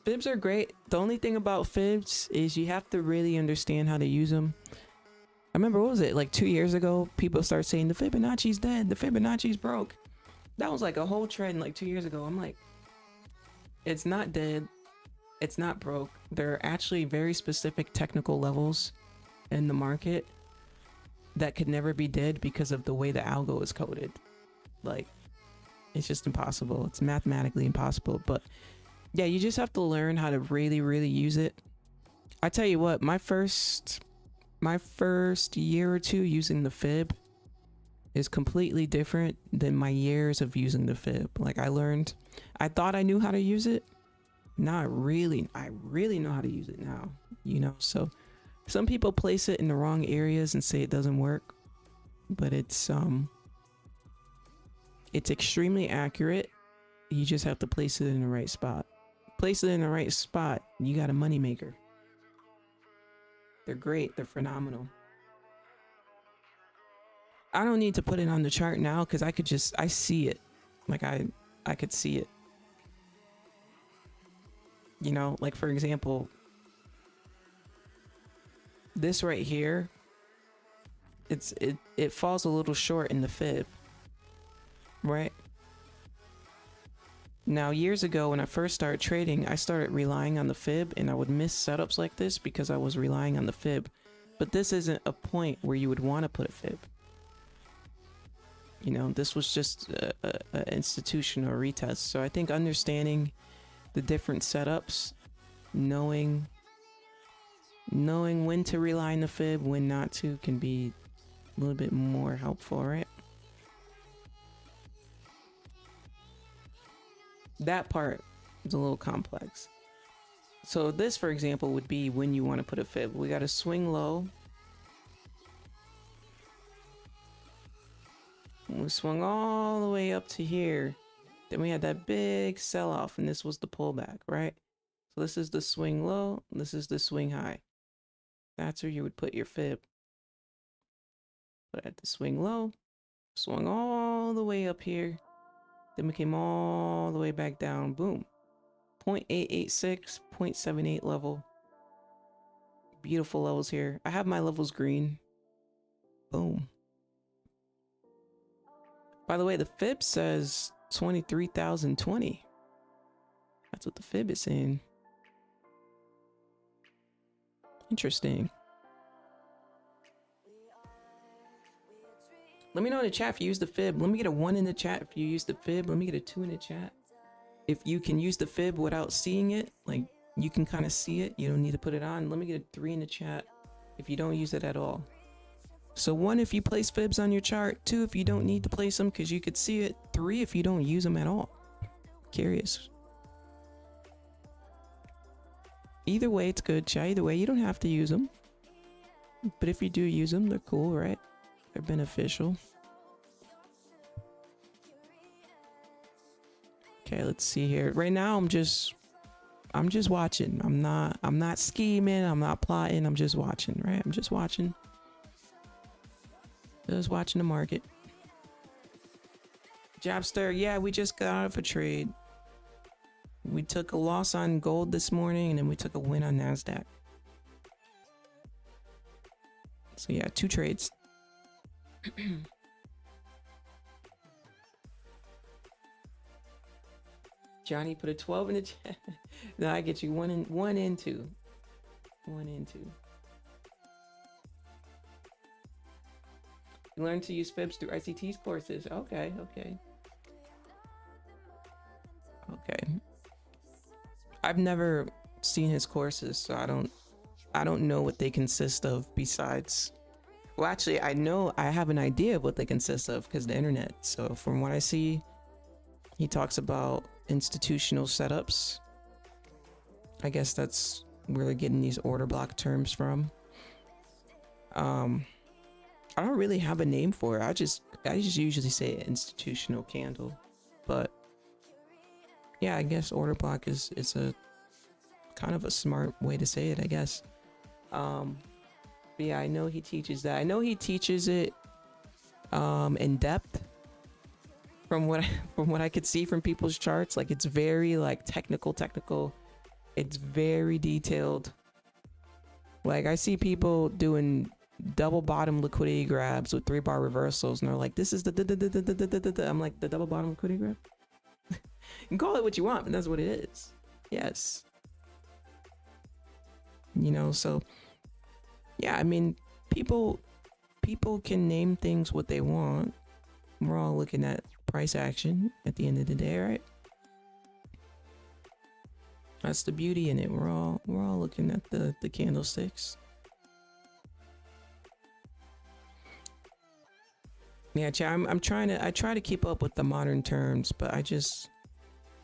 [SPEAKER 1] Fibs are great. The only thing about fibs is you have to really understand how to use them. I remember, what was it, like 2 years ago, people started saying the Fibonacci's dead, the Fibonacci's broke. That was like a whole trend like 2 years ago. I'm like, it's not dead. It's not broke. There are actually very specific technical levels in the market that could never be dead because of the way the algo is coded. Like, it's just impossible. It's mathematically impossible. But yeah, you just have to learn how to really, really use it. I tell you what, my first year or two using the fib is completely different than my years of using the fib. Like, I thought I knew how to use it. Now I really know how to use it now, you know. So some people place it in the wrong areas and say it doesn't work, but it's extremely accurate. You just have to place it in the right spot. Place it in the right spot, you got a money maker. They're great. They're phenomenal. I don't need to put it on the chart now because I see it. Like I could see it. You know, like for example, this right here, it falls a little short in the fib, right? Now, years ago when I first started trading, I started relying on the fib and I would miss setups like this because I was relying on the fib. But this isn't a point where you would want to put a fib. You know, this was just an institution or retest. So I think understanding the different setups, knowing when to rely on the fib, when not to, can be a little bit more helpful, right? That part is a little complex. So this, for example, would be when you want to put a fib. We got to swing low. We swung all the way up to here. Then we had that big sell-off, and this was the pullback, right? So this is the swing low, this is the swing high. That's where you would put your fib. But at the swing low, swung all the way up here. Then we came all the way back down, boom. 0.886, 0.78 level. Beautiful levels here. I have my levels green. Boom. By the way, the fib says 23,020. That's what the fib is saying. Interesting. Let me know in the chat if you use the fib. Let me get a 1 in the chat if you use the fib. Let me get a 2 in the chat. if you can use the fib without seeing it, like you can kind of see it, you don't need to put it on. Let me get a 3 in the chat if you don't use it at all. So 1, if you place fibs on your chart. 2, if you don't need to place them because you could see it. 3, if you don't use them at all. Curious. Either way, it's good, chat. Either way, you don't have to use them. But if you do use them, they're cool, right? They're beneficial. Okay, let's see here. Right now, I'm just watching. I'm not scheming. I'm not plotting. I'm just watching, right? I'm just watching. Just watching the market. Jobster, yeah, we just got out of a trade. We took a loss on gold this morning, and then we took a win on Nasdaq. So yeah, 2 trades. Johnny put a 12 in the chat. No, I get you. 1 and 2. 1 and 2. You learn to use fibs through ICT's courses. Okay. I've never seen his courses, so I don't know what they consist of besides. Well, actually, I have an idea of what they consist of because the internet. So from what I see, he talks about institutional setups. I guess that's where they're getting these order block terms from. I don't really have a name for it. I just usually say institutional candle, but yeah, I guess order block is a kind of a smart way to say it, I guess. But yeah, I know he teaches that. I know he teaches it in depth. From what I could see from people's charts, like it's very like technical. It's very detailed. Like I see people doing double bottom liquidity grabs with 3-bar reversals, and they're like, "This is the." I'm like, the double bottom liquidity grab. You can call it what you want, but that's what it is. Yes. You know, so yeah, I mean, people can name things what they want. We're all looking at price action at the end of the day, right? That's the beauty in it. We're all looking at the candlesticks. Yeah, I try to keep up with the modern terms, but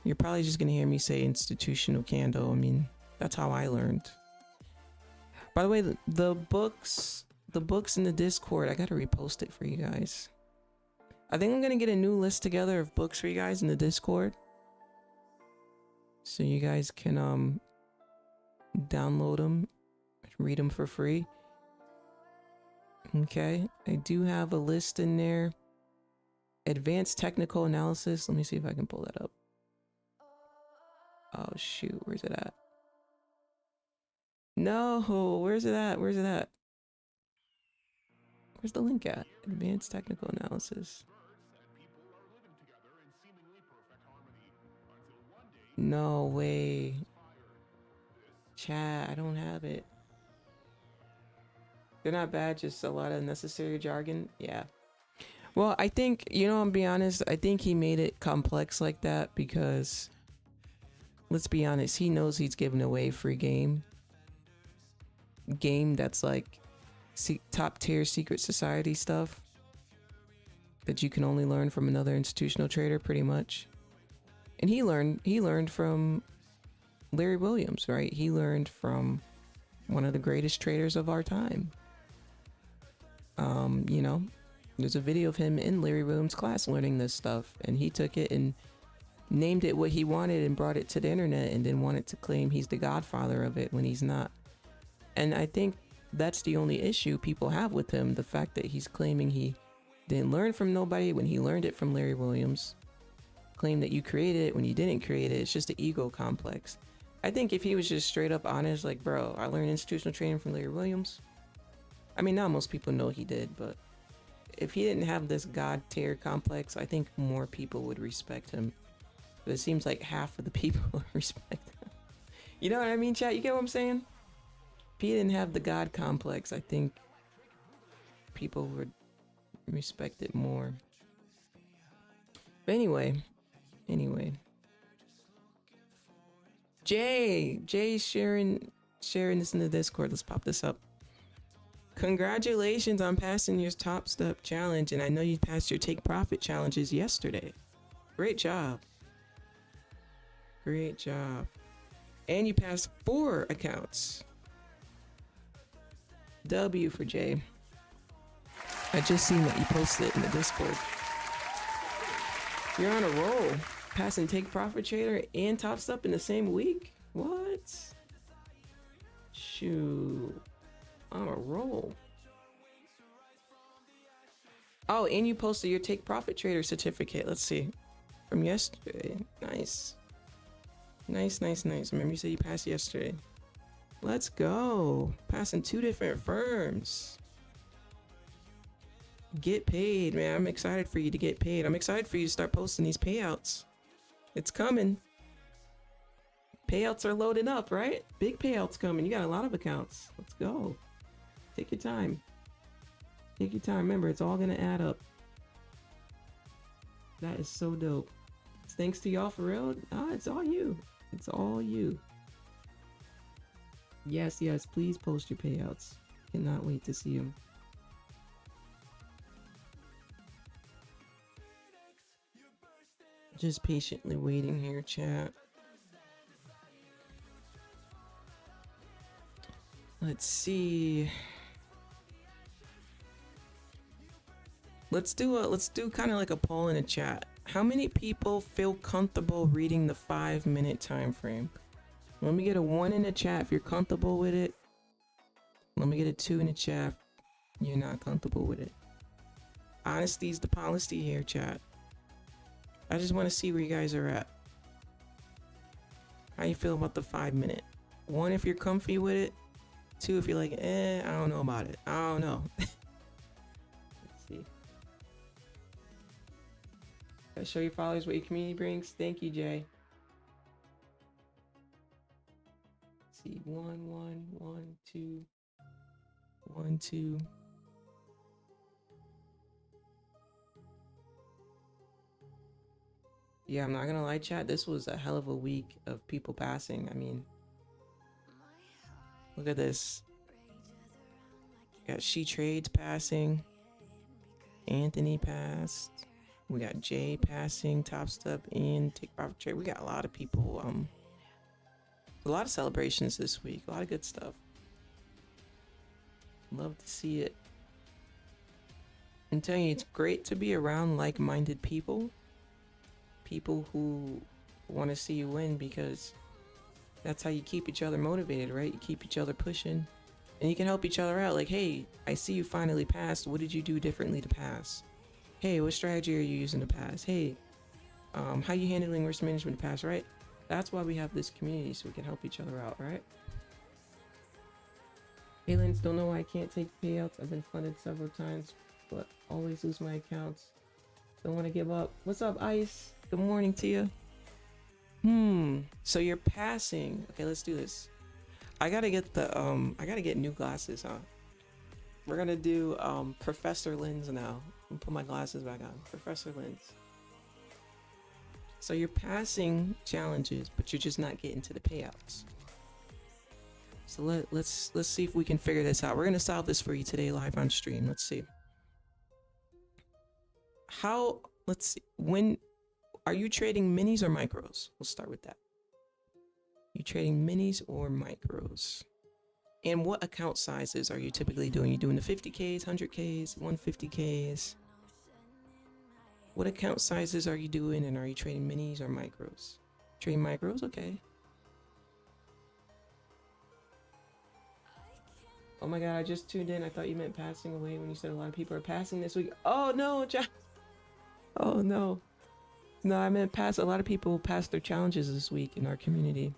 [SPEAKER 1] you're probably just gonna hear me say institutional candle. I mean, that's how I learned. By the way, the books in the Discord, I gotta repost it for you guys. I think I'm gonna get a new list together of books for you guys in the Discord, so you guys can download them, read them for free. Okay, I do have a list in there. Advanced technical analysis. Let me see if I can pull that up. Oh shoot, where's it at? No, where's it at? Where's the link at? Advanced technical analysis. No way. Chat, I don't have it. They're not bad, just a lot of unnecessary jargon. Yeah. Well, I think, I'm being honest, I think he made it complex like that because, let's be honest, he knows he's giving away free game that's like top tier secret society stuff that you can only learn from another institutional trader, pretty much. And he learned from Larry Williams, right? He learned from one of the greatest traders of our time. There's a video of him in Larry Williams' class learning this stuff, and he took it and named it what he wanted and brought it to the internet, and then wanted to claim he's the godfather of it when he's not. And I think that's the only issue people have with him, the fact that he's claiming he didn't learn from nobody when he learned it from Larry Williams. Claim that you created it when you didn't create it. It's just an ego complex. I think if he was just straight up honest, like, bro, I learned institutional trading from Larry Williams. I mean, now most people know he did, but if he didn't have this god tier complex, I think more people would respect him. But it seems like half of the people respect him. You know what I mean, chat? You get what I'm saying? If he didn't have the god complex, I think people would respect it more. But anyway. Jay's sharing this in the Discord. Let's pop this up. Congratulations on passing your Top Step challenge, and I know you passed your Take Profit challenges yesterday. Great job. Great job. And you passed 4 accounts. W for Jay. I just seen that you posted it in the Discord. You're on a roll. Passing Take Profit Trader and Top Step in the same week? What? Shoot. On a roll. Oh, and you posted your Take Profit Trader certificate. Let's see. From yesterday. Nice. Nice. Remember you said you passed yesterday. Let's go. Passing 2 different firms. Get paid, man. I'm excited for you to get paid. I'm excited for you to start posting these payouts. It's coming. Payouts are loading up, right? Big payouts coming. You got a lot of accounts. Let's go. Take your time. Take your time. Remember, it's all gonna add up. That is so dope. Thanks to y'all for real. It's all you. It's all you. Yes, please post your payouts. Cannot wait to see them. Just patiently waiting here, chat. Let's see. Let's do kind of like a poll in the chat. How many people feel comfortable reading the 5-minute time frame? Let me get a 1 in the chat if you're comfortable with it. Let me get a 2 in the chat if you're not comfortable with it. Honesty is the policy here, chat. I just want to see where you guys are at. How you feel about the 5-minute? 1 if you're comfy with it. 2 if you're like, I don't know about it. I don't know. Let's see. Gotta show your followers what your community brings. Thank you, Jay. Let's see. 1, 1, 1, 2. 1, 2. Yeah, I'm not gonna lie, chat. This was a hell of a week of people passing. I mean, look at this. Got She Trades passing. Anthony passed. We got Jay passing. Top Step and Take Profit Trader. We got a lot of people. A lot of celebrations this week. A lot of good stuff. Love to see it. I'm telling you, it's great to be around like-minded people. People who want to see you win, because that's how you keep each other motivated, right? You keep each other pushing, and you can help each other out. Like, hey, I see you finally passed. What did you do differently to pass? Hey, what strategy are you using to pass? Hey, how you handling risk management to pass, right? That's why we have this community, so we can help each other out, right? Hey, Lance, don't know why I can't take payouts. I've been funded several times, but always lose my accounts. Don't want to give up. What's up, Ice? Good morning to you. So you're passing. Okay, let's do this. I gotta get the I gotta get new glasses, huh? We're gonna do Professor Lens now. I'm put my glasses back on. Professor Lens. So you're passing challenges, but you're just not getting to the payouts. So let's see if we can figure this out. We're gonna solve this for you today live on stream. Let's see. Let's see. When are you trading minis or micros? We'll start with that. You trading minis or micros? And what account sizes are you typically doing? You doing the 50Ks, 100Ks, 150Ks? What account sizes are you doing, and are you trading minis or micros? Trading micros, okay. Oh my god, I just tuned in. I thought you meant passing away when you said a lot of people are passing this week. Oh no, John. Oh no. No, I meant pass. A lot of people passed their challenges this week in our community.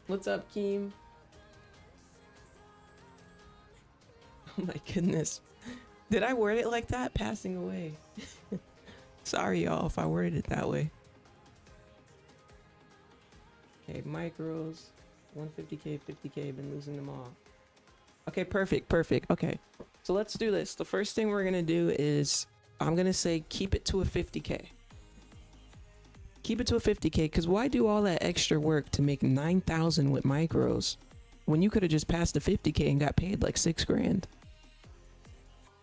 [SPEAKER 1] What's up, Keem? Oh my goodness. Did I word it like that? Passing away. Sorry, y'all, if I worded it that way. Okay, micros. 150K, 50K, been losing them all. Okay, perfect. Okay, so let's do this. The first thing we're gonna do is I'm gonna say keep it to a 50K. Keep it to a 50K, because why do all that extra work to make 9,000 with micros when you could have just passed the 50K and got paid like 6 grand?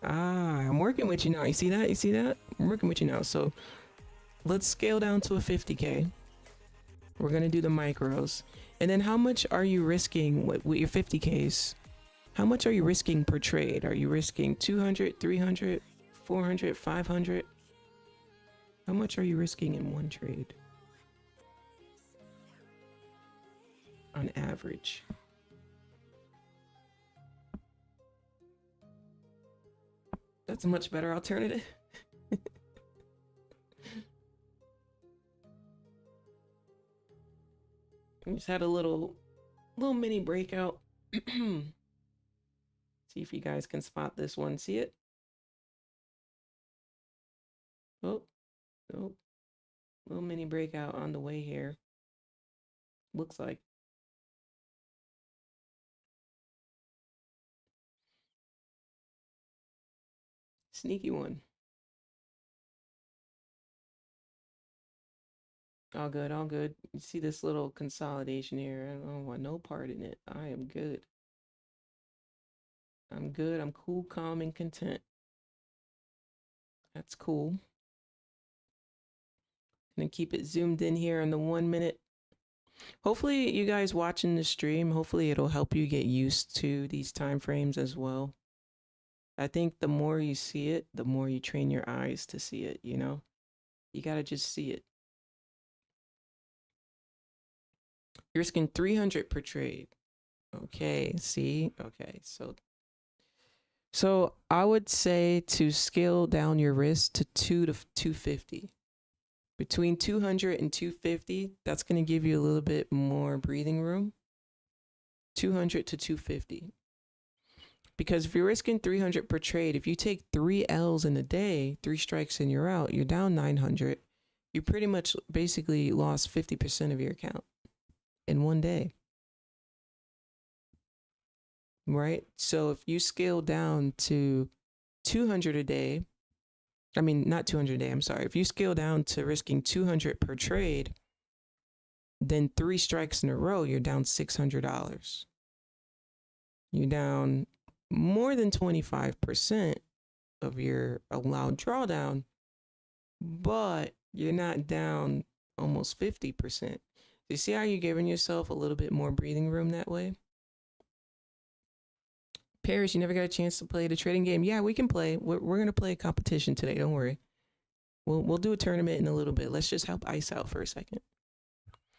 [SPEAKER 1] Ah, I'm working with you now. You see that? You see that? I'm working with you now. So let's scale down to a 50K. We're going to do the micros. And then how much are you risking with your 50Ks? How much are you risking per trade? Are you risking 200, 300, 400, 500? How much are you risking in one trade? On average. That's a much better alternative. We just had a little mini breakout. See if you guys can spot this one. See it? Oh, oh, little mini breakout on the way here. Looks like. Sneaky one. All good, all good. You see this little consolidation here. I don't want no part in it. I am good. I'm good. I'm cool, calm, and content. That's cool. Gonna keep it zoomed in here in the 1 minute. Hopefully you guys watching the stream, hopefully it'll help you get used to these time frames as well. I think the more you see it, the more you train your eyes to see it, you know? You gotta just see it. You're risking 300 per trade. Okay, see? Okay, so I would say to scale down your risk to 2 to 250. Between 200 and 250, that's going to give you a little bit more breathing room. 200 to 250. Because if you're risking 300 per trade, if you take 3 L's in a day, 3 strikes and you're out, you're down 900. You pretty much basically lost 50% of your account in one day. Right? So if you scale down to 200 a day, I mean, not 200 a day, I'm sorry. If you scale down to risking 200 per trade, then 3 strikes in a row, you're down $600. You're down more than 25% of your allowed drawdown, but you're not down almost 50%. You see how you're giving yourself a little bit more breathing room that way? Paris, you never got a chance to play the trading game. Yeah, we can play. We're going to play a competition today. Don't worry. We'll do a tournament in a little bit. Let's just help Ice out for a second.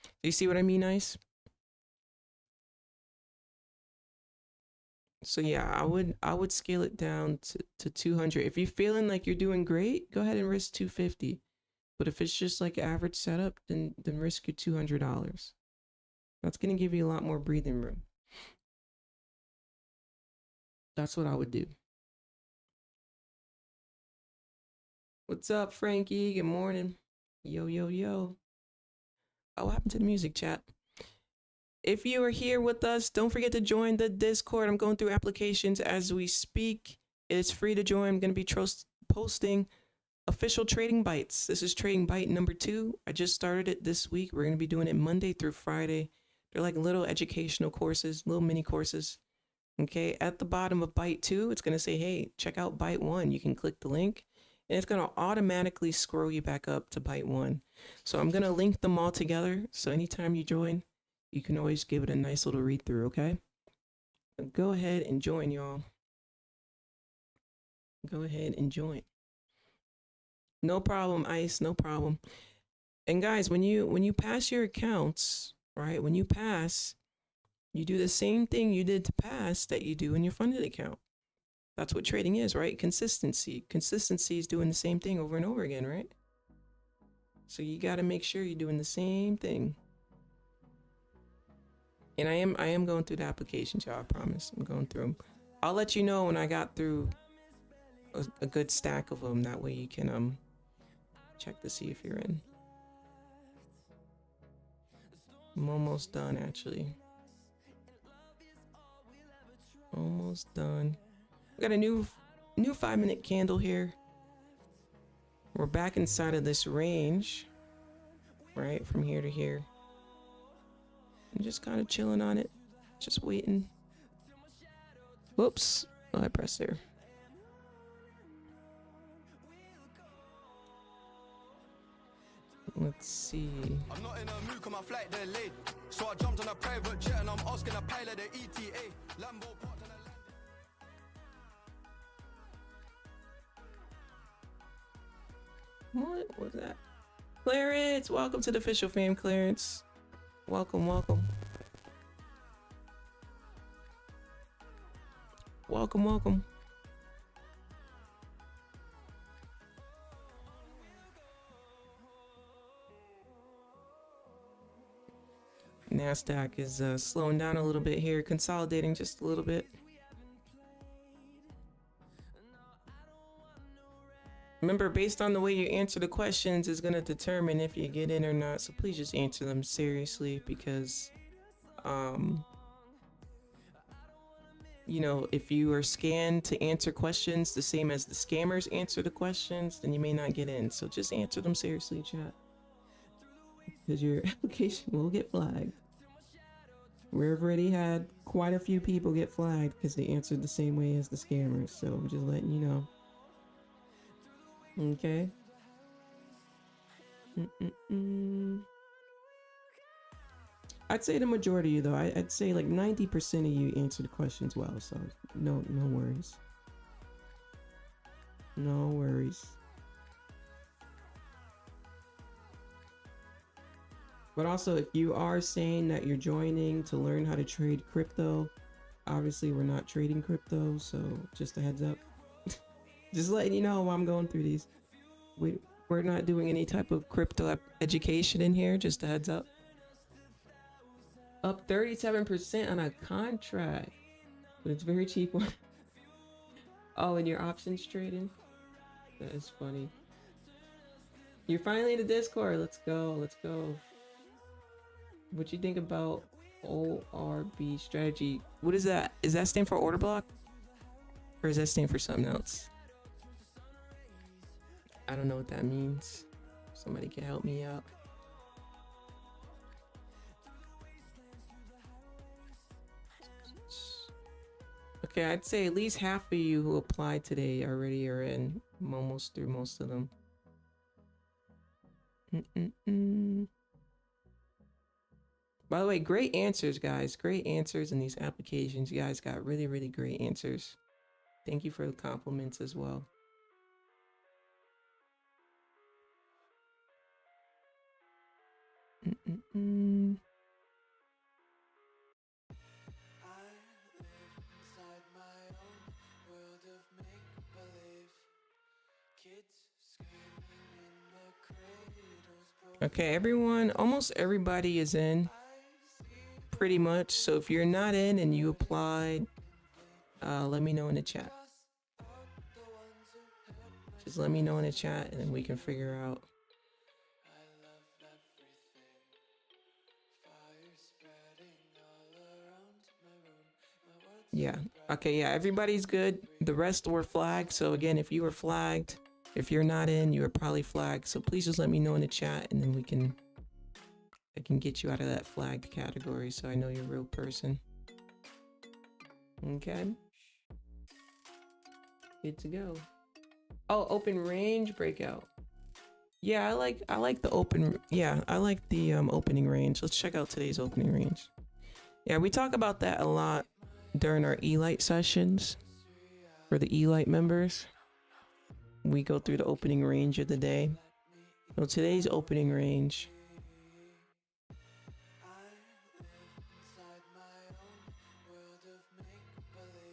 [SPEAKER 1] Do you see what I mean, Ice? So yeah, I would scale it down to 200. If you're feeling like you're doing great, go ahead and risk 250. But if it's just like average setup, then risk your $200. That's going to give you a lot more breathing room. That's what I would do. What's up, Frankie? Good morning. Yo, yo, yo. Oh, what happened to the music, chat? If you are here with us, don't forget to join the Discord. I'm going through applications as we speak. It's free to join. I'm going to be posting official trading bites. This is trading bite number 2. I just started it this week. We're going to be doing it Monday through Friday. They're like little educational courses, little mini courses. Okay, at the bottom of bite 2, it's going to say, hey, check out bite 1. You can click the link, and it's going to automatically scroll you back up to bite 1. So I'm going to link them all together. So anytime you join, you can always give it a nice little read through, okay? Go ahead and join, y'all. Go ahead and join. No problem, Ice, no problem. And guys, when you pass your accounts, right? When you pass, you do the same thing you did to pass that you do in your funded account. That's what trading is, right? Consistency. Consistency is doing the same thing over and over again, right? So you got to make sure you're doing the same thing. And I am going through the applications, y'all. I promise. I'm going through them. I'll let you know when I got through a good stack of them. That way you can check to see if you're in. I'm almost done, actually. Almost done. We got a new 5-minute candle here. We're back inside of this range. right? From here to here. I'm just kind of chilling on it. Just waiting. Whoops. Oh, I pressed there. Let's see.
[SPEAKER 5] I'm not in a mood, cause my flight delayed. So I jumped on a private jet and I'm asking a pilot the ETA. Lambo parked on a
[SPEAKER 1] What was that? Clarence, welcome to the official fam, Clarence. Welcome, welcome. Welcome, welcome. Nasdaq is slowing down a little bit here, consolidating just a little bit. Remember, based on the way you answer the questions is going to determine if you get in or not. So please just answer them seriously because, you know, if you are scanned to answer questions the same as the scammers answer the questions, then you may not get in. So just answer them seriously, chat. Because your application will get flagged. We've already had quite a few people get flagged because they answered the same way as the scammers. So I'm just letting you know. Okay. I'd say the majority of you, though. I'd say like 90% of you answered the questions well. So no worries. No worries. But also, if you are saying that you're joining to learn how to trade crypto, obviously we're not trading crypto, so just a heads up. Just letting you know while I'm going through these. We're not doing any type of crypto education in here, just a heads up. Up 37% on a contract, but it's very cheap one. Oh, and your options trading? That is funny. You're finally in the Discord. Let's go, let's go. What you think about ORB strategy? What is that? Is that stand for order block? Or does that stand for something else? I don't know what that means. Somebody can help me out. Okay, I'd say at least half of you who applied today already are in. I'm almost through most of them. By the way, great answers, guys. Great answers in these applications. You guys got really, really great answers. Thank you for the compliments as well. Okay, everyone, almost everybody is in, pretty much. So if you're not in and you applied, let me know in the chat. Just let me know in the chat and then we can figure out. Yeah, okay, yeah, everybody's good. The rest were flagged. So again, if you were flagged, if you're not in, you were probably flagged. So please just let me know in the chat and then I can get you out of that flagged category so I know you're a real person. Okay. Good to go. Oh, open range breakout. Yeah, I like the open, yeah, I like the opening range. Let's check out today's opening range. Yeah, we talk about that a lot during our E-Lite sessions for the E-Lite members. We go through the opening range of the day. So today's opening range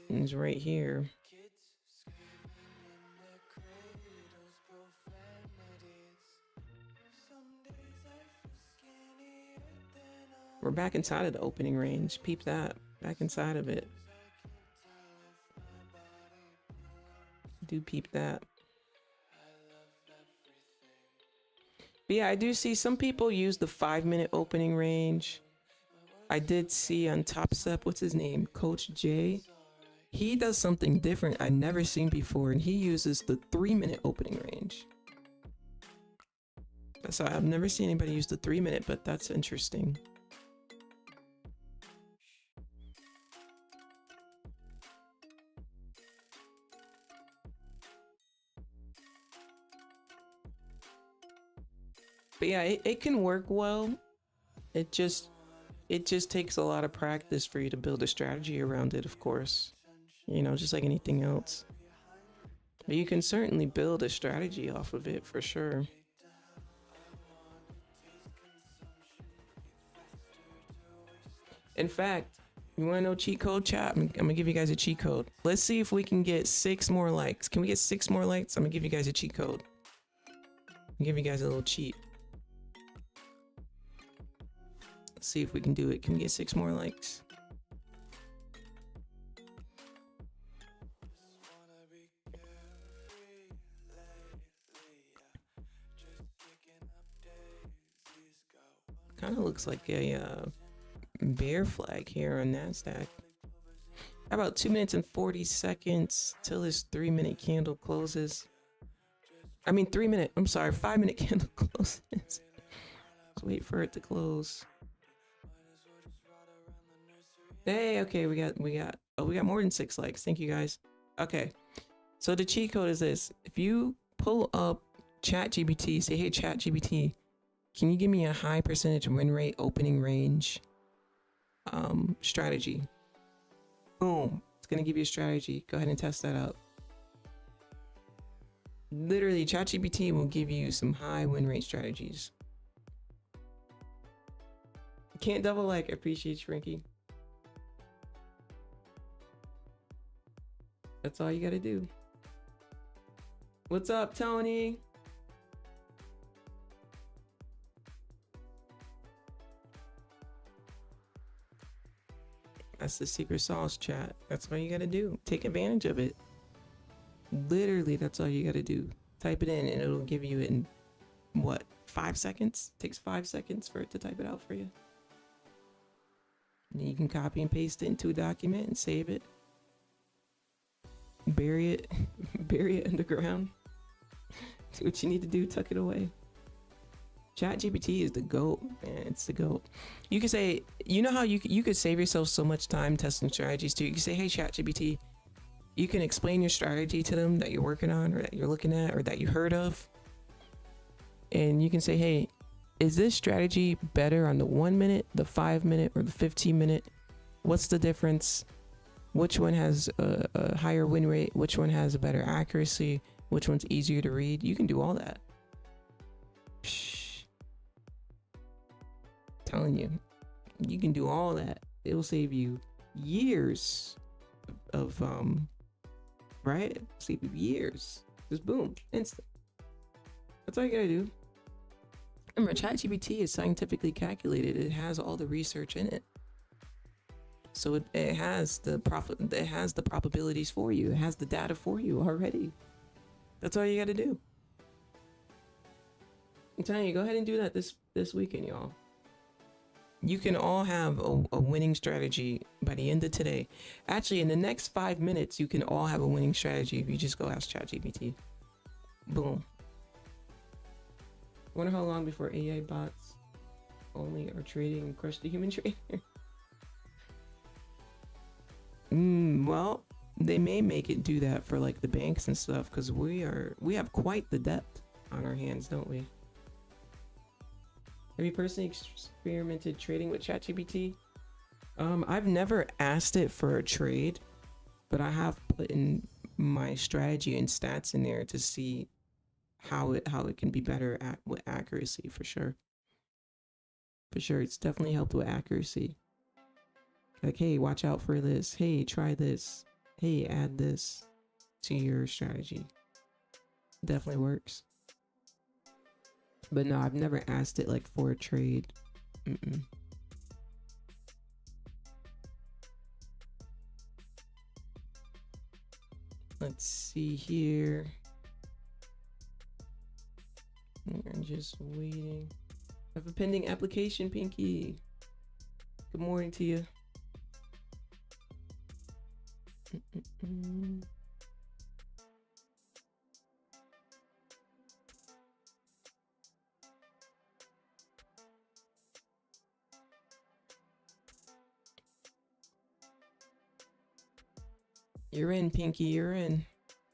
[SPEAKER 1] is right here. We're back inside of the opening range. Peep that. Back inside of it. Do peep that. But yeah, I do see some people use the 5-minute opening range. I did see on Topstep, what's his name? Coach J. He does something different I've never seen before, and he uses the 3-minute opening range. So I've never seen anybody use the 3-minute, but that's interesting. But yeah, it can work well. It just takes a lot of practice for you to build a strategy around it, of course. You know, just like anything else. But you can certainly build a strategy off of it for sure. In fact, you want to know cheat code, chat? I'm gonna give you guys a cheat code. Let's see if we can get 6 more likes. Can we get 6 more likes? I'm gonna give you guys a cheat code. I'll give you guys a little cheat. Let's see if we can do it. Can we get 6 more likes? Kind of looks like a bear flag here on Nasdaq. How about 2 minutes and 40 seconds till this 3-minute candle closes? I mean 3-minute, I'm sorry, 5-minute candle closes. Let's wait for it to close. Hey, okay, we got more than 6 likes. Thank you guys. Okay. So the cheat code is this. If you pull up ChatGPT, say, hey ChatGPT, can you give me a high percentage win rate opening range strategy? Boom. It's gonna give you a strategy. Go ahead and test that out. Literally, ChatGPT will give you some high win rate strategies. You can't double like. I appreciate you, Frankie. That's all you gotta do. What's up, Tony? That's the secret sauce, chat. That's all you gotta do. Take advantage of it. Literally, that's all you gotta do. Type it in and it'll give you it in, what, 5 seconds? Takes 5 seconds for it to type it out for you. And you can copy and paste it into a document and save it. Bury it. Bury it underground. Do what you need to do. Tuck it away. ChatGPT is the GOAT, man. It's the GOAT. You can say, you know how you could save yourself so much time testing strategies too. You can say, hey, ChatGPT, you can explain your strategy to them that you're working on or that you're looking at or that you heard of. And you can say, hey, is this strategy better on the 1 minute, the 5 minute, or the 15 minute? What's the difference? Which one has a higher win rate? Which one has a better accuracy? Which one's easier to read? You can do all that. Psh. Telling you, you can do all that. It will save you years of right? Save you years. Just boom, instant. That's all you gotta do. Remember, ChatGPT is scientifically calculated. It has all the research in it. So it has the probabilities for you. It has the data for you already. That's all you got to do. I'm telling you, go ahead and do that this weekend, y'all. You can all have a winning strategy by the end of today. Actually, in the next 5 minutes, you can all have a winning strategy if you just go ask ChatGPT. Boom. Wonder how long before AI bots only are trading and crush the human trader. Well, they may make it do that for like the banks and stuff because we have quite the depth on our hands, don't we? Have you personally experimented trading with ChatGPT? I've never asked it for a trade, but I have put in my strategy and stats in there to see how it can be better at with accuracy for sure. For sure, it's definitely helped with accuracy. Like, hey, watch out for this. Hey, try this. Hey, add this to your strategy. Definitely works. But no, I've never asked it like for a trade. Let's see here. I'm just waiting. I have a pending application, Pinky. Good morning to you. You're in, Pinky. You're in.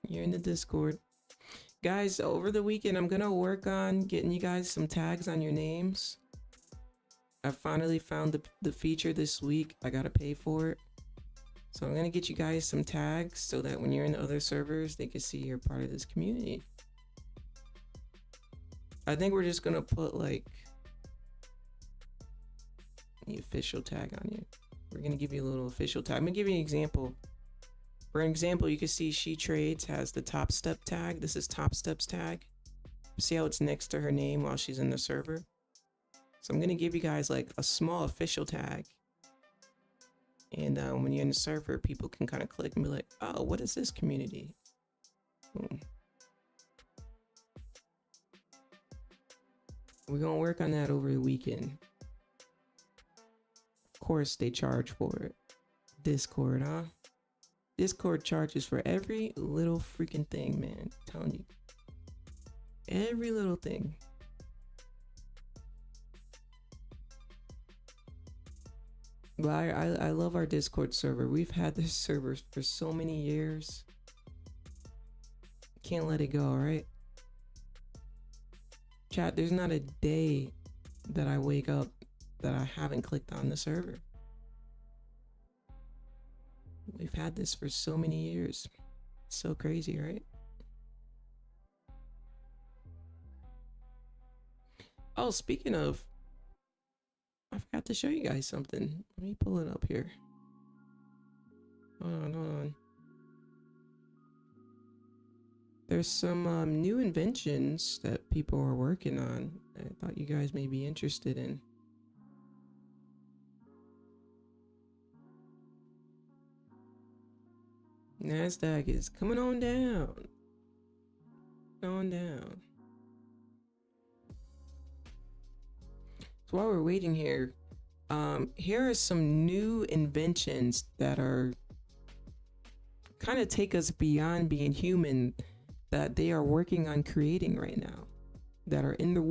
[SPEAKER 1] You're in the Discord. Guys, over the weekend, I'm gonna work on getting you guys some tags on your names. I finally found the feature this week. I gotta pay for it. So I'm gonna get you guys some tags so that when you're in the other servers, they can see you're part of this community. I think we're just gonna put like the official tag on you. We're gonna give you a little official tag. I'm gonna give you an example. For an example, you can see She Trades has the Topstep tag. This is Topstep's tag. See how it's next to her name while she's in the server? So I'm gonna give you guys like a small official tag. And when you're in the server, people can kind of click and be like, oh, what is this community? Boom. We're gonna work on that over the weekend. Of course, they charge for it. Discord, huh? Discord charges for every little freaking thing, man. I'm telling you. Every little thing. But I love our Discord server. We've had this server for so many years. Can't let it go, right? Chat, there's not a day that I wake up that I haven't clicked on the server. We've had this for so many years. It's so crazy, right? Oh, speaking of, I forgot to show you guys something. Let me pull it up here. Hold on. There's some new inventions that people are working on that I thought you guys may be interested in. Nasdaq is coming on down. On down. So while we're waiting here, here are some new inventions that are kind of take us beyond being human that they are working on creating right now, that are in the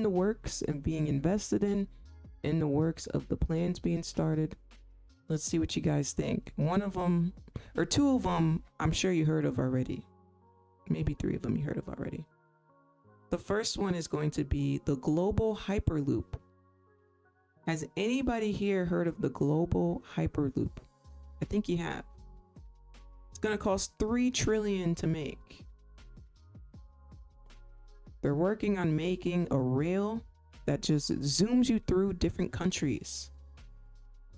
[SPEAKER 1] works and being invested in the works of the plans being started. Let's see what you guys think. One of them, or two of them, I'm sure you heard of already. Maybe three of them you heard of already. The first one is going to be the global hyperloop. Has anybody here heard of the global hyperloop? I think you have. It's going to cost $3 trillion to make. They're working on making a rail that just zooms you through different countries.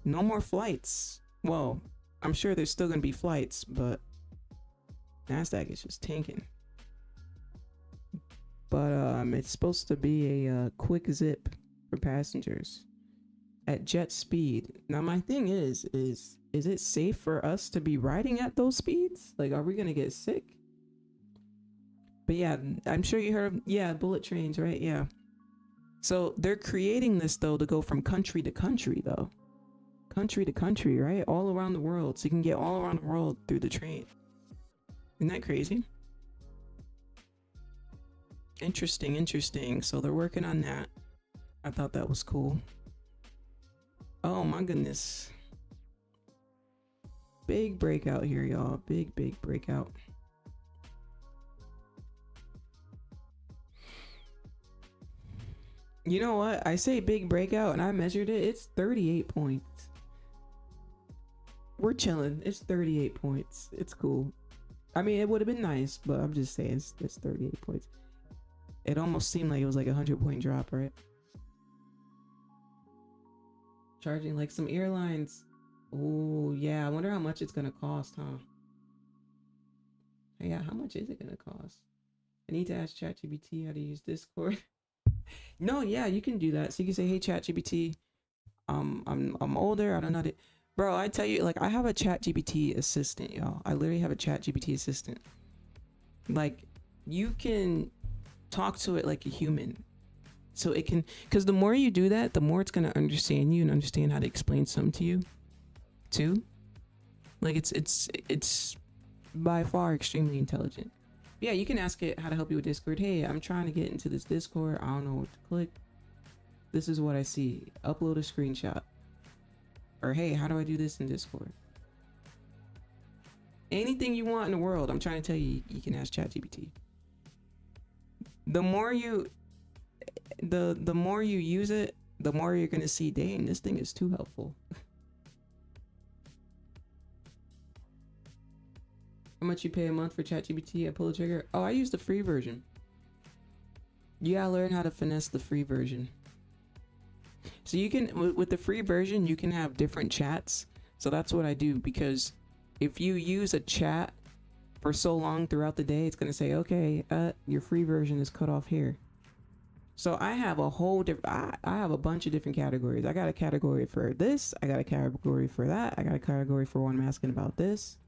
[SPEAKER 1] No more flights. Well, I'm sure there's still going to be flights, but Nasdaq is just tanking. But it's supposed to be a quick zip for passengers at jet speed. Now my thing is it safe for us to be riding at those speeds? Like, are we gonna get sick? But yeah, I'm sure you heard of, yeah, bullet trains, right? Yeah. So they're creating this though to go from country to country though. Country to country, right? All around the world. So you can get all around the world through the train. Isn't that crazy? Interesting. So they're working on that. I thought that was cool. Oh my goodness. Big breakout here, y'all. Big breakout. You know what? I say big breakout and I measured it. It's 38 points. We're chilling. It's 38 points. It's cool. I mean, it would have been nice, but I'm just saying it's 38 points. It almost seemed like it was like a 100-point drop, right? Charging like some airlines. Oh, yeah. I wonder how much it's going to cost, huh? Yeah, how much is it going to cost? I need to ask ChatGPT how to use Discord. No, yeah, you can do that. So you can say, hey, ChatGPT, I'm older. I don't know how to... Bro, I tell you, like, I have a ChatGPT assistant, y'all. I literally have a ChatGPT assistant. Like, you can talk to it like a human. So it can, because the more you do that, the more it's going to understand you and understand how to explain something to you, too. Like, it's by far extremely intelligent. Yeah, you can ask it how to help you with Discord. Hey, I'm trying to get into this Discord. I don't know what to click. This is what I see. Upload a screenshot. Or, hey, how do I do this in Discord? Anything you want in the world, I'm trying to tell you, you can ask ChatGPT. The more you use it, the more you're gonna see, dang, this thing is too helpful. How much you pay a month for ChatGPT? I pull the trigger. Oh, I use the free version. You gotta learn how to finesse the free version. So you can, with the free version, you can have different chats. So that's what I do, because if you use a chat for so long throughout the day, it's gonna say, okay, your free version is cut off here. So I have a whole different, I have a bunch of different categories. I got a category for this. I got a category for that. I got a category for when I'm asking about this.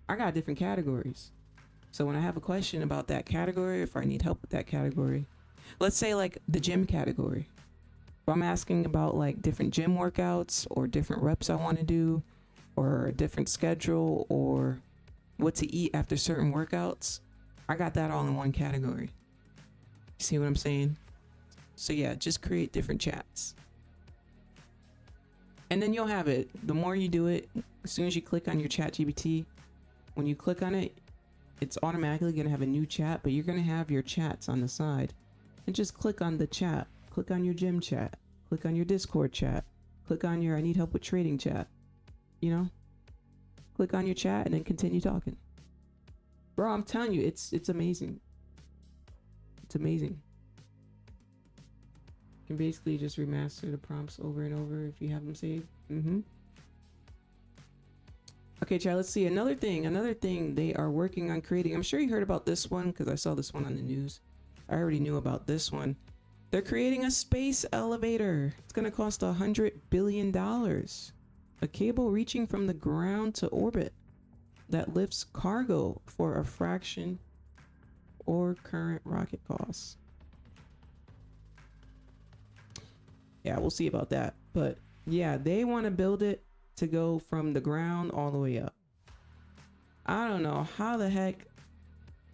[SPEAKER 1] I got different categories. So when I have a question about that category, if I need help with that category, let's say like the gym category. If I'm asking about like different gym workouts or different reps I want to do, or a different schedule, or what to eat after certain workouts, I got that all in one category. See what I'm saying? So yeah, just create different chats. And then you'll have it. The more you do it, as soon as you click on your ChatGPT, when you click on it, it's automatically going to have a new chat, but you're going to have your chats on the side. And just click on the chat. Click on your gym chat. Click on your Discord chat. Click on your I need help with trading chat. You know? Click on your chat and then continue talking. Bro, I'm telling you, it's amazing. It's amazing. You can basically just remaster the prompts over and over if you have them saved. Okay, chat, let's see. Another thing they are working on creating. I'm sure you heard about this one because I saw this one on the news. I already knew about this one. They're creating a space elevator. It's going to cost $100 billion. A cable reaching from the ground to orbit that lifts cargo for a fraction or current rocket costs. Yeah, we'll see about that. But yeah, they want to build it to go from the ground all the way up. I don't know how the heck.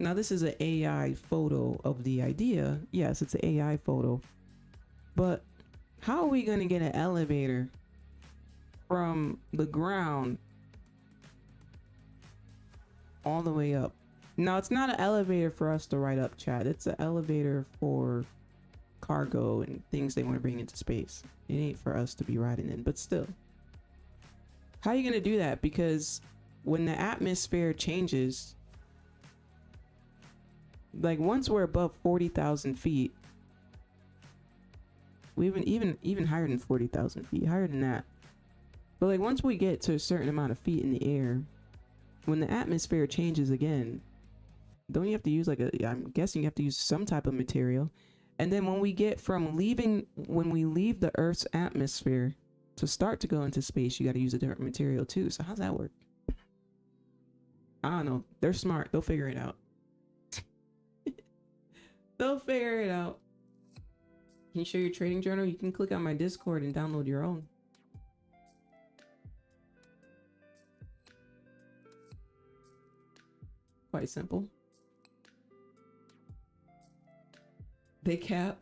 [SPEAKER 1] Now this is an AI photo of the idea. Yes, it's an AI photo. But how are we going to get an elevator from the ground all the way up? Now it's not an elevator for us to ride up, chat. It's an elevator for cargo and things they want to bring into space. It ain't for us to be riding in, but still. How are you going to do that? Because when the atmosphere changes, like once we're above 40,000 feet, we even higher than 40,000 feet, higher than that. But like once we get to a certain amount of feet in the air, when the atmosphere changes again, don't you have to use like I'm guessing you have to use some type of material. And then when we get from when we leave the Earth's atmosphere to start to go into space, you got to use a different material too. So how's that work? I don't know. They're smart. They'll figure it out. They'll figure it out. Can you show your trading journal? You can click on my Discord and download your own. Quite simple. Big cap.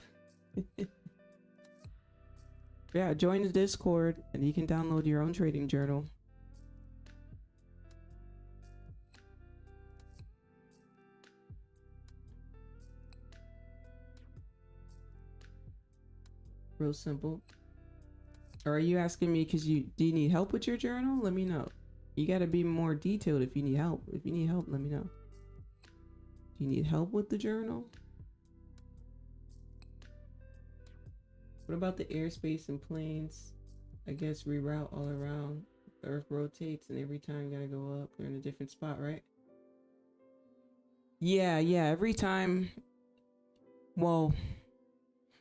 [SPEAKER 1] Yeah, join the Discord and you can download your own trading journal. Real simple. Or are you asking me because do you need help with your journal? Let me know. You got to be more detailed if you need help. If you need help, let me know. Do you need help with the journal? What about the airspace and planes? I guess reroute all around. The Earth rotates and every time you gotta go up. We're in a different spot, right? Yeah, every time. Well,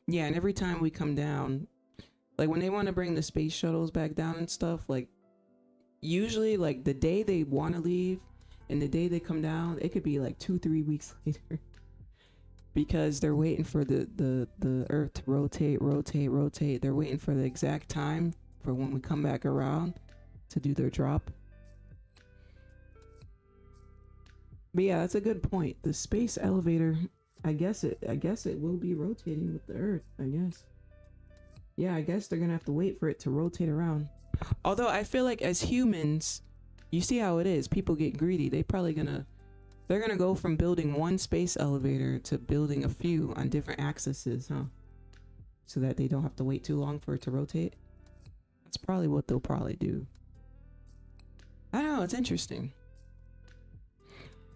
[SPEAKER 1] yeah, and every time we come down, like when they want to bring the space shuttles back down and stuff, like usually like the day they want to leave and the day they come down, it could be like 2-3 weeks later. Because they're waiting for the Earth to rotate. They're waiting for the exact time for when we come back around to do their drop. But yeah, that's a good point. The space elevator, I guess it will be rotating with the Earth, I guess. Yeah, I guess they're gonna have to wait for it to rotate around. Although I feel like as humans, You see how it is. People get greedy. They're gonna go from building one space elevator to building a few on different axes, huh? So that they don't have to wait too long for it to rotate. That's probably what they'll probably do. I don't know, it's interesting.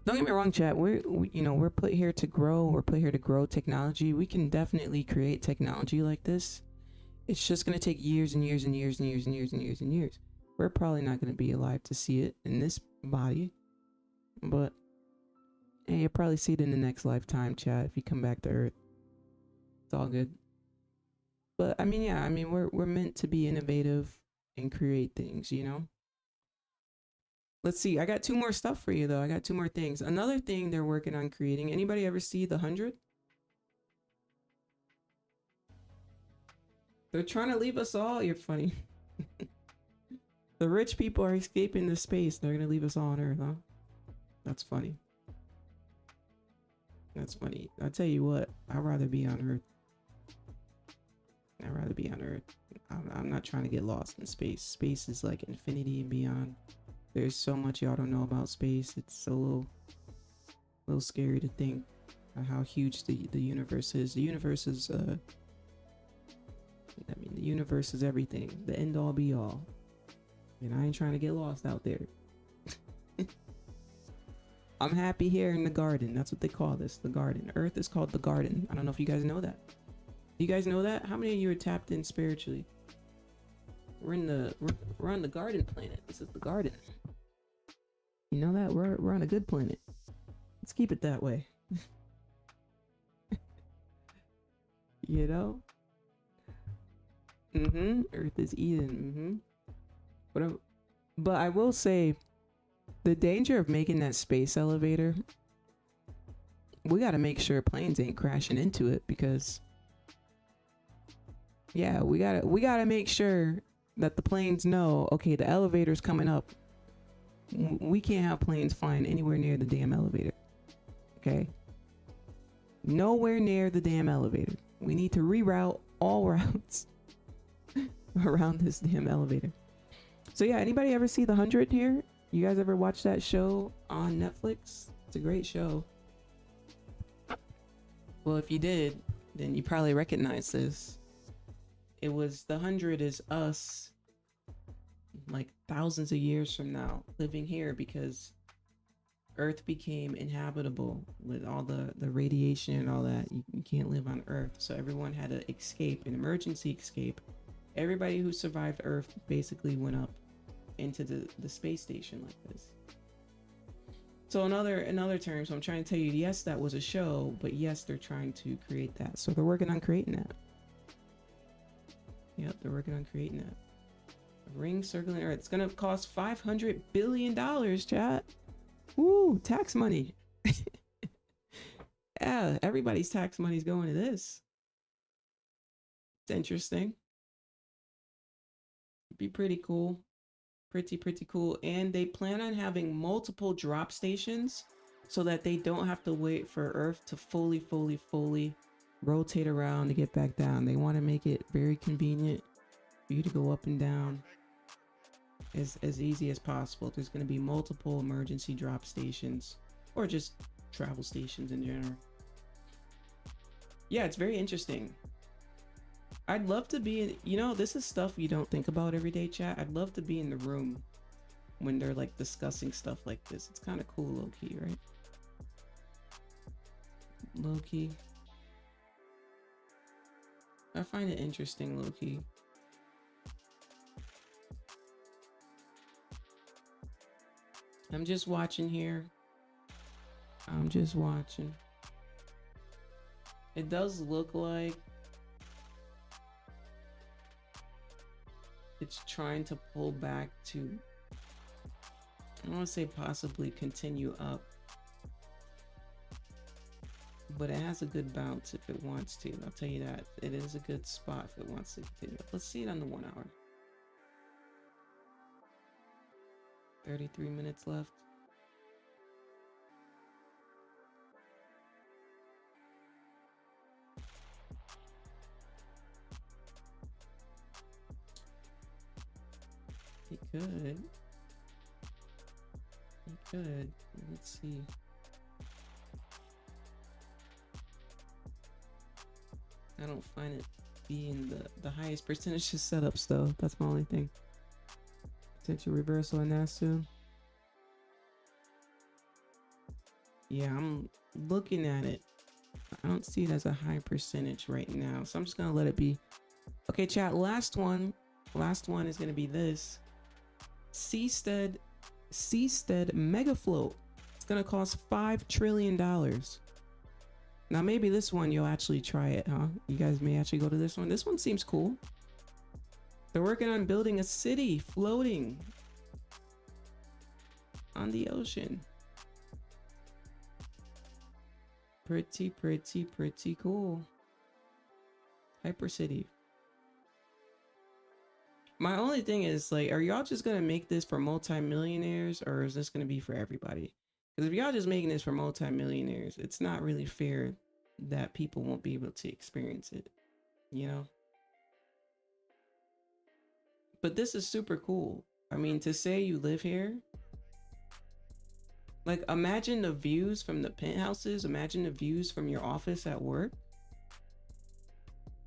[SPEAKER 1] Don't get me wrong, chat. We're put here to grow. We're put here to grow technology. We can definitely create technology like this. It's just gonna take years and years and years and years and years and years and years. We're probably not gonna be alive to see it in this body, but hey, you'll probably see it in the next lifetime, chat. If you come back to Earth, it's all good. But I mean, yeah, I mean, we're meant to be innovative and create things, you know. Let's see. I got 2 more stuff for you, though. I got 2 more things. Another thing they're working on creating. Anybody ever see the 100? They're trying to leave us all. You're funny. The rich people are escaping the space. They're gonna leave us all on Earth, huh? That's funny. That's funny. I'll tell you what. I'd rather be on Earth. I'd rather be on Earth. I'm not trying to get lost in space. Space is like infinity and beyond. There's so much y'all don't know about space. It's a little scary to think how huge the universe is. The universe is the universe is everything. The end all be all. And I ain't trying to get lost out there. I'm happy here in the garden. That's what they call this, the garden. Earth is called the garden. I don't know if you guys know that. You guys know that? How many of you are tapped in spiritually? We're on the garden planet. This is the garden. You know that? We're on a good planet. Let's keep it that way. You know? Earth is Eden. But I will say, the danger of making that space elevator, we got to make sure planes ain't crashing into it, because yeah, we gotta make sure that the planes know, okay, the elevator's coming up. We can't have planes flying anywhere near the damn elevator. Okay? Nowhere near the damn elevator. We need to reroute all routes around this damn elevator. So yeah, anybody ever see The 100 here? You guys ever watch that show on Netflix? It's a great show. Well, if you did, then you probably recognize this. It was The 100 is us, like thousands of years from now, living here because Earth became inhabitable with all the radiation and all that. You can't live on Earth. So everyone had to escape, an emergency escape. Everybody who survived Earth basically went up into the space station like this. So in other terms, I'm trying to tell you, yes, that was a show, but yes, they're trying to create that. So they're working on creating that. Yep, they're working on creating that. A ring circling Earth. It's gonna cost $500 billion, chat. Woo, tax money. Yeah, everybody's tax money's going to this. It's interesting. Be pretty cool. Pretty cool. And they plan on having multiple drop stations so that they don't have to wait for Earth to fully rotate around to get back down. They want to make it very convenient for you to go up and down as easy as possible. There's going to be multiple emergency drop stations, or just travel stations in general. Yeah, it's very interesting. I'd love to be in, you know, this is stuff you don't think about every day, chat. I'd love to be in the room when they're like discussing stuff like this. It's kind of cool, low-key, right? Low-key. I find it interesting, low-key. I'm just watching here. I'm just watching. It does look like it's trying to pull back to, I don't want to say possibly continue up, but it has a good bounce if it wants to. I'll tell you that. It is a good spot if it wants to continue up. Let's see it on the 1 hour. 33 minutes left. He could. Good. Let's see. I don't find it being the highest percentage of setups though. That's my only thing. Potential reversal in Nasu. Yeah, I'm looking at it. I don't see it as a high percentage right now, so I'm just gonna let it be. Okay, chat. Last one is gonna be this Seastead Mega Float. It's gonna cost $5 trillion. Now maybe this one you'll actually try it, huh? You guys may actually go to this one. This one seems cool. They're working on building a city floating on the ocean. Pretty cool. Hyper City. My only thing is, like, are y'all just gonna make this for multimillionaires, or is this gonna be for everybody? Because if y'all just making this for multimillionaires, it's not really fair that people won't be able to experience it, you know? But this is super cool. I mean, to say you live here, like, imagine the views from the penthouses, imagine the views from your office at work.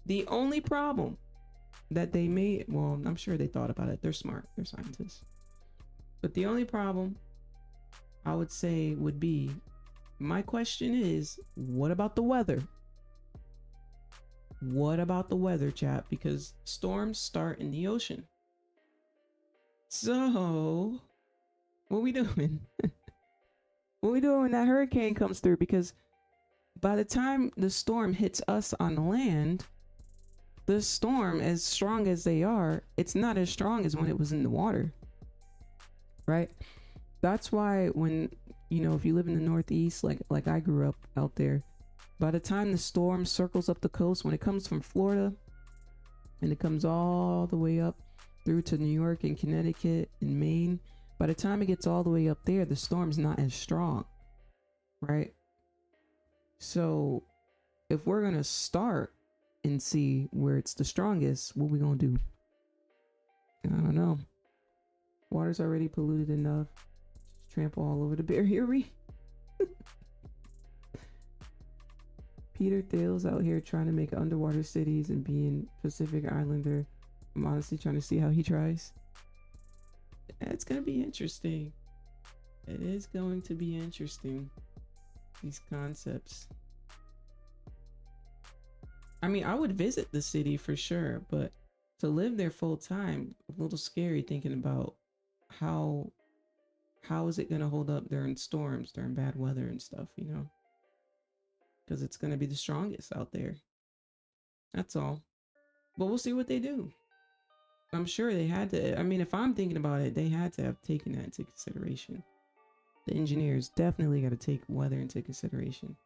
[SPEAKER 1] The only problem that they made, well, I'm sure they thought about it. They're smart, they're scientists. But the only problem I would say would be, my question is, what about the weather? What about the weather, chat? Because storms start in the ocean. So, what we doing? What we doing when that hurricane comes through? Because by the time the storm hits us on land, the storm, as strong as they are, it's not as strong as when it was in the water, right? That's why when, you know, if you live in the Northeast, like I grew up out there, by the time the storm circles up the coast, when it comes from Florida and it comes all the way up through to New York and Connecticut and Maine, by the time it gets all the way up there, the storm's not as strong, right? So if we're gonna start and see where it's the strongest, what we gonna do? I don't know. Water's already polluted enough. Just trample all over the barrier reef. Peter Thiel's out here trying to make underwater cities and being Pacific Islander. I'm honestly trying to see how he tries. It's gonna be interesting. It is going to be interesting. These concepts. I mean, I would visit the city for sure, but to live there full time, a little scary thinking about how is it gonna hold up during storms, during bad weather and stuff, you know? Because it's gonna be the strongest out there. That's all. But we'll see what they do. I'm sure they had to. I mean, if I'm thinking about it, they had to have taken that into consideration. The engineers definitely got to take weather into consideration.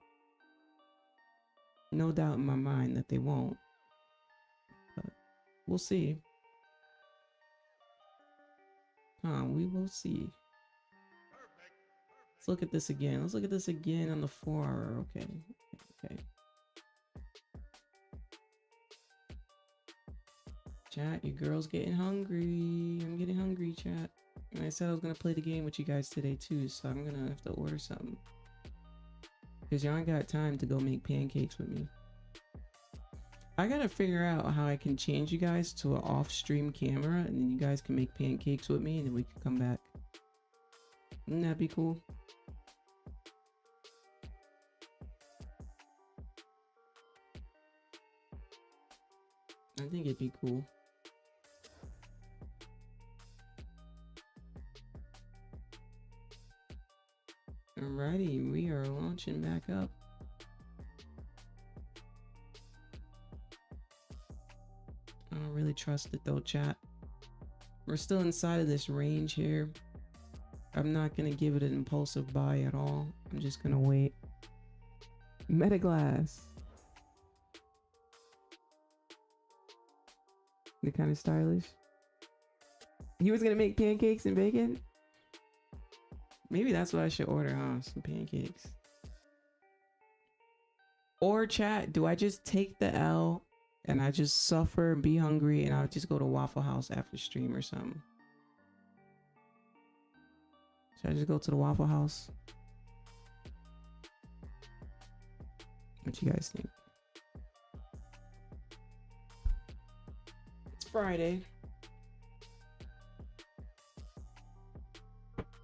[SPEAKER 1] No doubt in my mind that they won't. But we'll see. We will see. Let's look at this again. Let's look at this again on the 4-hour. Okay. Okay. Chat, your girl's getting hungry. I'm getting hungry, chat. And I said I was gonna play the game with you guys today too, so I'm gonna have to order something. Cause y'all ain't got time to go make pancakes with me. I gotta figure out how I can change you guys to an off-stream camera, and then you guys can make pancakes with me, and then we can come back. Wouldn't that be cool? I think it'd be cool. Alrighty, we are launching back up. I don't really trust it though, chat. We're still inside of this range here. I'm not gonna give it an impulsive buy at all. I'm just gonna wait. Metaglass. They're kind of stylish. He was gonna make pancakes and bacon. Maybe that's what I should order, huh? Some pancakes. Or chat, do I just take the L and I just suffer and be hungry and I'll just go to Waffle House after stream or something? Should I just go to the Waffle House? What you guys think? It's Friday.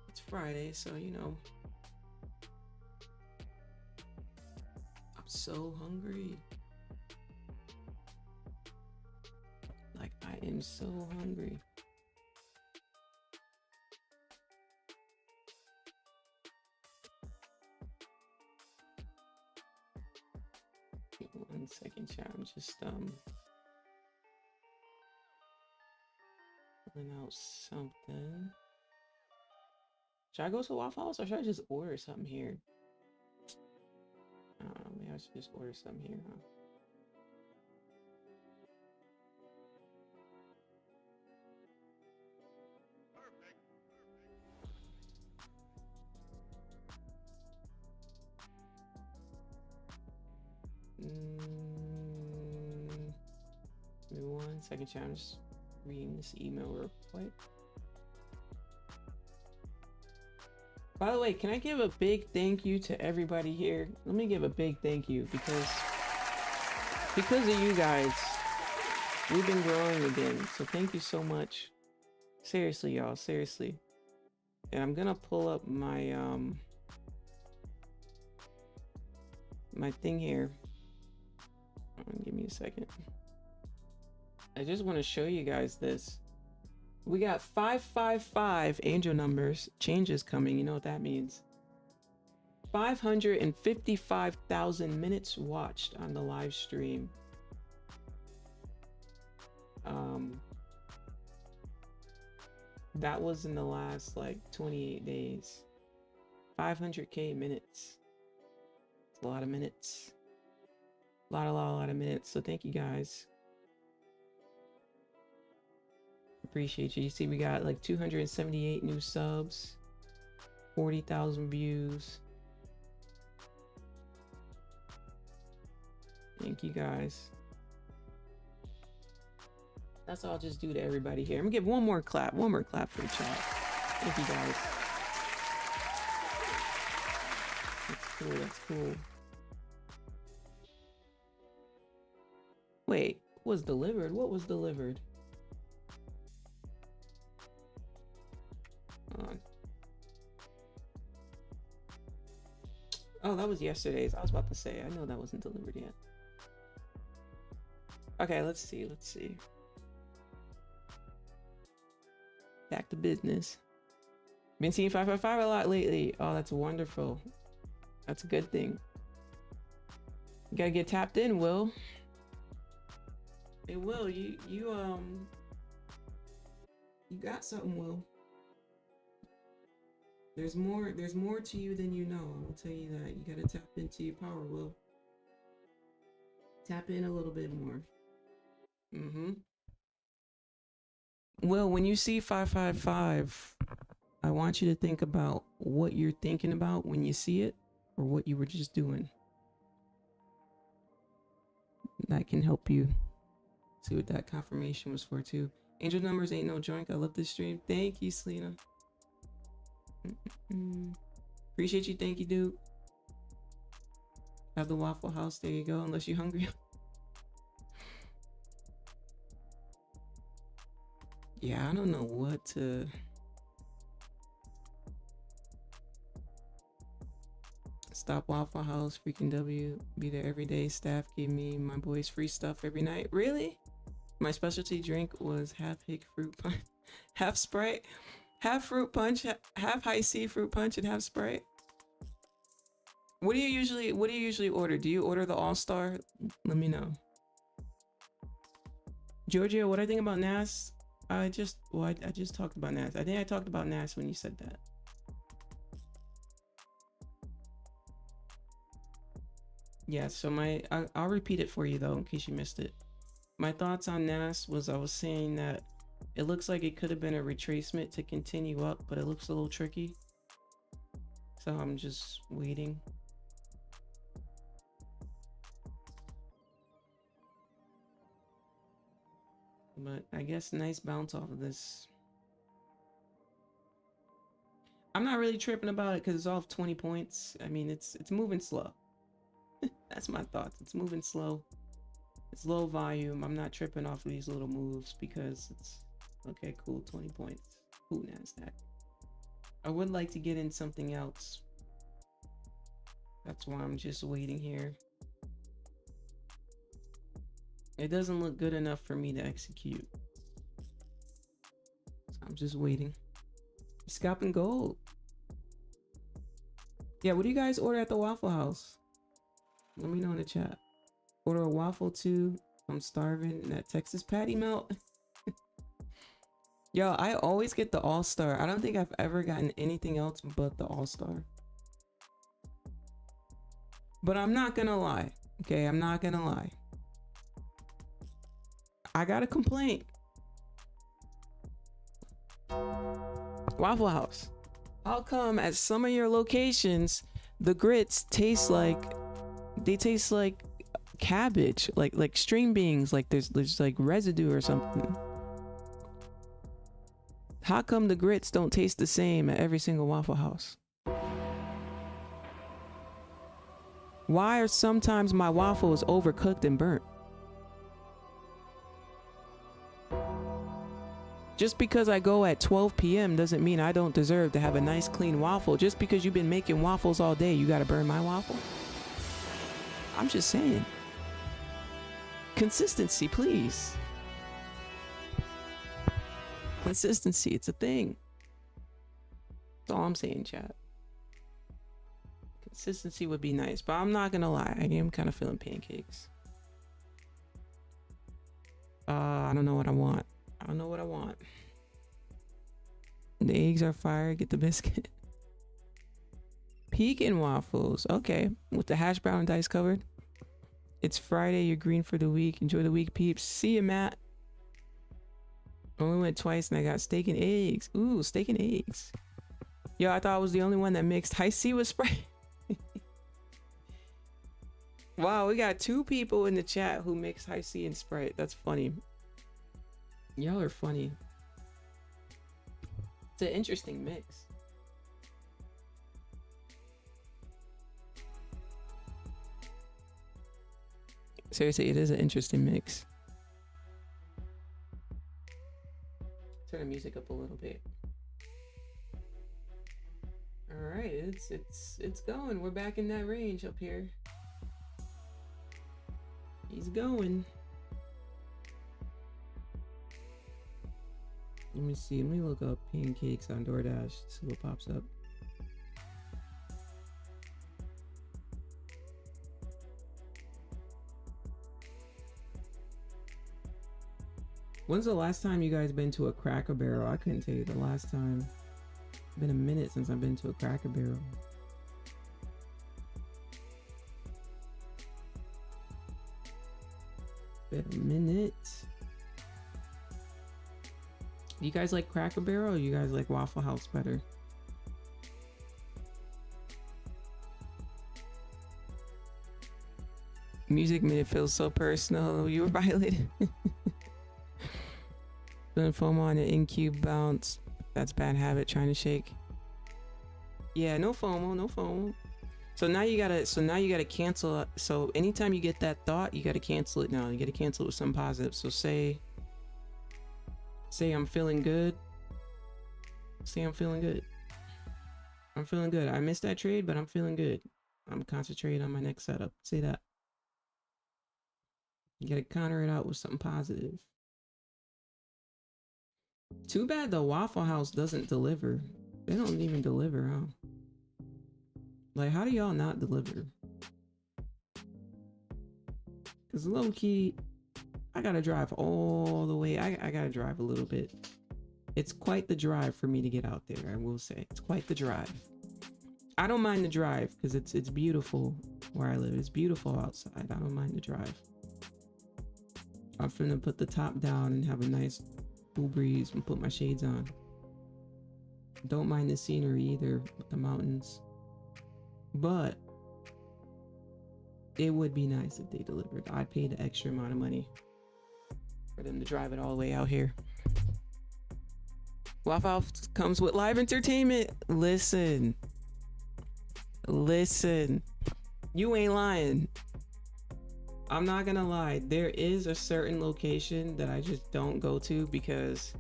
[SPEAKER 1] It's Friday, so you know. I'm so hungry. Like, I am so hungry. One second, chat. I'm just filling out something. Should I go to Waffle House or should I just order something here? I don't know, maybe I should just order something here, huh? Give me 1 second, chat. I'm just reading this email real quick. By the way, can I give a big thank you to everybody here? Let me give a big thank you because of you guys, we've been growing again. So thank you so much. Seriously, y'all, seriously. And I'm gonna pull up my my thing here. Give me a second. I just want to show you guys this. We got 555 angel numbers changes coming. You know what that means? 555,000 minutes watched on the live stream. That was in the last like 28 days. 500k minutes. It's a lot of minutes. A lot of minutes. So thank you guys. Appreciate you. You see, we got like 278 new subs, 40,000 views. Thank you guys. That's all I'll just do to everybody here. I'm gonna give one more clap for the chat. Thank you guys. That's cool. That's cool. Wait, was delivered? What was delivered? Oh, that was yesterday's. I was about to say, I know that wasn't delivered yet. Okay, let's see. Back to business. Been seeing 555 a lot lately. Oh, that's wonderful. That's a good thing. You gotta get tapped in, Will. Hey, Will, you got something, Will. There's more to you than you know. I'll tell you that. You gotta tap into your power, Will. Tap in a little bit more. Will, when you see 555, I want you to think about what you're thinking about when you see it, or what you were just doing. That can help you see what that confirmation was for too. Angel numbers ain't no joint. I love this stream. Thank you, Selena. Appreciate you. Thank you, dude. Have the Waffle House. There you go. Unless you're hungry. Yeah, I don't know what to. Stop Waffle House. Freaking W. Be there every day. Staff gave me my boys free stuff every night. Really? My specialty drink was half hick fruit punch, half Sprite. Half fruit punch, half high C fruit punch, and half Sprite. What do you usually order? Do you order the All-Star? Let me know. Giorgio, what I think about NAS? I just talked about NAS. I think I talked about NAS when you said that. Yeah, so I'll repeat it for you though, in case you missed it. My thoughts on NAS was I was saying that it looks like it could have been a retracement to continue up, but it looks a little tricky. So I'm just waiting. But I guess nice bounce off of this. I'm not really tripping about it because it's off 20 points. I mean, it's moving slow. That's my thoughts. It's moving slow. It's low volume. I'm not tripping off of these little moves because it's okay, cool, 20 points. Cool, Nasdaq. I would like to get in something else. That's why I'm just waiting here. It doesn't look good enough for me to execute. So I'm just waiting. Scalping gold. Yeah, what do you guys order at the Waffle House? Let me know in the chat. Order a waffle too. I'm starving. And that Texas patty melt. Yo, I always get the All-Star. I don't think I've ever gotten anything else but the All-Star. But I'm not gonna lie. Okay, I'm not gonna lie. I got a complaint. Waffle House. How come at some of your locations the grits taste like cabbage, like string beans, like there's like residue or something? How come the grits don't taste the same at every single Waffle House? Why are sometimes my waffles overcooked and burnt? Just because I go at 12 p.m. doesn't mean I don't deserve to have a nice clean waffle. Just because you've been making waffles all day, you gotta burn my waffle? I'm just saying. Consistency, please. Consistency, it's a thing. That's all I'm saying, chat. Consistency would be nice, but I'm not gonna lie. I am kind of feeling pancakes. I don't know what I want. I don't know what I want. The eggs are fire. Get the biscuit. Pecan waffles. Okay. With the hash brown and dice covered. It's Friday. You're green for the week. Enjoy the week, peeps. See you, Matt. Only went twice and I got steak and eggs. Ooh, steak and eggs. Yo, I thought I was the only one that mixed high C with Sprite. Wow, we got 2 people in the chat who mix high C and Sprite. That's funny. Y'all are funny. It's an interesting mix. Seriously, it is an interesting mix. Turn the music up a little bit. All right, it's going. We're back in that range up here. He's going. Let me see. Let me look up pancakes on DoorDash. See what pops up. When's the last time you guys been to a Cracker Barrel? I couldn't tell you the last time. It's been a minute since I've been to a Cracker Barrel. Been a minute. Do you guys like Cracker Barrel or you guys like Waffle House better? Music made it feel so personal. You were violated. Feeling FOMO on an in-cube bounce. That's bad habit. Trying to shake. Yeah, no FOMO, no FOMO. So now you gotta cancel. So anytime you get that thought, you gotta cancel it now. You gotta cancel it with something positive. So say I'm feeling good. Say I'm feeling good. I'm feeling good. I missed that trade, but I'm feeling good. I'm concentrating on my next setup. Say that. You gotta counter it out with something positive. Too bad the Waffle House doesn't deliver. They don't even deliver, huh? Like, how do y'all not deliver? Because low key, I gotta drive all the way. I gotta drive a little bit. It's quite the drive for me to get out there, I will say. It's quite the drive. I don't mind the drive because it's beautiful where I live. It's beautiful outside. I don't mind the drive. I'm finna put the top down and have a nice cool breeze and put my shades on. Don't mind the scenery either with the mountains. But it would be nice if they delivered. I'd pay the extra amount of money for them to drive it all the way out here. Waffle House comes with live entertainment. Listen, you ain't lying. I'm not gonna lie. There is a certain location that I just don't go to because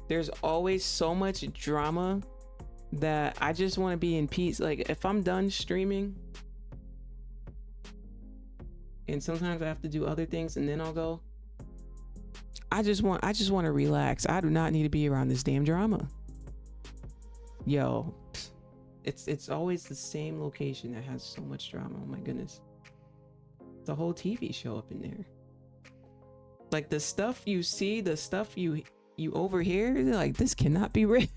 [SPEAKER 1] there's always so much drama that I just want to be in peace. Like if I'm done streaming, and sometimes I have to do other things and then I'll go, I just want to relax. I do not need to be around this damn drama. Yo, it's always the same location that has so much drama. Oh my goodness. The whole TV show up in there. Like the stuff you see, the stuff you overhear, they're like, this cannot be real.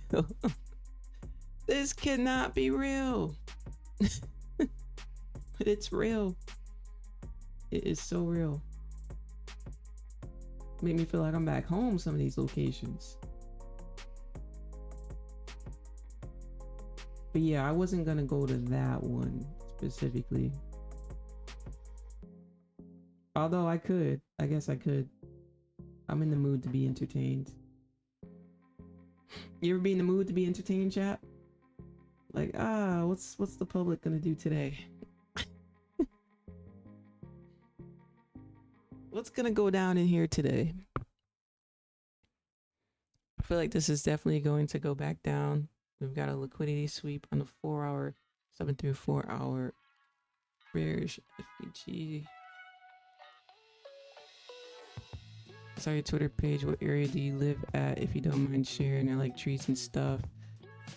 [SPEAKER 1] This cannot be real. But it's real. It is so real. Make me feel like I'm back home, some of these locations. But yeah, I wasn't gonna go to that one specifically. Although I could. I guess I could. I'm in the mood to be entertained. You ever be in the mood to be entertained, chat? Like, what's the public gonna do today? What's gonna go down in here today? I feel like this is definitely going to go back down. We've got a liquidity sweep on the 4-hour, 7 through 4 hour bearish FVG. Sorry, your Twitter page. What area do you live at? If you don't mind sharing, I like trees and stuff.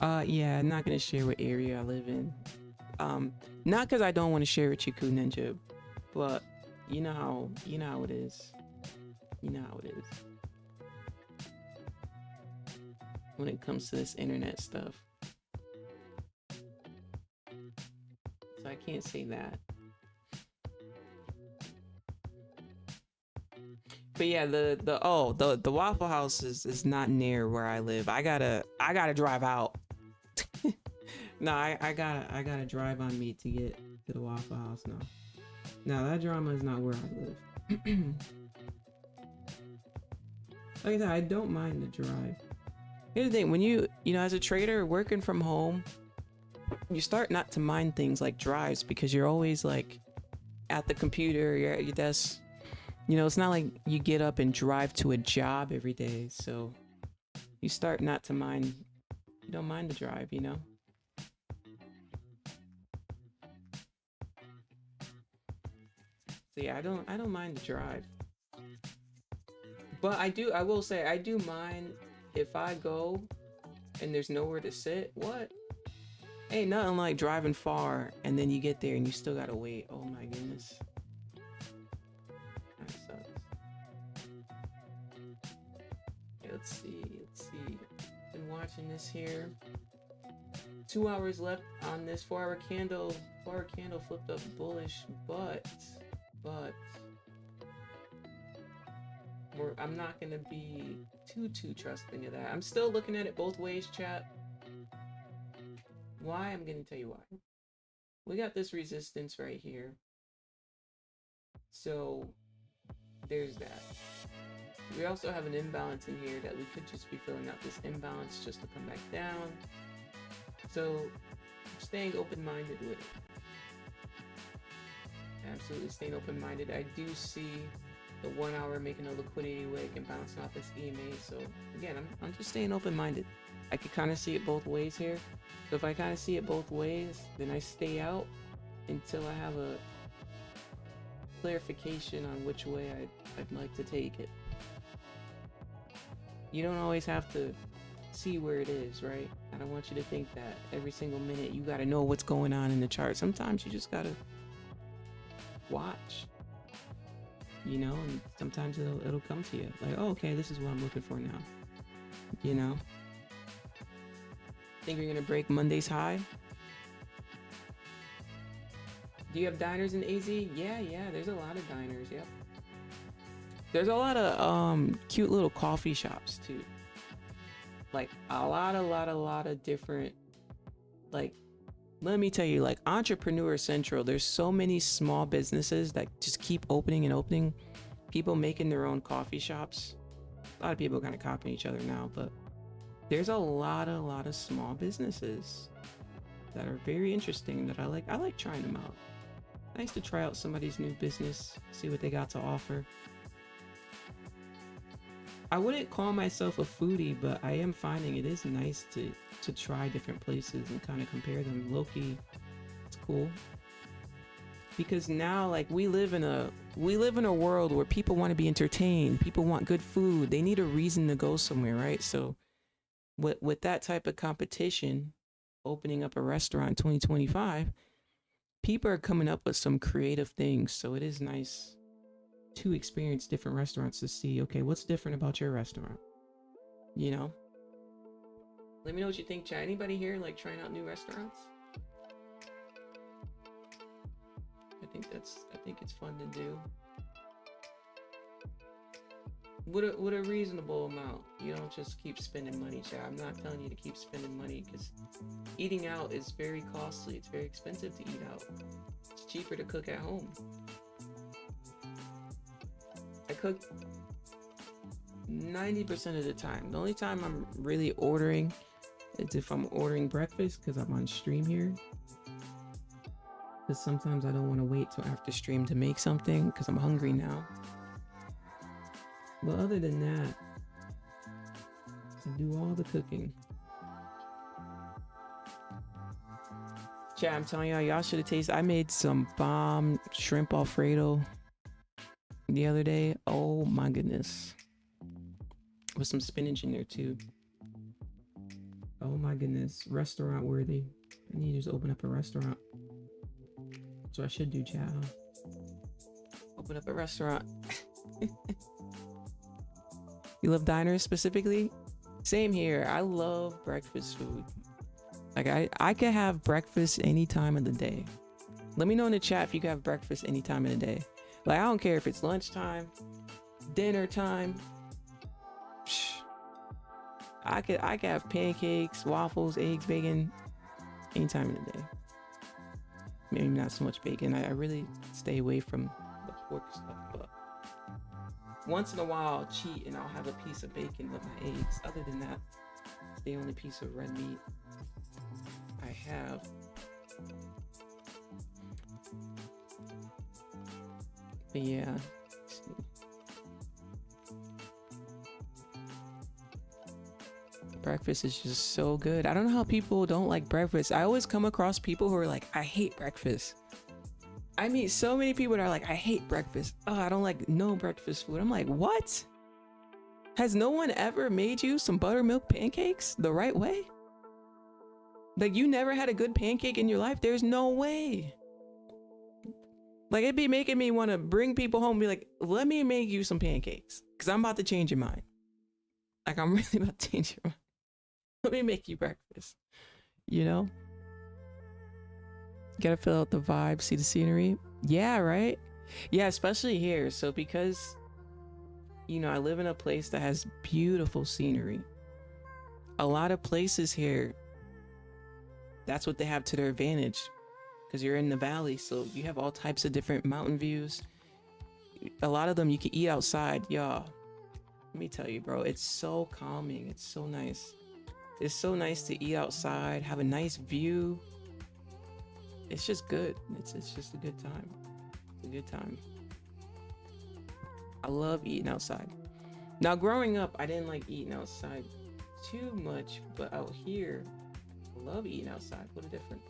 [SPEAKER 1] Yeah, I'm not gonna share what area I live in. Not because I don't want to share with you, Ku Ninja, but you know how it is. You know how it is when it comes to this internet stuff. So I can't say that. But yeah, the Waffle House is not near where I live. I gotta drive out. No, I gotta drive on me to get to the Waffle House now. Now that drama is not where I live. Like I said, I don't mind the drive. Here's the thing, when you know, as a trader working from home, you start not to mind things like drives because you're always like at the computer, you're at your desk. You know, it's not like you get up and drive to a job every day, so you start not to mind. You don't mind the drive, you know. So yeah, I don't mind the drive. But I will say I do mind if I go and there's nowhere to sit. What? Ain't nothing like driving far and then you get there and you still gotta wait. Oh my goodness. That sucks. Okay, let's see. Been watching this here. 2 hours left on this 4-hour candle. 4-hour candle flipped up bullish, but I'm not gonna be too trusting of that. I'm still looking at it both ways, chat. Why? I'm gonna tell you why. We got this resistance right here, so there's that. We also have an imbalance in here that we could just be filling out this imbalance just to come back down. So I'm staying open-minded with it. Absolutely staying open-minded. I do see the 1 hour making a liquidity wick and bouncing off this EMA. So again, I'm just staying open-minded. I could kind of see it both ways here. So if I kind of see it both ways, then I stay out until I have a clarification on which way I'd like to take it. You don't always have to see where it is, right? I don't want you to think that every single minute you got to know what's going on in the chart. Sometimes you just got to watch, you know, and sometimes it'll come to you like, oh, okay, this is what I'm looking for now, you know. Think you're gonna break Monday's high? Do you have diners in AZ? Yeah, there's a lot of diners. Yep, there's a lot of cute little coffee shops too, like a lot of different, like, let me tell you, like Entrepreneur Central, there's so many small businesses that just keep opening and opening. People making their own coffee shops. A lot of people kind of copying each other now, but there's a lot of small businesses that are very interesting that I like trying them out. Nice to try out somebody's new business, see what they got to offer. I wouldn't call myself a foodie, but I am finding it is nice to try different places and kind of compare them. Low-key, it's cool. Because now, like, we live in a world where people want to be entertained, people want good food, they need a reason to go somewhere, right? So with that type of competition, opening up a restaurant in 2025, people are coming up with some creative things. So it is nice to experience different restaurants to see, okay, what's different about your restaurant? You know? Let me know what you think, chat. Anybody here like trying out new restaurants? I think it's fun to do. With a reasonable amount. You don't just keep spending money, chat. I'm not telling you to keep spending money because eating out is very costly. It's very expensive to eat out. It's cheaper to cook at home. I cook 90% of the time. The only time I'm really ordering is if I'm ordering breakfast because I'm on stream here. Because sometimes I don't want to wait till after stream to make something because I'm hungry now. But other than that, I do all the cooking. Chat, I'm telling y'all should have tasted. I made some bomb shrimp Alfredo the other day. Oh my goodness. With some spinach in there too. Oh my goodness. Restaurant worthy. I need to just open up a restaurant. That's what I should do, chat. Open up a restaurant. You love diners specifically? Same here. I love breakfast food. Like I could have breakfast any time of the day. Let me know in the chat if you can have breakfast any time of the day. Like, I don't care if it's lunchtime, dinner time. I could have pancakes, waffles, eggs, bacon any time of the day. Maybe not so much bacon. I really stay away from the pork stuff, but once in a while I'll cheat and I'll have a piece of bacon with my eggs. Other than that, it's the only piece of red meat I have. But yeah. Breakfast is just so good. I don't know how people don't like breakfast. I always come across people who are like, I hate breakfast. I meet so many people that are like, I hate breakfast. Oh, I don't like no breakfast food. I'm like, what? Has no one ever made you some buttermilk pancakes the right way? Like, you never had a good pancake in your life? There's no way. Like, it'd be making me want to bring people home and be like, let me make you some pancakes. Because I'm about to change your mind. Like, I'm really about to change your mind. Let me make you breakfast. You know? Gotta fill out the vibe, see the scenery. Yeah, right? Yeah, especially here. So because, you know, I live in a place that has beautiful scenery. A lot of places here, that's what they have to their advantage. Because you're in the valley, so you have all types of different mountain views. A lot of them you can eat outside. Y'all, let me tell you, bro, it's so calming. It's so nice. It's so nice to eat outside, have a nice view. It's just good. It's just a good time. It's a good time. I love eating outside. Now, growing up, I didn't like eating outside too much, but out here, I love eating outside. What a difference.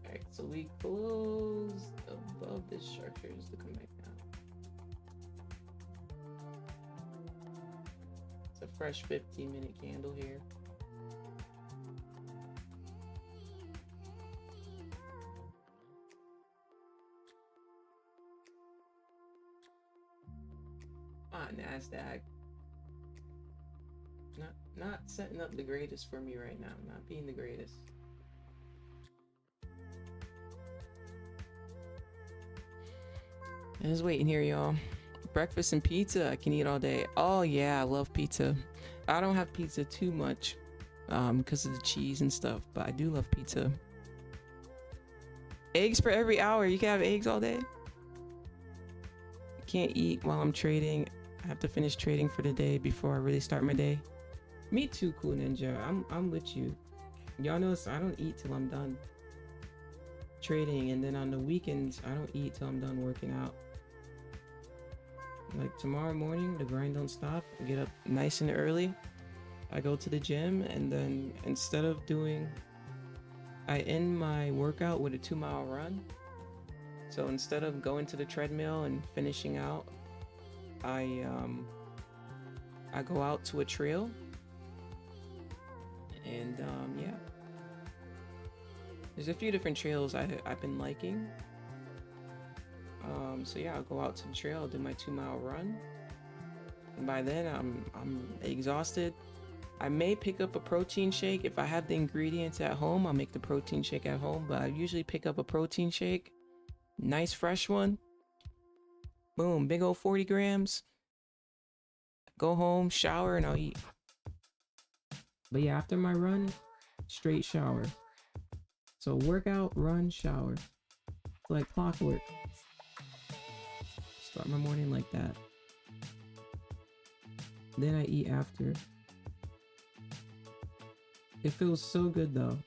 [SPEAKER 1] Alright, so we closed above this structure just to come back down. It's a fresh 15-minute candle here. Nasdaq. Not setting up the greatest for me right now. Not being the greatest. I was waiting here, y'all. Breakfast and pizza. I can eat all day. Oh yeah, I love pizza. I don't have pizza too much because of the cheese and stuff, but I do love pizza. Eggs for every hour. You can have eggs all day. Can't eat while I'm trading. I have to finish trading for the day before I really start my day. Me too, Cool Ninja. I'm with you. Y'all notice I don't eat till I'm done trading, and then on the weekends I don't eat till I'm done working out. Like tomorrow morning, the grind don't stop. I get up nice and early. I go to the gym, and then instead of doing, I end my workout with a 2-mile run. So instead of going to the treadmill and finishing out, I go out to a trail, and yeah, there's a few different trails I've been liking. So yeah, I'll go out to the trail, do my 2-mile run, and by then I'm exhausted. I may pick up a protein shake if I have the ingredients at home. I'll make the protein shake at home, but I usually pick up a protein shake, nice fresh one. Boom, big old 40 grams. Go home, shower, and I'll eat. But yeah, after my run, straight shower. So workout, run, shower. It's like clockwork. Start my morning like that. Then I eat after. It feels so good though.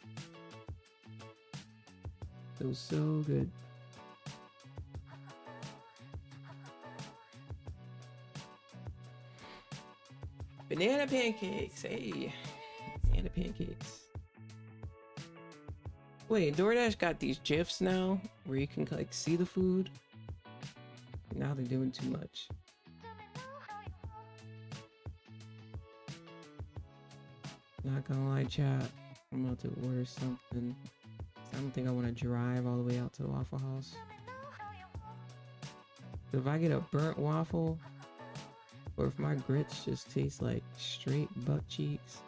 [SPEAKER 1] Feels so good. Banana pancakes, hey. Banana pancakes. Wait, DoorDash got these GIFs now where you can like see the food. Now they're doing too much. Not gonna lie, chat. I'm about to order something. I don't think I want to drive all the way out to the Waffle House. So if I get a burnt waffle, or if my grits just taste like straight butt cheeks,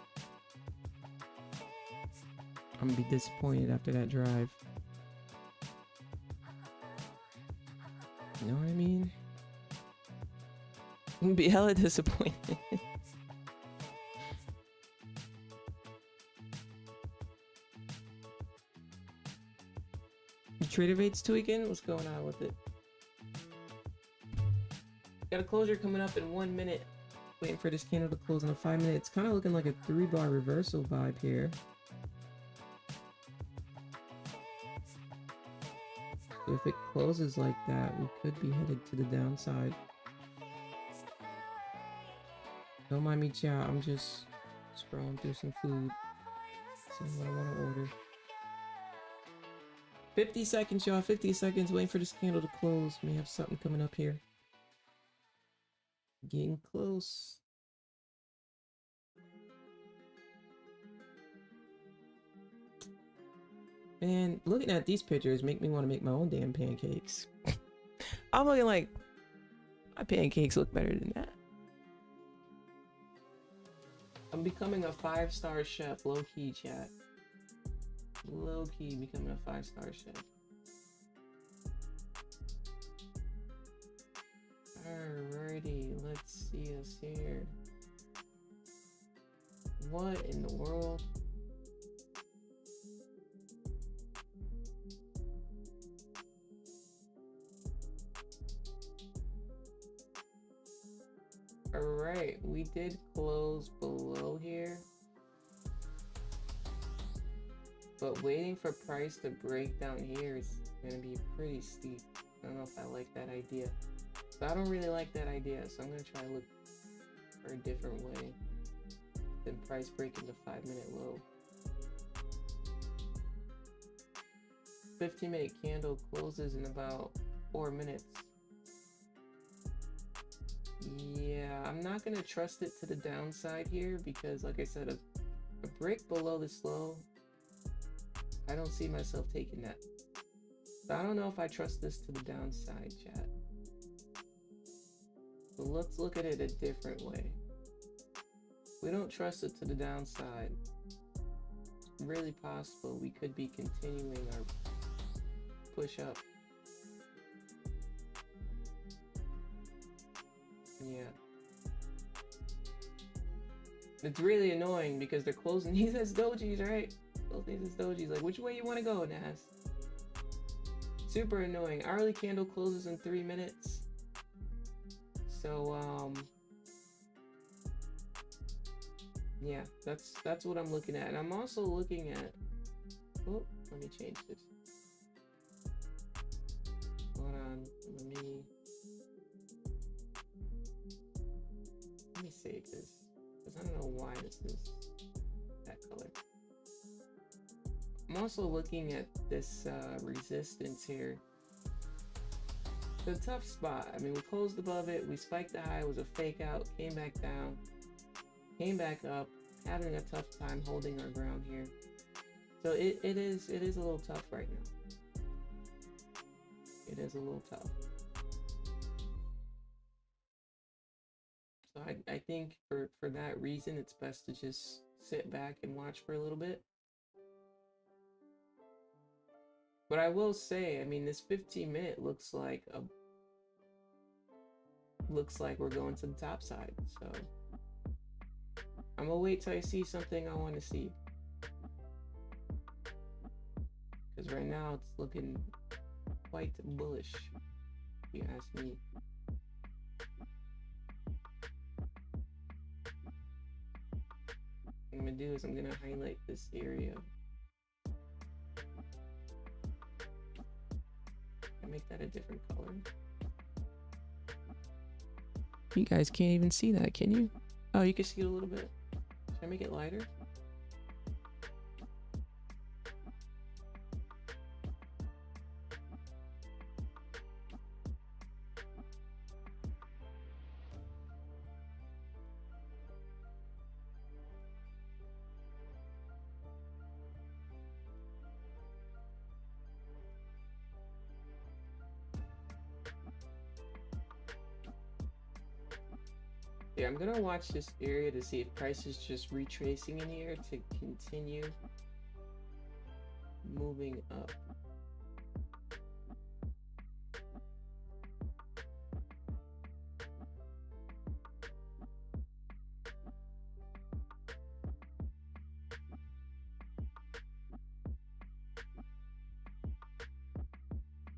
[SPEAKER 1] I'm gonna be disappointed after that drive. You know what I mean? I'm gonna be hella disappointed. Trader rates tweaking? What's going on with it? Got a closure coming up in 1 minute. Waiting for this candle to close in 5 minutes. It's kind of looking like a 3-bar reversal vibe here. So if it closes like that, we could be headed to the downside. Don't mind me, chat. I'm just scrolling through some food. Seeing what I want to order. 50 seconds, y'all. 50 seconds. Waiting for this candle to close. May have something coming up here. Getting close. Man, looking at these pictures make me want to make my own damn pancakes. I'm looking like my pancakes look better than that. I'm becoming a 5-star chef, low-key, chat. Low-key becoming a 5-star chef. Alrighty, let's see us here. What in the world? Alright, we did close below here. But waiting for price to break down here is gonna be pretty steep. I don't know if I like that idea. So I don't really like that idea, so I'm gonna try to look for a different way than price breaking the 5-minute low. 15-minute candle closes in about 4 minutes. Yeah, I'm not gonna trust it to the downside here because, like I said, a break below this low, I don't see myself taking that. So I don't know if I trust this to the downside, chat. So let's look at it a different way. We don't trust it to the downside. It's really possible we could be continuing our push up. Yeah. It's really annoying because they're closing these as dojis, right? Closing these as dojis. Like, which way you want to go, Nas? Super annoying. Hourly candle closes in 3 minutes. So, Yeah, that's what I'm looking at. And I'm also looking at, oh, let me change this. Hold on, let me save this, because I don't know why this is that color. I'm also looking at this resistance here. It's a tough spot. I mean, we closed above it, we spiked the high, it was a fake out, came back down, came back up, having a tough time holding our ground here. So it is a little tough right now. It is a little tough. So I think for that reason, it's best to just sit back and watch for a little bit. But I will say, I mean, this 15-minute looks like we're going to the top side. So I'm gonna wait till I see something I want to see. Because right now it's looking quite bullish, if you ask me. What I'm gonna do is I'm gonna highlight this area. And make that a different color. You guys can't even see that, can you? Oh, you can see it a little bit. Should I make it lighter? Yeah, I'm gonna watch this area to see if price is just retracing in here to continue moving up.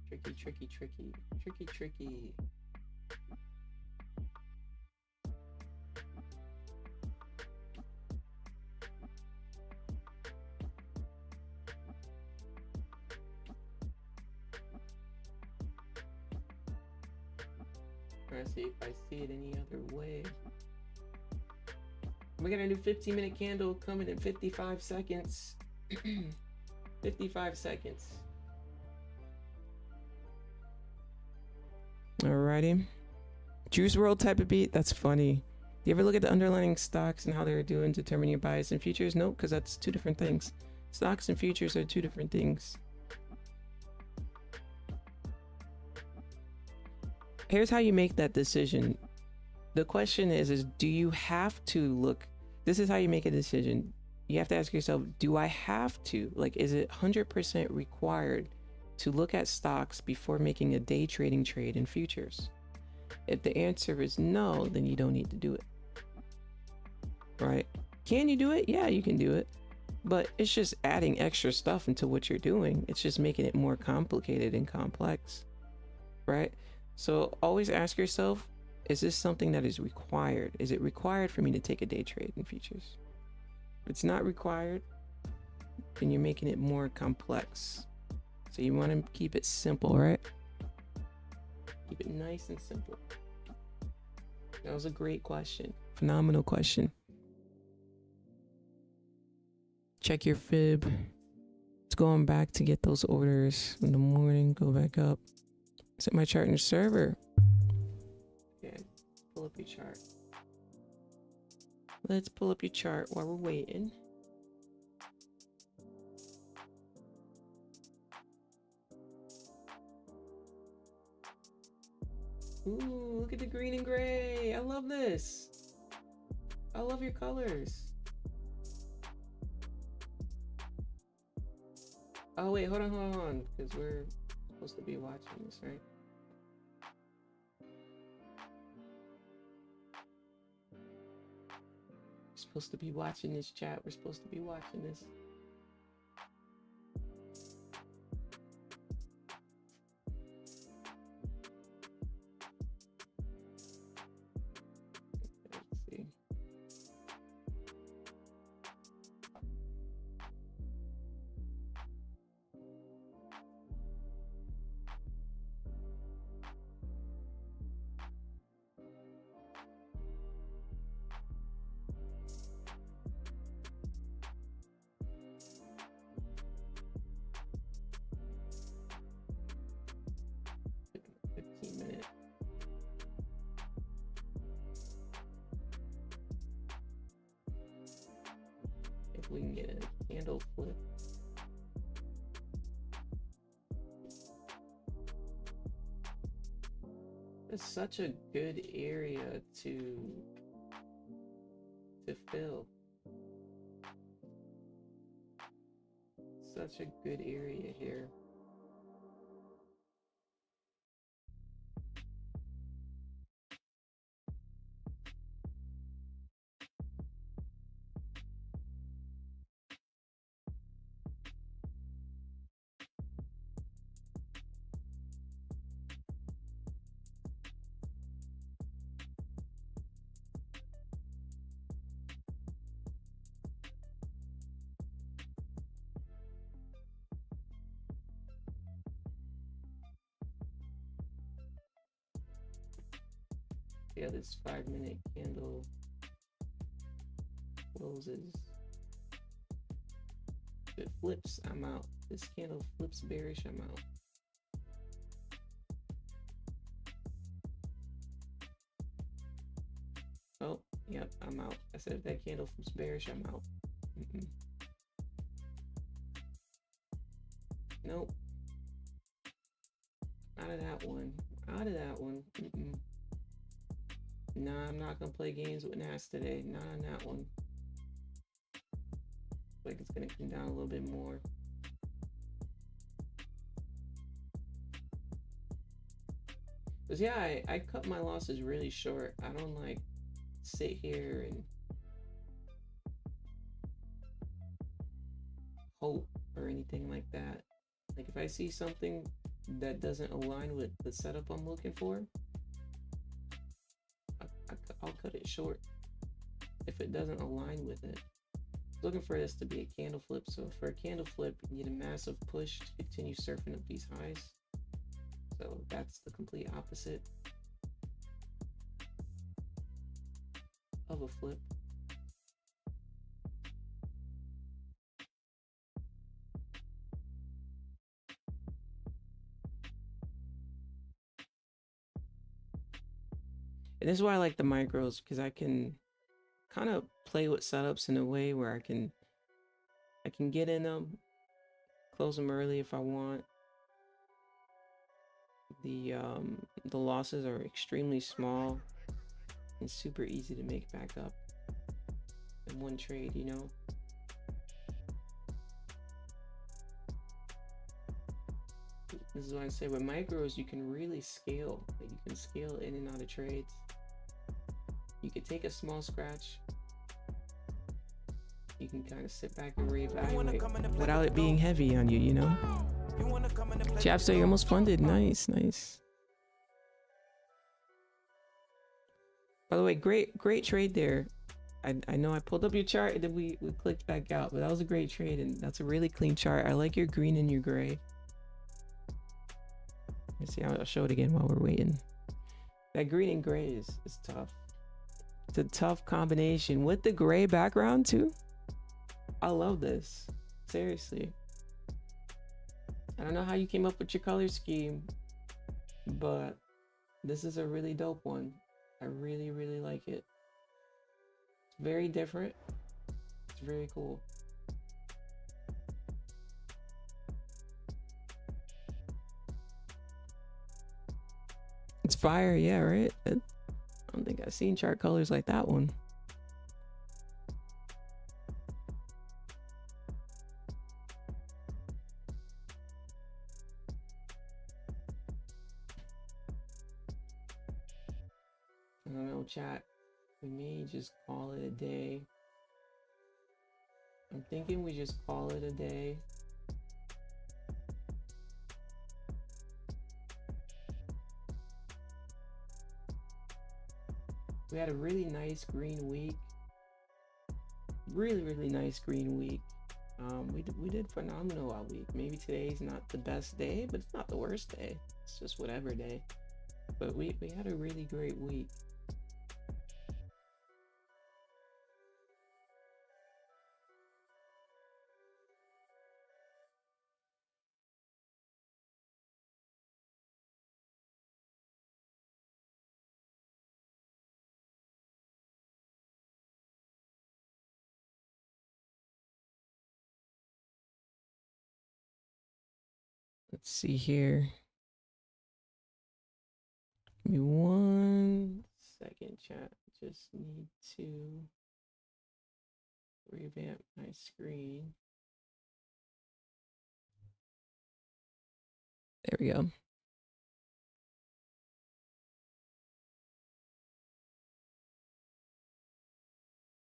[SPEAKER 1] Tricky, tricky, tricky, tricky, tricky. Trying to see if I see it any other way. We're gonna do 15-minute candle coming in 55 seconds. 55 seconds. Alrighty. Juice World type of beat. That's funny. You ever look at the underlying stocks and how they're doing determining your bias in futures? Nope, because that's two different things. Stocks and futures are two different things. Here's how you make that decision. The question is do you have to look? This is how you make a decision. You have to ask yourself, do I have to? Like, is it 100% required to look at stocks before making a day trading trade in futures? If the answer is no, then you don't need to do it. Right? Can you do it? Yeah, you can do it. But it's just adding extra stuff into what you're doing. It's just making it more complicated and complex. Right? So always ask yourself, is this something that is required? Is it required for me to take a day trade in futures? If it's not required, then you're making it more complex. So you want to keep it simple, right? Keep it nice and simple. That was a great question. Phenomenal question. Check your fib. It's going back to get those orders in the morning. Go back up. Set my chart in the server. Okay, pull up your chart. Let's pull up your chart while we're waiting. Ooh, look at the green and gray. I love this. I love your colors. Oh wait, hold on, because we're supposed to be watching this, right? We're supposed to be watching this, chat. We're supposed to be watching this. Let's see. if we can get a candle flip. It's such a good area to fill. Such a good area here. Yeah, this 5-minute candle closes. If it flips, I'm out. This candle flips bearish, I'm out. Oh, yep, I'm out. I said if that candle flips bearish, I'm out. Nope. Out of that one. Out of that one. Nah, I'm not gonna play games with Nas today. Not on that one. Like it's gonna come down a little bit more. Cause yeah, I cut my losses really short. I don't like sit here and hope or anything like that. Like if I see something that doesn't align with the setup I'm looking for, I'll cut it short if it doesn't align with it. Looking for this to be a candle flip. So for a candle flip, you need a massive push to continue surfing up these highs. So that's the complete opposite of a flip. And this is why I like the micros, because I can kind of play with setups in a way where I can get in them, close them early if I want. The losses are extremely small and super easy to make back up in one trade, you know. This is why I say with micros you can really scale. Like you can scale in and out of trades. You could take a small scratch. You can kind of sit back and reevaluate without it being heavy on you, you know? Chapster, you're almost funded. Nice, nice. By the way, great trade there. I know I pulled up your chart and then we clicked back out, but that was a great trade and that's a really clean chart. I like your green and your gray. Let's see, I'll show it again while we're waiting. That green and gray is tough. It's a tough combination with the gray background too. I love this. Seriously. I don't know how you came up with your color scheme, but this is a really dope one. I really, really like it. It's very different. It's very cool. It's fire, yeah, right? I don't think I've seen chart colors like that one. I don't know, chat. We may just call it a day. I'm thinking we just call it a day. We had a really nice green week. Really, really nice green week. We did phenomenal all week. Maybe today's not the best day, but it's not the worst day. It's just whatever day. But we had a really great week. Let's see here. Give me 1 second, chat. Just need to revamp my screen. There we go.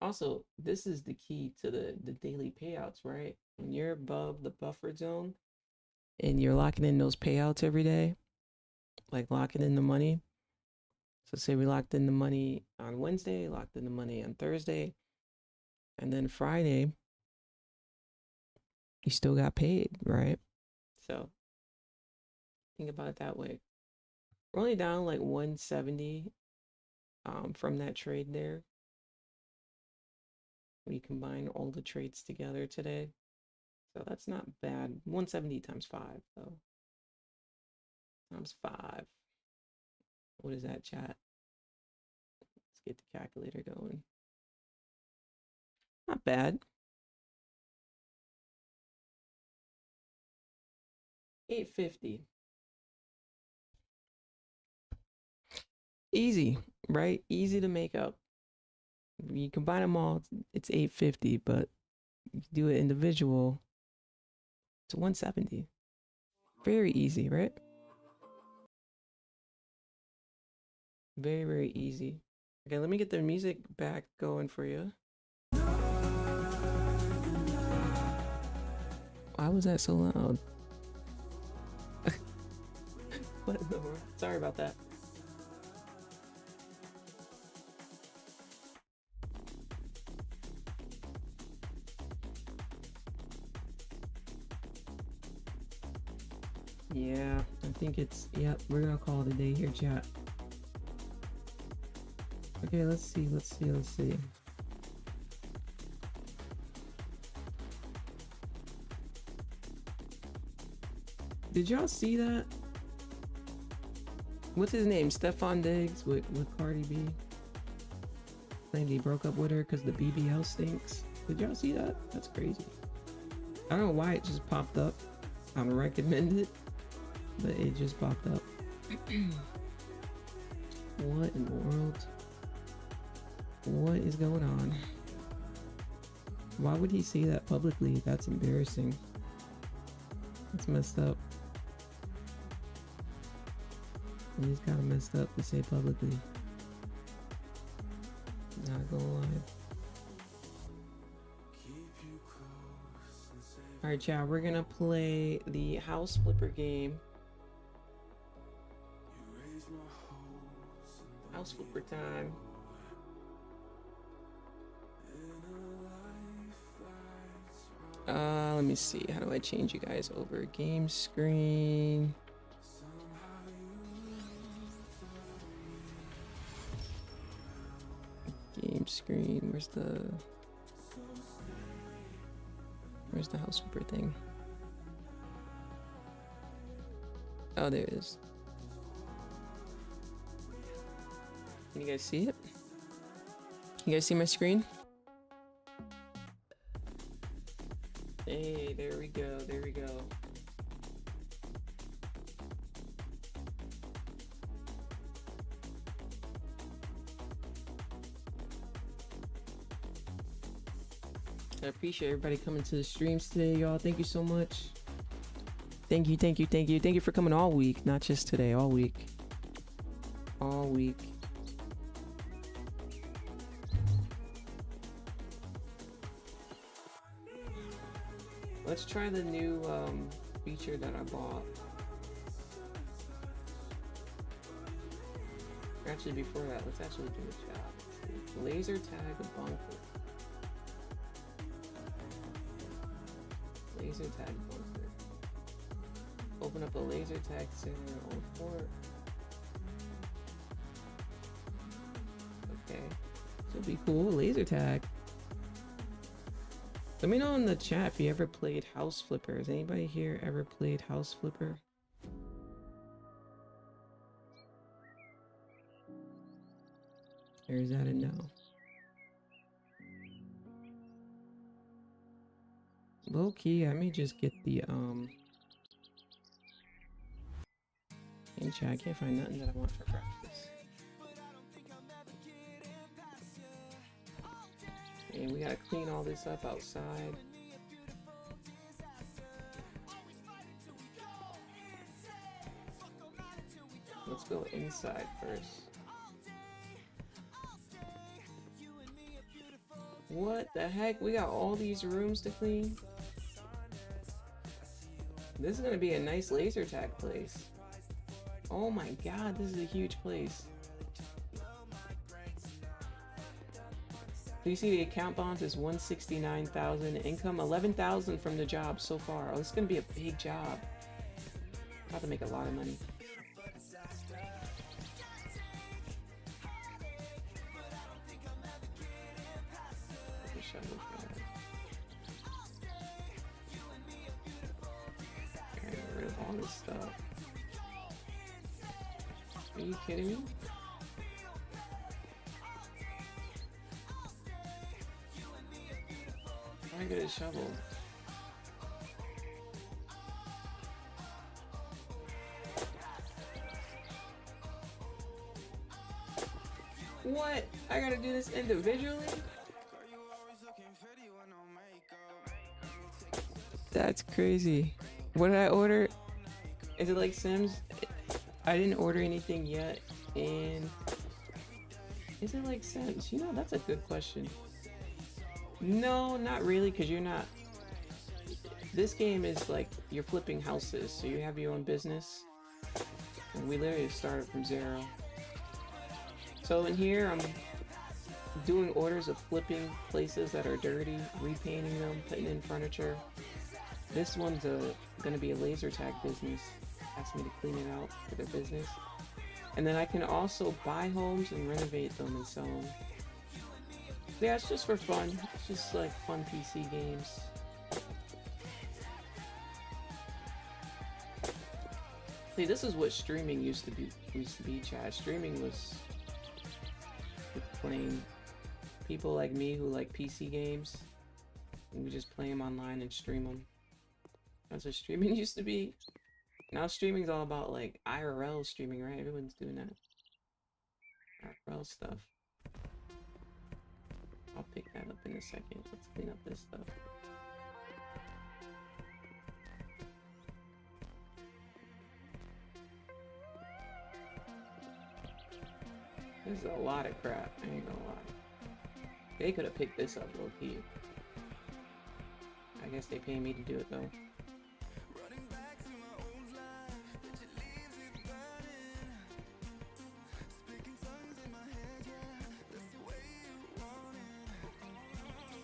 [SPEAKER 1] Also, this is the key to the daily payouts, right? When you're above the buffer zone and you're locking in those payouts every day, like locking in the money. So say we locked in the money on Wednesday, locked in the money on Thursday, and then Friday, you still got paid, right? So think about it that way. We're only down like 170 from that trade there. We combine all the trades together today. So that's not bad. 170 times 5, though. Times 5. What is that, chat? Let's get the calculator going. Not bad. 850. Easy, right? Easy to make up. You combine them all, it's 850, but you do it individual, it's 170. Very easy, right? Very, very easy. Okay, let me get the music back going for you. Why was that so loud? What in the world? Sorry about that. Yeah, I think it's, yep, we're gonna call it a day here, chat. Okay, let's see. Did y'all see that? What's his name? Stefan Diggs with Cardi B. Claimed he broke up with her because the BBL stinks. Did y'all see that? That's crazy. I don't know why it just popped up on recommended, but it just popped up. What in the world? What is going on? Why would he say that publicly? That's embarrassing. That's messed up. He's kind of messed up to say publicly. Not gonna lie. Alright, y'all, we're gonna play the house flipper game. House flipper time. Let me see. How do I change you guys over? Game screen. Game screen. Where's the house flipper thing? Oh, there it is. Can you guys see it? Can you guys see my screen? Hey, there we go. There we go. I appreciate everybody coming to the streams today, y'all. Thank you so much. Thank you for coming all week, not just today, all week. All week. Let's try the new feature that I bought. Actually, before that, let's actually do a job. Laser tag a bunker. Laser tag bunker. Open up a laser tag center on fort. Okay. This will be cool. Laser tag. Let me know in the chat if you ever played House Flipper. Has anybody here ever played House Flipper? Or is that a no? Low key, I may just get the In chat, I can't find nothing that I want for breakfast. And we gotta clean all this up outside. Let's go inside first. What the heck? We got all these rooms to clean. This is gonna be a nice laser tag place. Oh my god, this is a huge place. So you see the account balance is 169,000, income 11,000 from the job so far. Oh, this is gonna be a big job. About to make a lot of money. Get rid of all this stuff. Are you kidding me? I get a shovel. What? I gotta do this individually? That's crazy. What did I order? Is it like Sims? I didn't order anything yet. And is it like Sims? You know, that's a good question. No, not really, because you're not. This game is like you're flipping houses, so you have your own business. And we literally started from zero. So in here, I'm doing orders of flipping places that are dirty, repainting them, putting in furniture. This one's gonna be a laser tag business. Asked me to clean it out for their business. And then I can also buy homes and renovate them and sell them. Yeah, it's just for fun. It's just like fun PC games. See, this is what streaming used to be, Chad. Streaming was playing people like me who like PC games, and we just play them online and stream them. That's what streaming used to be. Now streaming's all about like IRL streaming, right? Everyone's doing that IRL stuff. I'll pick that up in a second. Let's clean up this stuff. This is a lot of crap, I ain't gonna lie. They could have picked this up low key. I guess they pay me to do it though.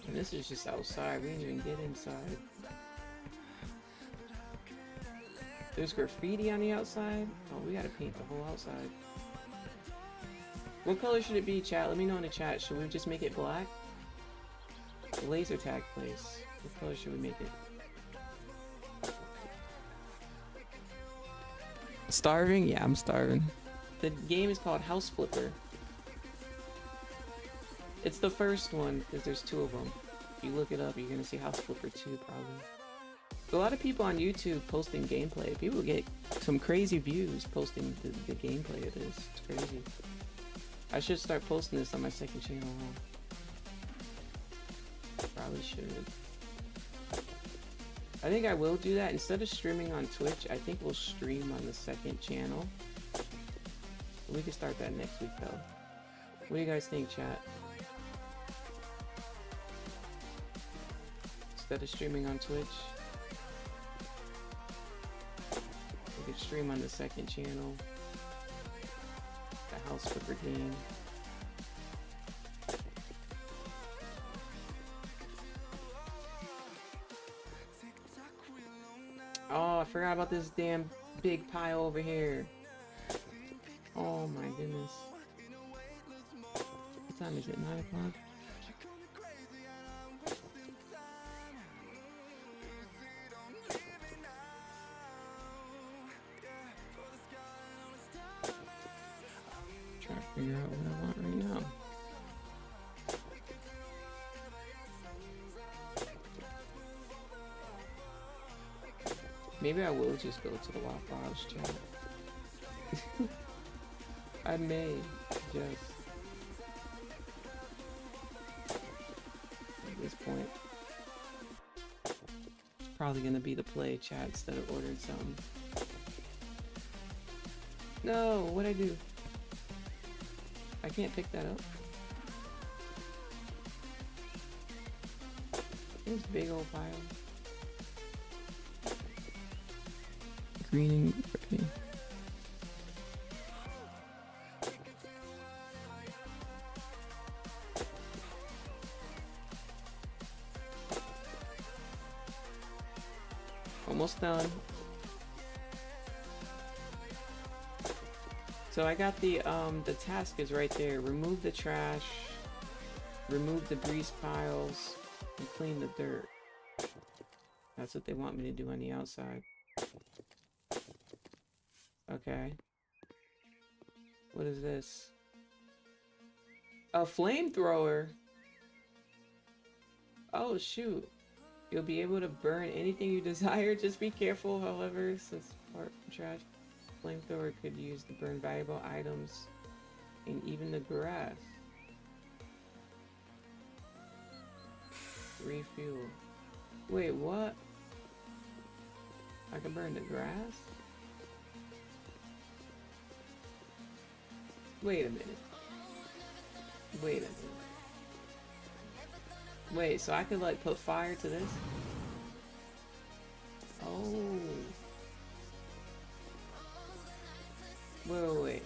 [SPEAKER 1] And this is just outside, we didn't even get inside. There's graffiti on the outside? Oh, we gotta paint the whole outside. What color should it be, chat? Let me know in the chat. Should we just make it black? The laser tag place. What color should we make it? Starving? Yeah, I'm starving. The game is called House Flipper. It's the first one, because there's two of them. If you look it up, you're gonna see House Flipper 2, probably. A lot of people on YouTube posting gameplay. People get some crazy views posting the gameplay of this. It's crazy. I should start posting this on my second channel. Probably should. I think I will do that. Instead of streaming on Twitch, I think we'll stream on the second channel. We can start that next week though. What do you guys think, chat? Instead of streaming on Twitch, we could stream on the second channel. The House Flipper game. Oh, I forgot about this damn big pile over here. Oh my goodness. What time is it? 9 o'clock? Trying to figure out what I want right now. Maybe I will just go to the Waffle House chat. I may just at this point. It's probably gonna be the play chat instead of ordering something. No, what'd I do? I can't pick that up. This big old pile. Green and gray. Almost done. So I got the task is right there. Remove the trash, remove debris piles, and clean the dirt. That's what they want me to do on the outside. Okay. What is this? A flamethrower? Oh shoot. You'll be able to burn anything you desire. Just be careful, however, since part trash. Flamethrower could use to burn valuable items and even the grass. Refuel. Wait, what? I can burn the grass? Wait a minute. Wait a minute. Wait, so I could like put fire to this? Oh. Wait.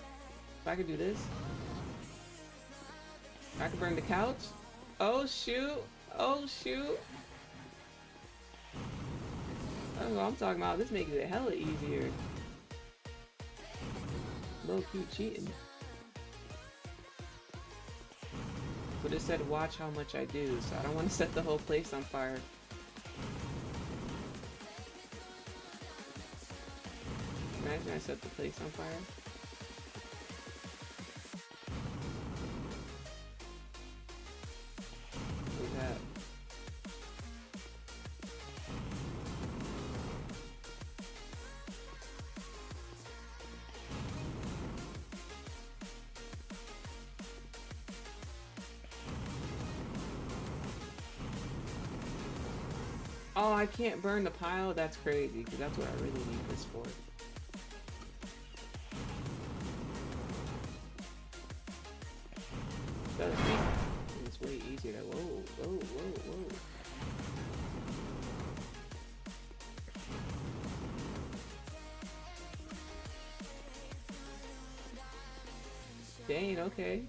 [SPEAKER 1] If I could do this? I could burn the couch? Oh shoot! Oh shoot! That's what I'm talking about. This makes it hella easier. Low key cheating. But it said watch how much I do, so I don't want to set the whole place on fire. Imagine I set the place on fire. Look at that. Oh, I can't burn the pile? That's crazy, because that's what I really need this for. It's way easier to... Whoa. Dang, okay.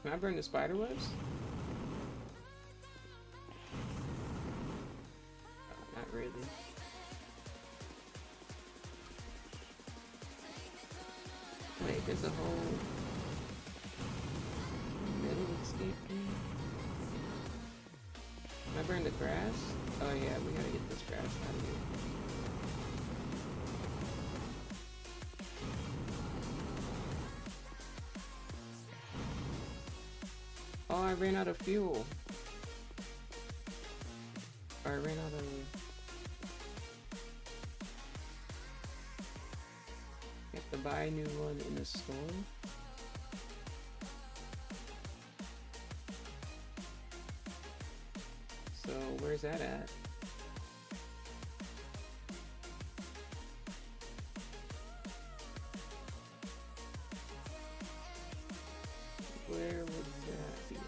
[SPEAKER 1] Can I burn the spider webs? Not really. Wait, there's a whole middle escape thing. Can I burn the grass? Oh yeah, we gotta get this grass out of here. Oh, I ran out of fuel. Or I ran out of... I have to buy a new one in the store. So, where's that at? Where would that be at?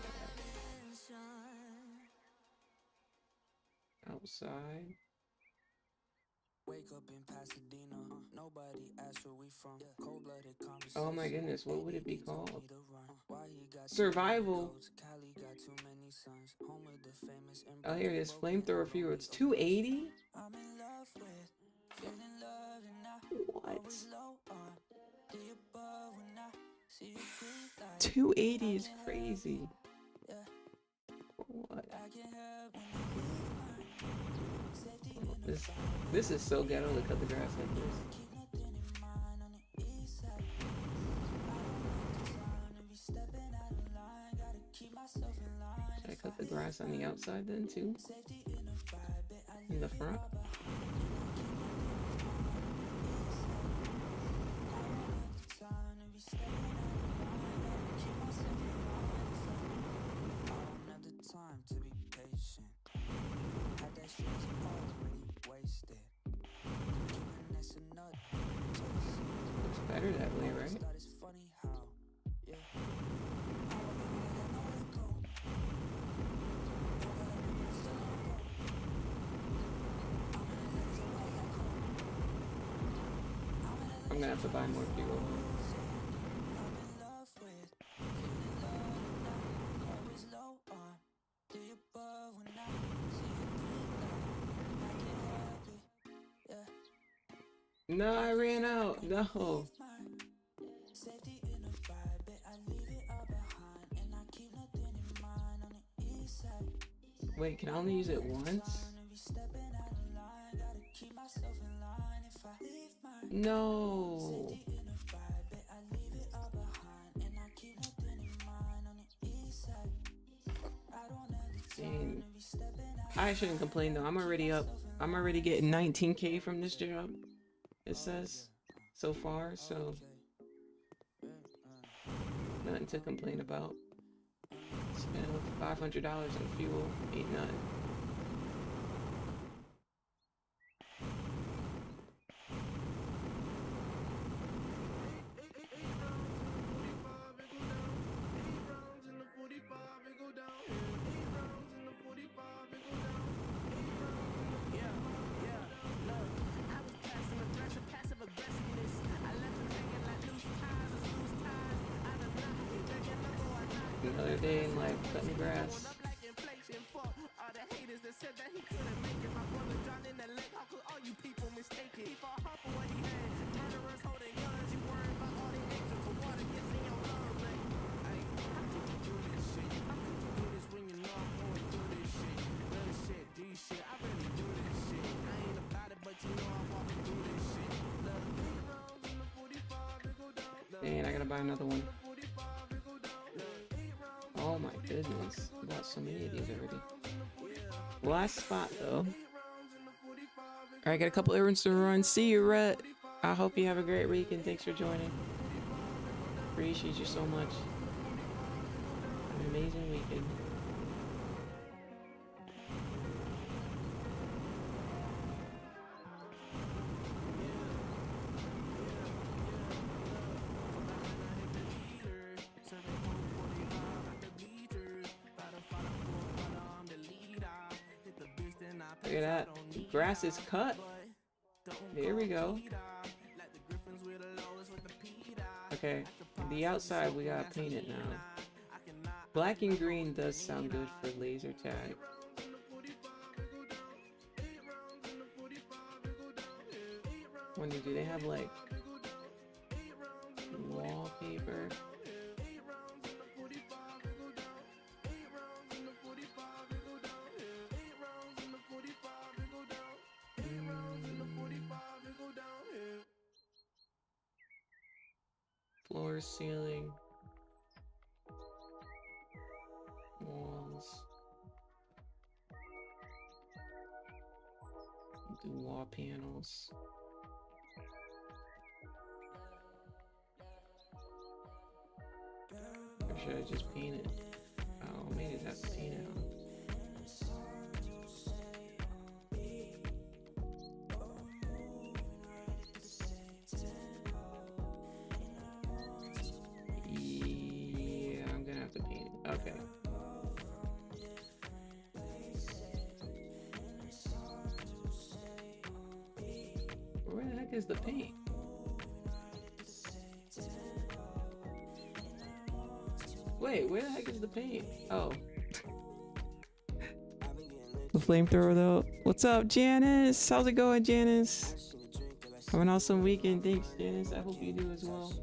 [SPEAKER 1] Outside.
[SPEAKER 5] Wake up in Pasadena. Nobody asked where we from. Cold-blooded conversation.
[SPEAKER 1] Oh my goodness, what would it be called? Survival. Oh, here it is. Flamethrower fuel. It's 280? What? 280 is crazy. What? This is so ghetto to cut the grass like this. Should I cut the grass on the outside then too? In the front? Looks better that way, right? I'm gonna have to buy more fuel. No, I ran out. No. Wait, can I only use it once? No. Dang. I shouldn't complain though. I'm already up. I'm already getting 19K from this job. It says so far, so nothing to complain about. Spent $500 on fuel, ain't nothing. Another day in life cutting grass. And I gotta buy another one. Oh my goodness, I bought so many of these already. Last spot though. Alright, got a couple errands to run. See you, Rhett. I hope you have a great week and thanks for joining. Appreciate you so much. Have an amazing weekend. Look at that. The grass is cut. There we go. Okay. The outside we gotta paint it now. Black and green does sound good for laser tag. Wonder, do they have like wallpaper? Floor, ceiling, walls, do wall panels. Or should I just paint it? Oh, maybe it has to paint it on. To paint it. Okay. Where the heck is the paint? Wait, where the heck is the paint? Oh. The flamethrower though. What's up, Janice? How's it going, Janice? Have an awesome weekend. Thanks, Janice. I hope you do as well.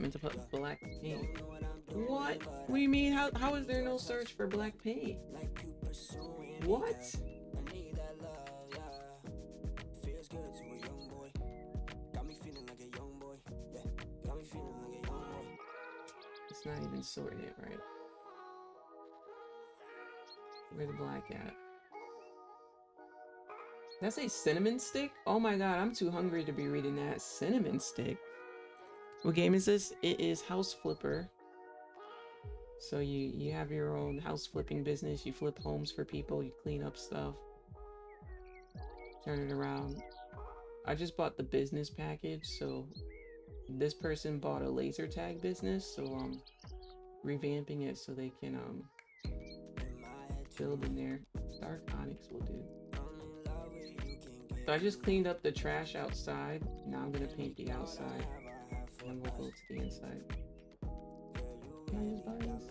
[SPEAKER 1] To put black paint. What? What do you mean? How is there no search for black paint? What? It's not even sorting it right. Where the black at? That's a cinnamon stick? Oh my god, I'm too hungry to be reading that. Cinnamon stick. What game is this? It is House Flipper. So you have your own house flipping business. You flip homes for people. You clean up stuff. Turn it around. I just bought the business package. So this person bought a laser tag business. So I'm revamping it so they can build in there. Dark Onyx will do. So I just cleaned up the trash outside. Now I'm gonna paint the outside. And we'll go to the inside. Can I just buy this?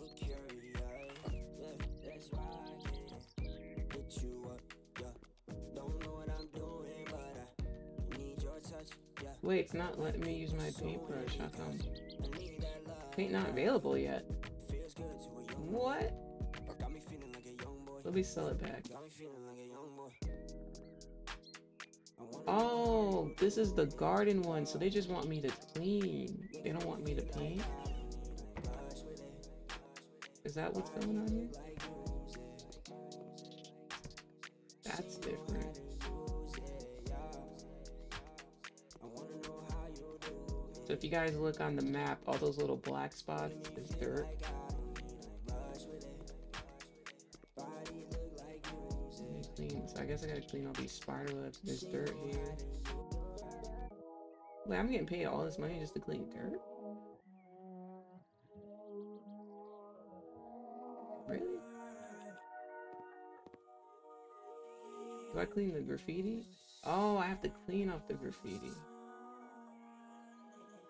[SPEAKER 1] Wait, it's not letting me use my paintbrush. How come? Paint not available yet. What? Let me sell it back. Oh, this is the garden one, so they just want me to clean. They don't want me to paint. Is that what's going on here? That's different. So if you guys look on the map, all those little black spots is dirt. So I guess I gotta clean all these spider webs. There's dirt here. Wait, I'm getting paid all this money just to clean dirt? Really? Do I clean the graffiti? Oh, I have to clean up the graffiti.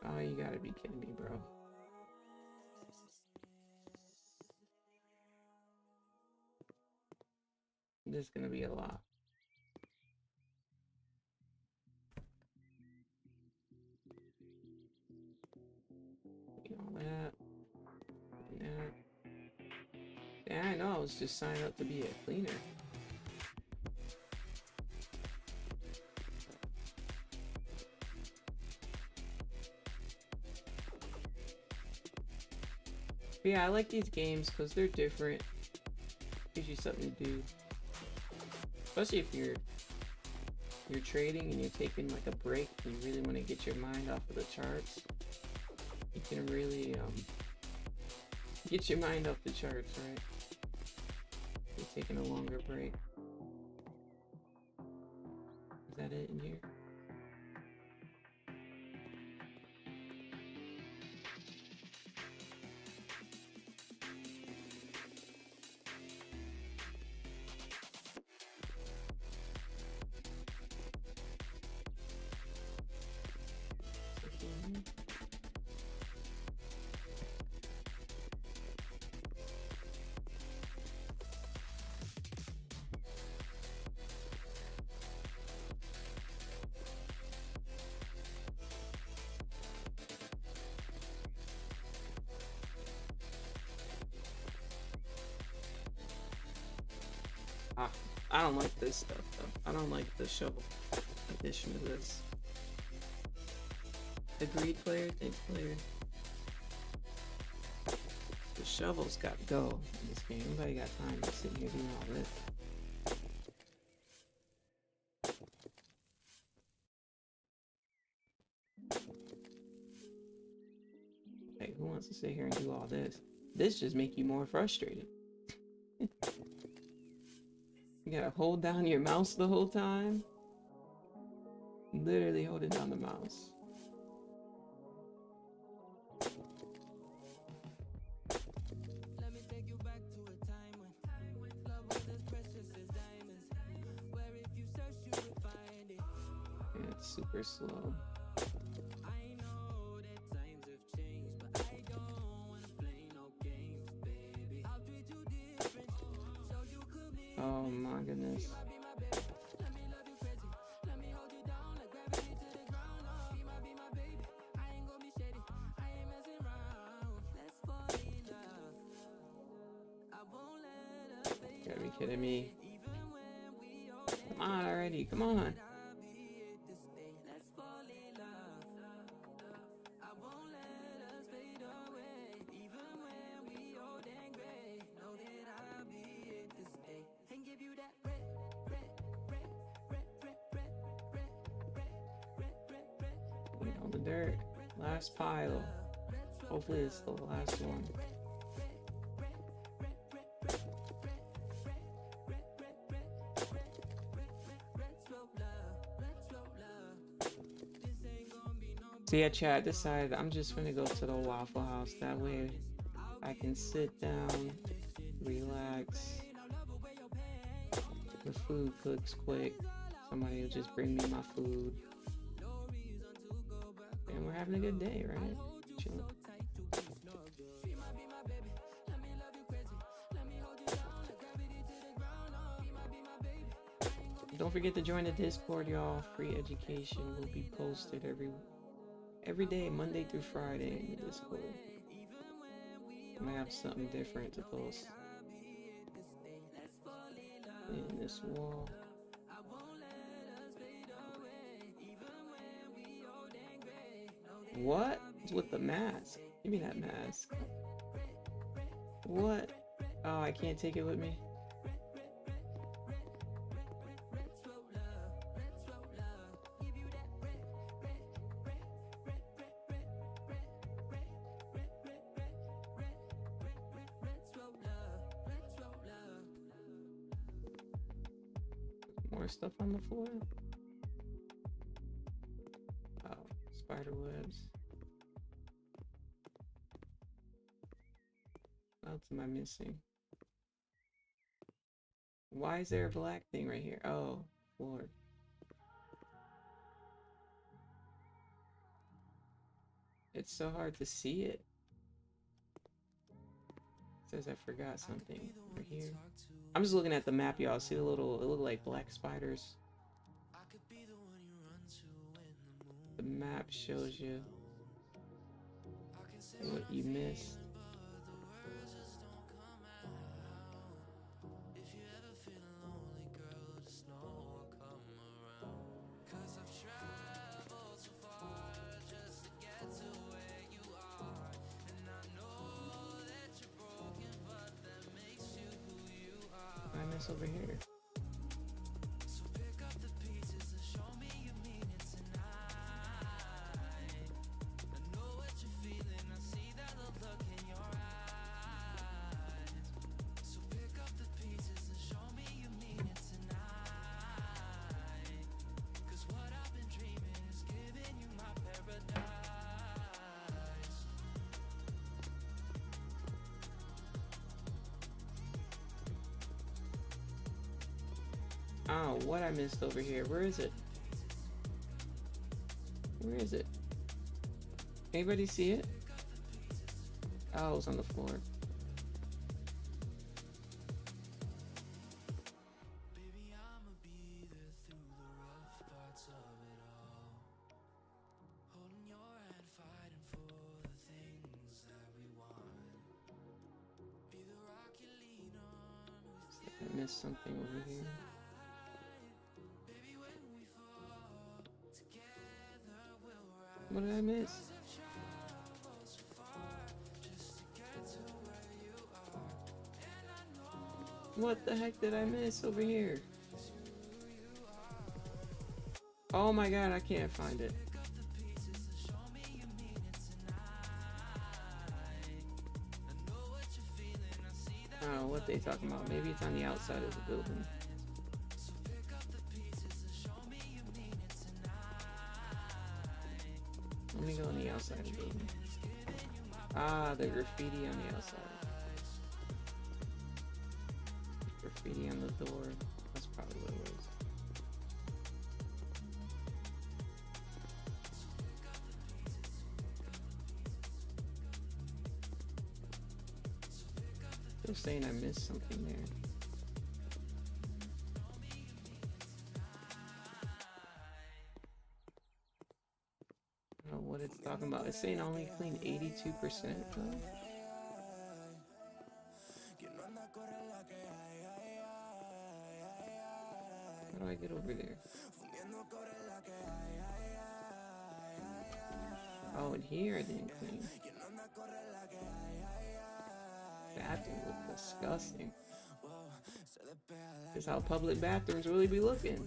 [SPEAKER 1] Oh, you gotta be kidding me, bro. This is gonna be a lot. All that. That. Yeah, I know. I was just signing up to be a cleaner. But yeah, I like these games because they're different. Gives you something to do. Especially if you're trading and you're taking like a break and you really want to get your mind off of the charts. You can really get your mind off the charts, right? You're taking a longer break. Is that it in here? I don't like this stuff though. I don't like the shovel addition to this. Agreed, player? Thanks, player. The shovel's got to go in this game. Nobody got time to sit here doing all this. Hey, who wants to sit here and do all this? This just make you more frustrated. You gotta hold down your mouse the whole time. Literally holding down the mouse.
[SPEAKER 6] Let me take you back to a time when love was as precious as diamonds. Where if you search you would find it.
[SPEAKER 1] Yeah, it's super slow.
[SPEAKER 6] I know that times have changed, but I don't wanna play no games, baby. I'll treat you different, so you could be.
[SPEAKER 1] Oh my goodness.
[SPEAKER 6] Be my baby. Let me love you crazy. Let me hold you down like gravity to the ground. Oh, be my baby. I ain't gonna be shady. I ain't messing around. Let's fall in love. I won't let us fade.
[SPEAKER 1] You gotta be kidding me.
[SPEAKER 6] Even when we all
[SPEAKER 1] Come on already, come on.
[SPEAKER 6] I'll be here to stay. Let's fall in love. I won't let us fade away. Even when we old and gray. Know that I'll be here to stay. And give you that red.
[SPEAKER 1] Look at all the dirt. Last pile. Hopefully it's the last one. So yeah, chat, decided I'm just gonna go to the Waffle House. That way I can sit down, relax. The food cooks quick. Somebody will just bring me my food. And we're having a good day, right? Chilling. Don't forget to join the Discord, y'all. Free education will be posted every day, Monday through Friday in the Discord. I might have something different to post in this wall. What? It's with the mask. Give me that mask. What? Oh, I can't take it with me. More stuff on the floor. Oh, spider webs. What else am I missing? Why is there a black thing right here? Oh, Lord. It's so hard to see it. It says I forgot something right here. I'm just looking at the map, y'all. See the little, it look like black spiders. The map shows you what you missed. I miss over here. Oh, what I missed over here. Where is it? Where is it? Anybody see it? Oh, it was on the floor. I missed something over here. What did I miss? What the heck did I miss over here? Oh my god, I can't find it. I don't know what they talking about. Maybe it's on the outside of the building. Let me go on the outside of the building. Ah, the graffiti on the outside. Graffiti on the door. That's probably what it was. Still saying I missed something there. I don't know what it's talking about. It's saying I only cleaned 82% though. How do I get over there? Oh, and here I didn't clean. Bathroom looked disgusting. This is how public bathrooms really be looking.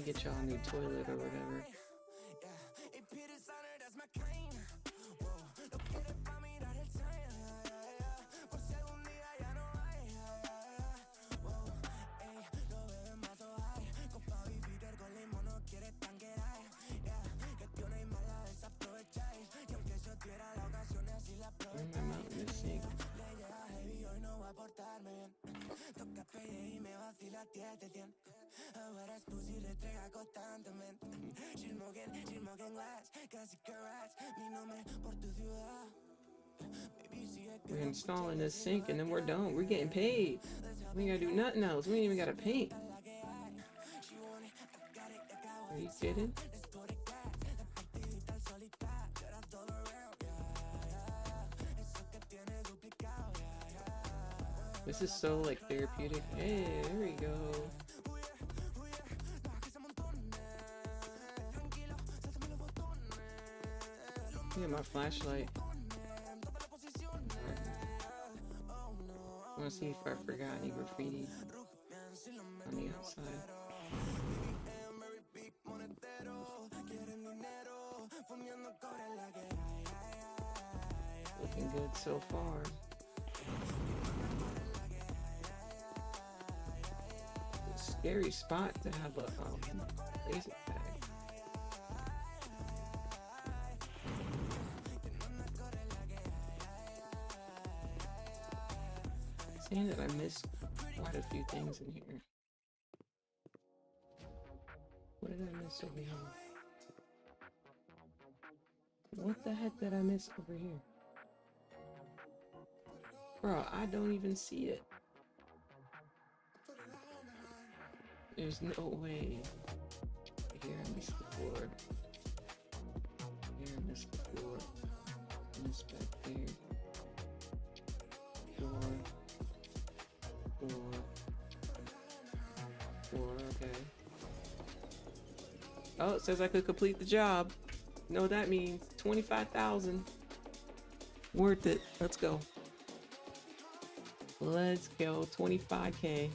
[SPEAKER 1] get y'all a new toilet or whatever. Bring them out in the sink. We're installing this sink and then we're done. We're getting paid. We ain't gotta do nothing else. We ain't even gotta paint. Are you kidding? This is so like therapeutic. Hey, there we go. Look at my flashlight. I want to see if I forgot any graffiti on the outside. Looking good so far. It's a scary spot to have a basic tag. Saying that I missed quite a few things in here. What did I miss over here? What the heck did I miss over here? Bro, I don't even see it. There's no way. Here I missed the floor. Here I missed the floor. Missed back there. Four, okay. Oh, it says I could complete the job. Know what that means? 25,000. Worth it. Let's go. Let's go. 25K.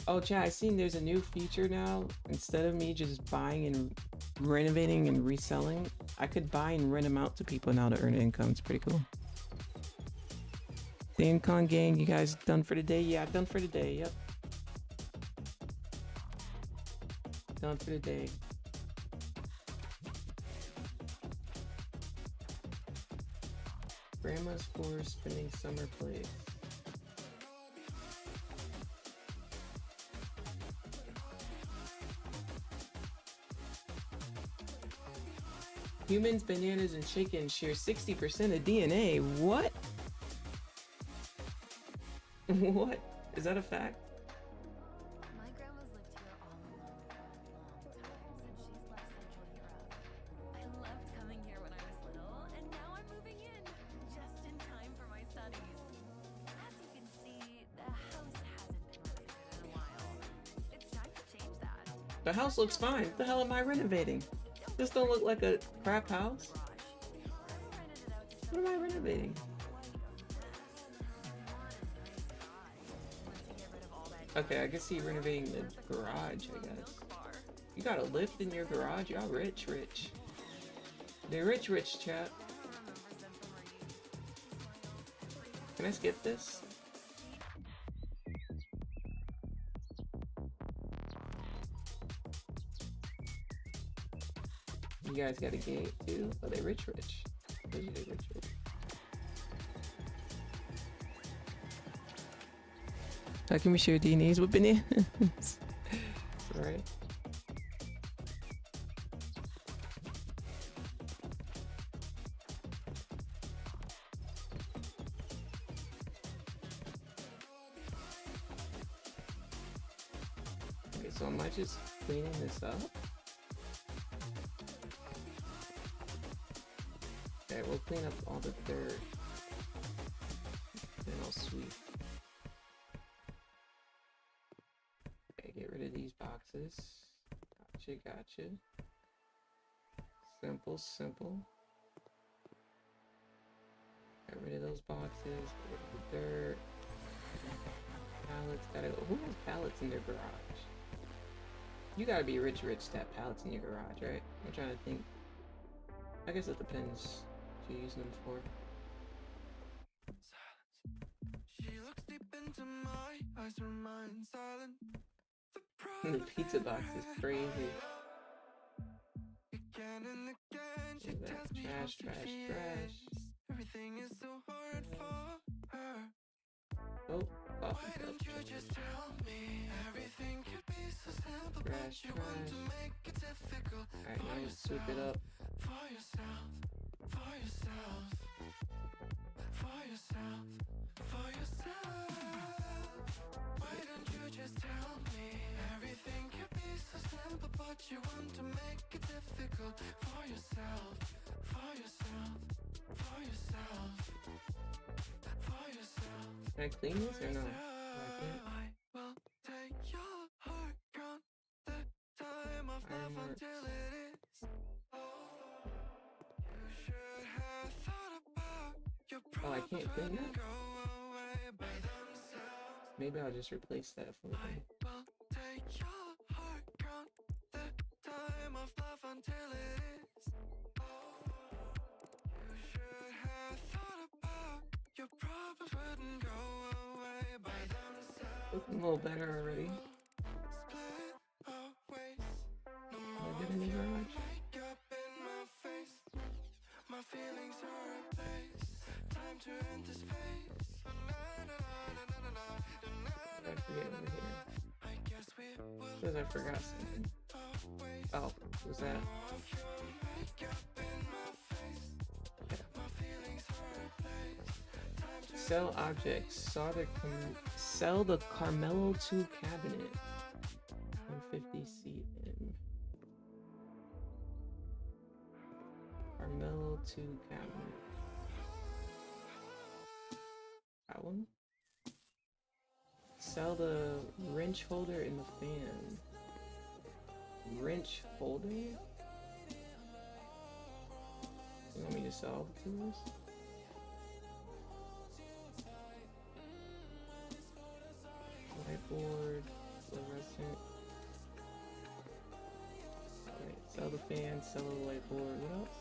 [SPEAKER 1] Oh, chat, I seen there's a new feature now. Instead of me just buying and renovating and reselling, I could buy and rent them out to people now to earn income. It's pretty cool. The Incon gang, you guys done for the day? Yeah, done for the day. Yep. Done for the day. Grandma's for spending summer place. Humans, bananas, and chickens share 60% of DNA. What? What? Is that a fact?
[SPEAKER 7] My grandma's lived here all alone for a long time, since she's left Central Europe. I loved coming here when I was little, and now I'm moving in, just in time for my studies. As you can see, the house hasn't been renovated in a while. It's time to change that.
[SPEAKER 1] The house looks fine. What the hell am I renovating? This don't look like a crap house. What am I renovating? Okay, I can see renovating the garage, I guess. You got a lift in your garage? Y'all rich. They're rich, chat. Can I skip this? You guys got a gate too? Oh, they rich. Those are they rich. How can we share DNAs with bananas? Right. Okay, so am I just cleaning this up? Okay, we'll clean up all the dirt. Then I'll sweep. Okay, get rid of these boxes. Gotcha. Simple. Get rid of those boxes, get rid of the dirt. Pallets. Gotta go. Who has pallets in their garage? You gotta be rich to have pallets in your garage, right? I'm trying to think. I guess it depends what you're using them for.
[SPEAKER 5] She looks deep into my eyes, her mind silent.
[SPEAKER 1] The pizza box is crazy.
[SPEAKER 5] Again and again, she
[SPEAKER 1] Look at
[SPEAKER 5] tells
[SPEAKER 1] that.
[SPEAKER 5] me how
[SPEAKER 1] Trash,
[SPEAKER 5] sick
[SPEAKER 1] trash,
[SPEAKER 5] she
[SPEAKER 1] trash.
[SPEAKER 5] is. Everything is so hard for her.
[SPEAKER 1] Oh,
[SPEAKER 5] Why
[SPEAKER 1] coffee cup.
[SPEAKER 5] don't you just tell me everything could be so simple, but
[SPEAKER 1] Trash,
[SPEAKER 5] you want to
[SPEAKER 1] trash.
[SPEAKER 5] make it difficult
[SPEAKER 1] Alright,
[SPEAKER 5] for
[SPEAKER 1] now let's sweep it
[SPEAKER 5] yourself,
[SPEAKER 1] up.
[SPEAKER 5] for yourself, for yourself, for yourself, for yourself. Why don't you just tell me everything could be so simple, but you want to make it difficult for yourself, for yourself, for yourself, for yourself.
[SPEAKER 1] Can I clean this or no? I can't.
[SPEAKER 5] I will take your heart, count the time of love
[SPEAKER 1] Ironworks.
[SPEAKER 5] until it is over. You should have thought about your
[SPEAKER 1] Oh, I can't clean
[SPEAKER 5] problems
[SPEAKER 1] that?
[SPEAKER 5] go away by themselves.
[SPEAKER 1] Maybe I'll just replace that for
[SPEAKER 5] I
[SPEAKER 1] them.
[SPEAKER 5] will take your heart, count the time of love until it is over. You should have thought about your problems wouldn't go away by themselves.
[SPEAKER 1] Looking a little better already.
[SPEAKER 5] Split our ways. No
[SPEAKER 1] Can
[SPEAKER 5] more
[SPEAKER 1] I get in the garage?
[SPEAKER 5] makeup in my face. My feelings are replaced. Time to end this phase.
[SPEAKER 1] I forget over here.
[SPEAKER 5] I guess we will
[SPEAKER 1] Because I forgot something.
[SPEAKER 5] always.
[SPEAKER 1] Oh, was that?
[SPEAKER 5] Of your makeup in my face. My feelings are replaced. Time to
[SPEAKER 1] Sell objects. Sell the Carmelo 2 cabinet. 150 seat in. Carmelo 2 cabinet. That one? Sell the wrench holder in the fan. Wrench holder? You want me to sell all the tools? Whiteboard, fluorescent. Alright, sell the fan, sell the whiteboard. What else?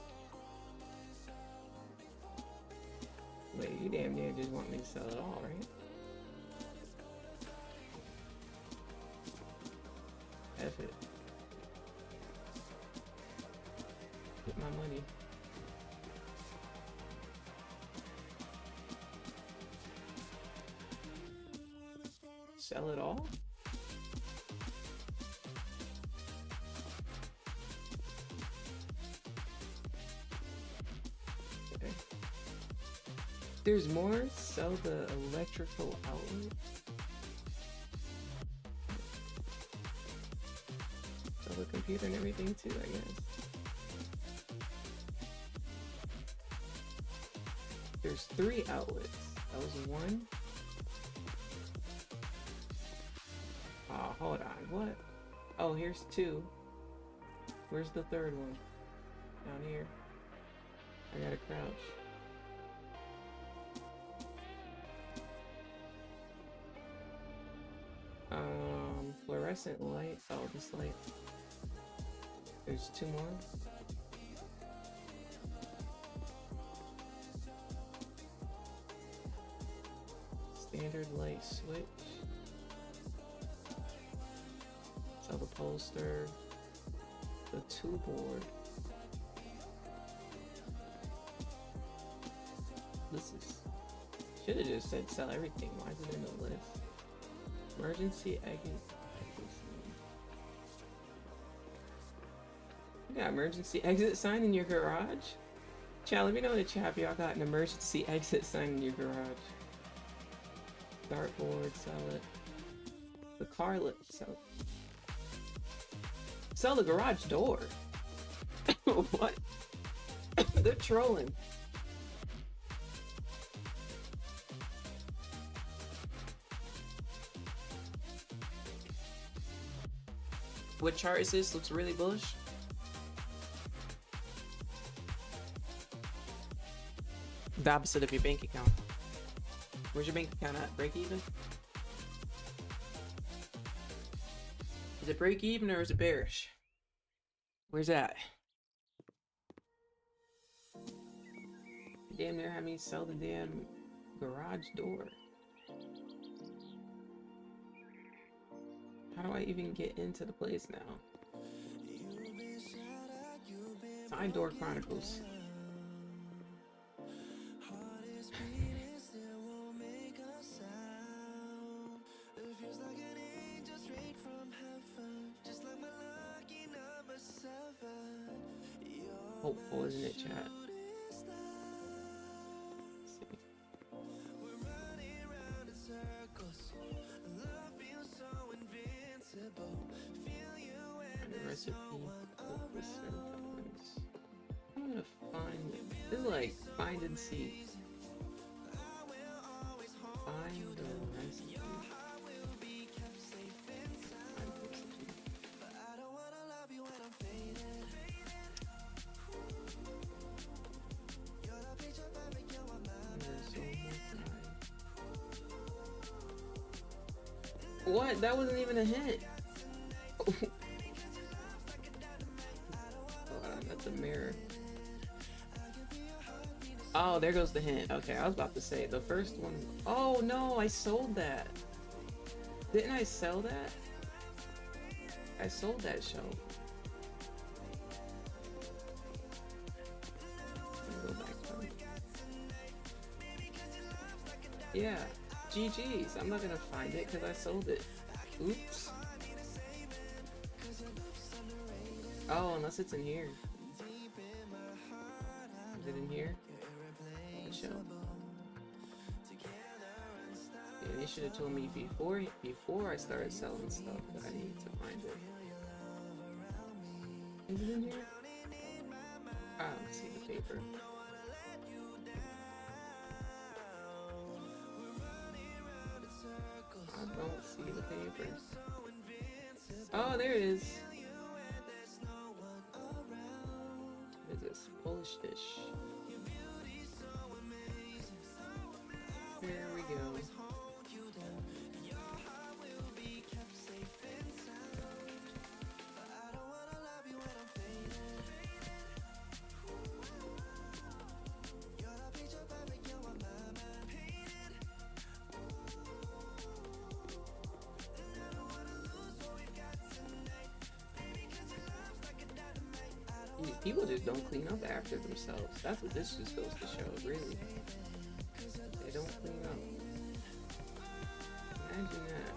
[SPEAKER 1] Wait, you damn near just want me to sell it all, right? F it. Get my money. Sell it all? Okay. There's more? Sell the electrical outlet? Sell the computer and everything too, I guess. There's 3 outlets. That was 1. Oh, hold on. What? Oh, here's 2. Where's the 3rd one? Down here. I gotta crouch. Fluorescent light. Oh, this light. There's 2 more. Standard light switch. Sell the poster. The 2 board. This is. Should have just said sell everything. Why is it in the list? Emergency exit. You got emergency exit sign in your garage? Chat, let me know in the chat if y'all got an emergency exit sign in your garage. Dartboard, sell it. The car lit, sell the garage door. What? They're trolling. What chart is this? Looks really bullish. The opposite of your bank account. Where's your bank account at? Break even? Is it break even or is it bearish? Where's that? Damn near had me sell the damn garage door. How do I even get into the place now? Side Door Chronicles. Hopeful, isn't it, chat? Let's see. And recipe for servants. I'm gonna find it. This is like find and seek. Find the recipe. Find the recipe. What? That wasn't even a hint. Oh, that's a mirror. Oh, there goes the hint. Okay, I was about to say the first one. Oh no, I sold that. Didn't I sell that? I sold that show. Let me go back home. Yeah. GG's. I'm not gonna find it because I sold it. Oops. Oh, unless it's in here. Is it in here? The show. Yeah, they should have told me before I started selling stuff that I needed to find it. Is it in here? I don't see the paper. I don't see the paper. Oh, there it is. What is this? Polish dish. Here we go. People just don't clean up after themselves. That's what this just goes to show, really. They don't clean up. Imagine that.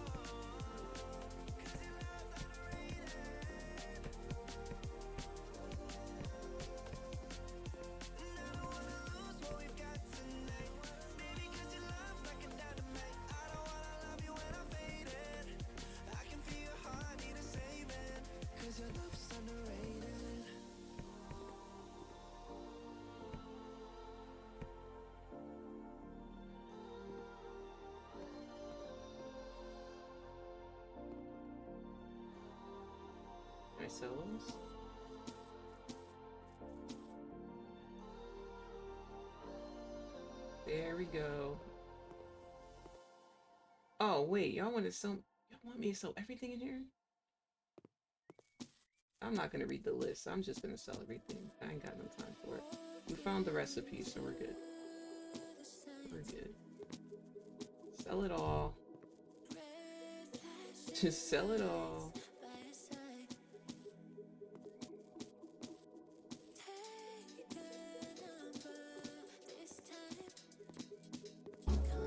[SPEAKER 1] I sell those? There we go. Oh wait, y'all want me to sell everything in here? I'm not gonna read the list. I'm just gonna sell everything. I ain't got no time for it. We found the recipe, so we're good. We're good. Sell it all. Just sell it all.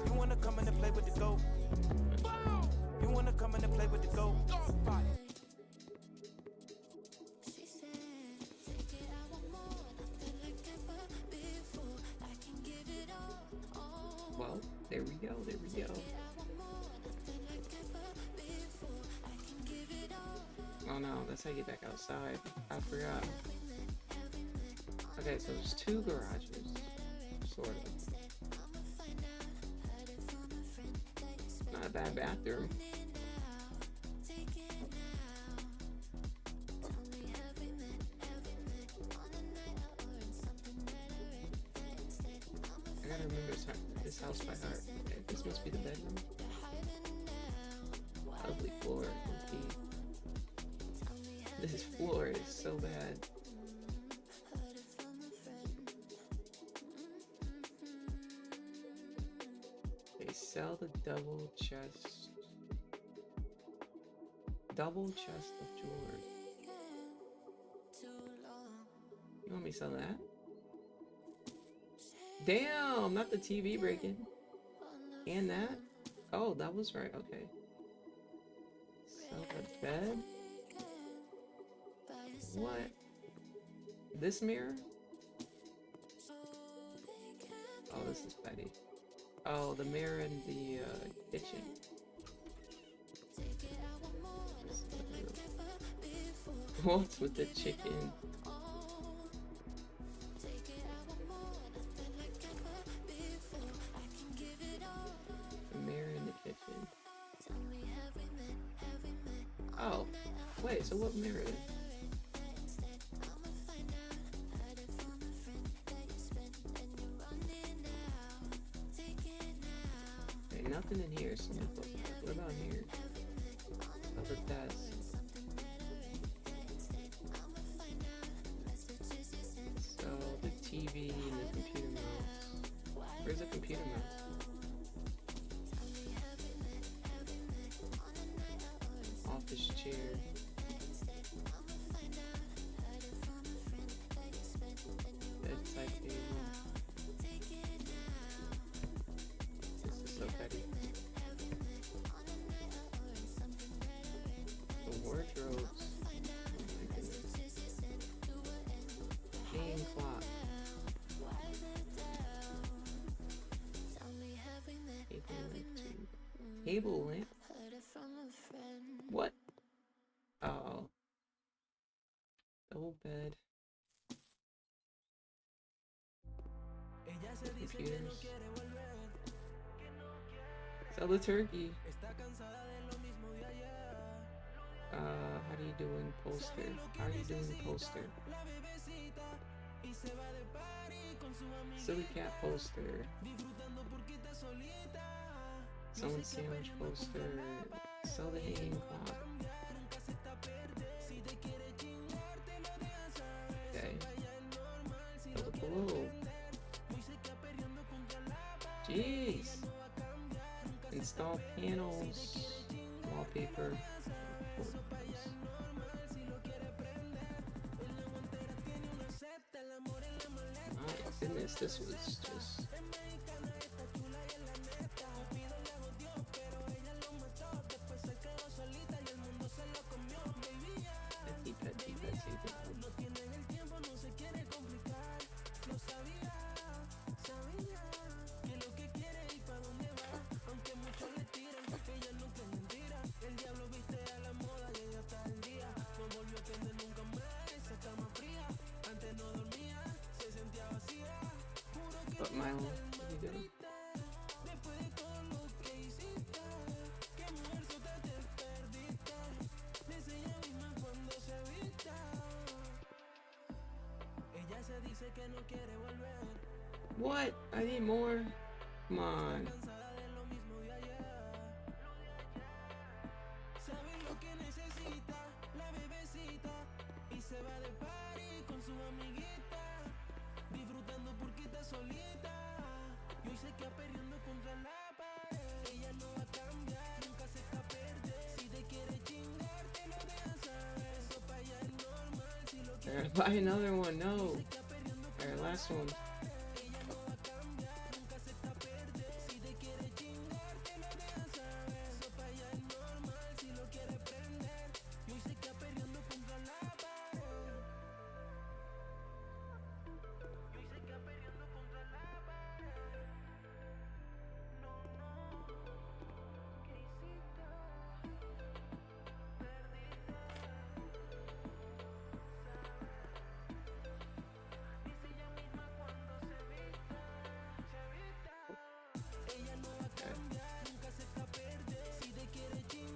[SPEAKER 8] You wanna come in and play with the gold? You wanna come in and play with the gold?
[SPEAKER 1] Well, there we go, there we go. Oh no, that's how you get back outside. I forgot. Okay, so there's two garages, sort of. Not a bad bathroom. I gotta remember this house by heart. Okay, this must be the bedroom. Ugly floor. Okay. This floor is so bad. They sell the double chest of jewelry. You want me to sell that? Damn, not the TV breaking. And that? Oh, that was right, okay. Sell the bed? What? This mirror? Oh, this is petty. Oh, the mirror in the kitchen. What's with the chicken? The mirror in the kitchen. Oh, wait, so what mirror? Ain't nothing in here, so what about here? Other desk. So the TV and the computer mouse. Where's the computer mouse? Office chair. Bedside table. This is so petty. The wardrobes. Oh my goodness. Game clock. Table lamp. What? Oh. Double bed. Computers. Sell the turkey. How do you doing poster? How are you doing poster? Silly cat poster. Someone sandwich poster. Sell the hanging clock. Okay. Sell the globe. Jeez. Install panels. Wallpaper. My goodness, this was just... Petty. But Milo, what are you doing? What? I need more. Come on. Alright, buy another one. No. Alright, last one.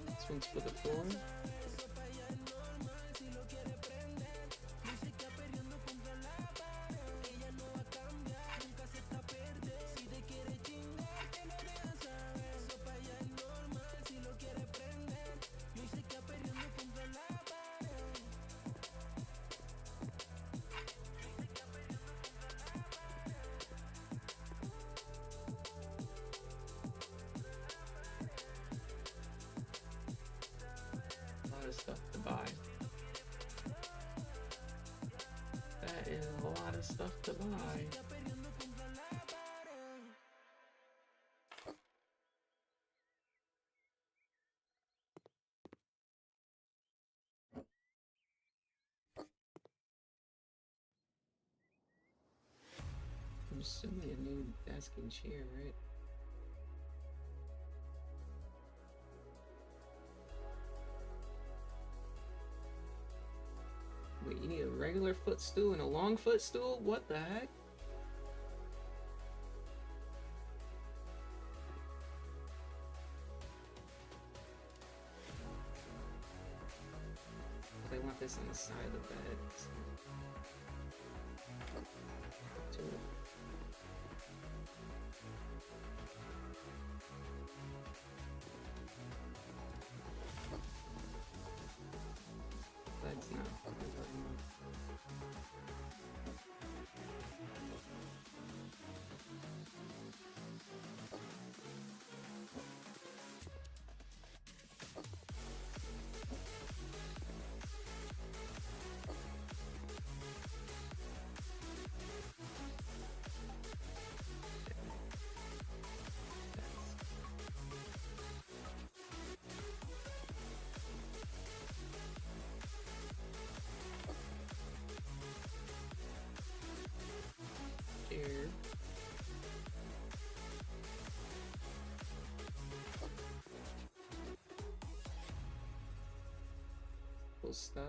[SPEAKER 1] This one's for the floor. assuming a new desk and chair, right? Wait, you need a regular footstool and a long footstool? What the heck? They want this on the side of the bed. So. That's not fucking working. Here. Cool stuff.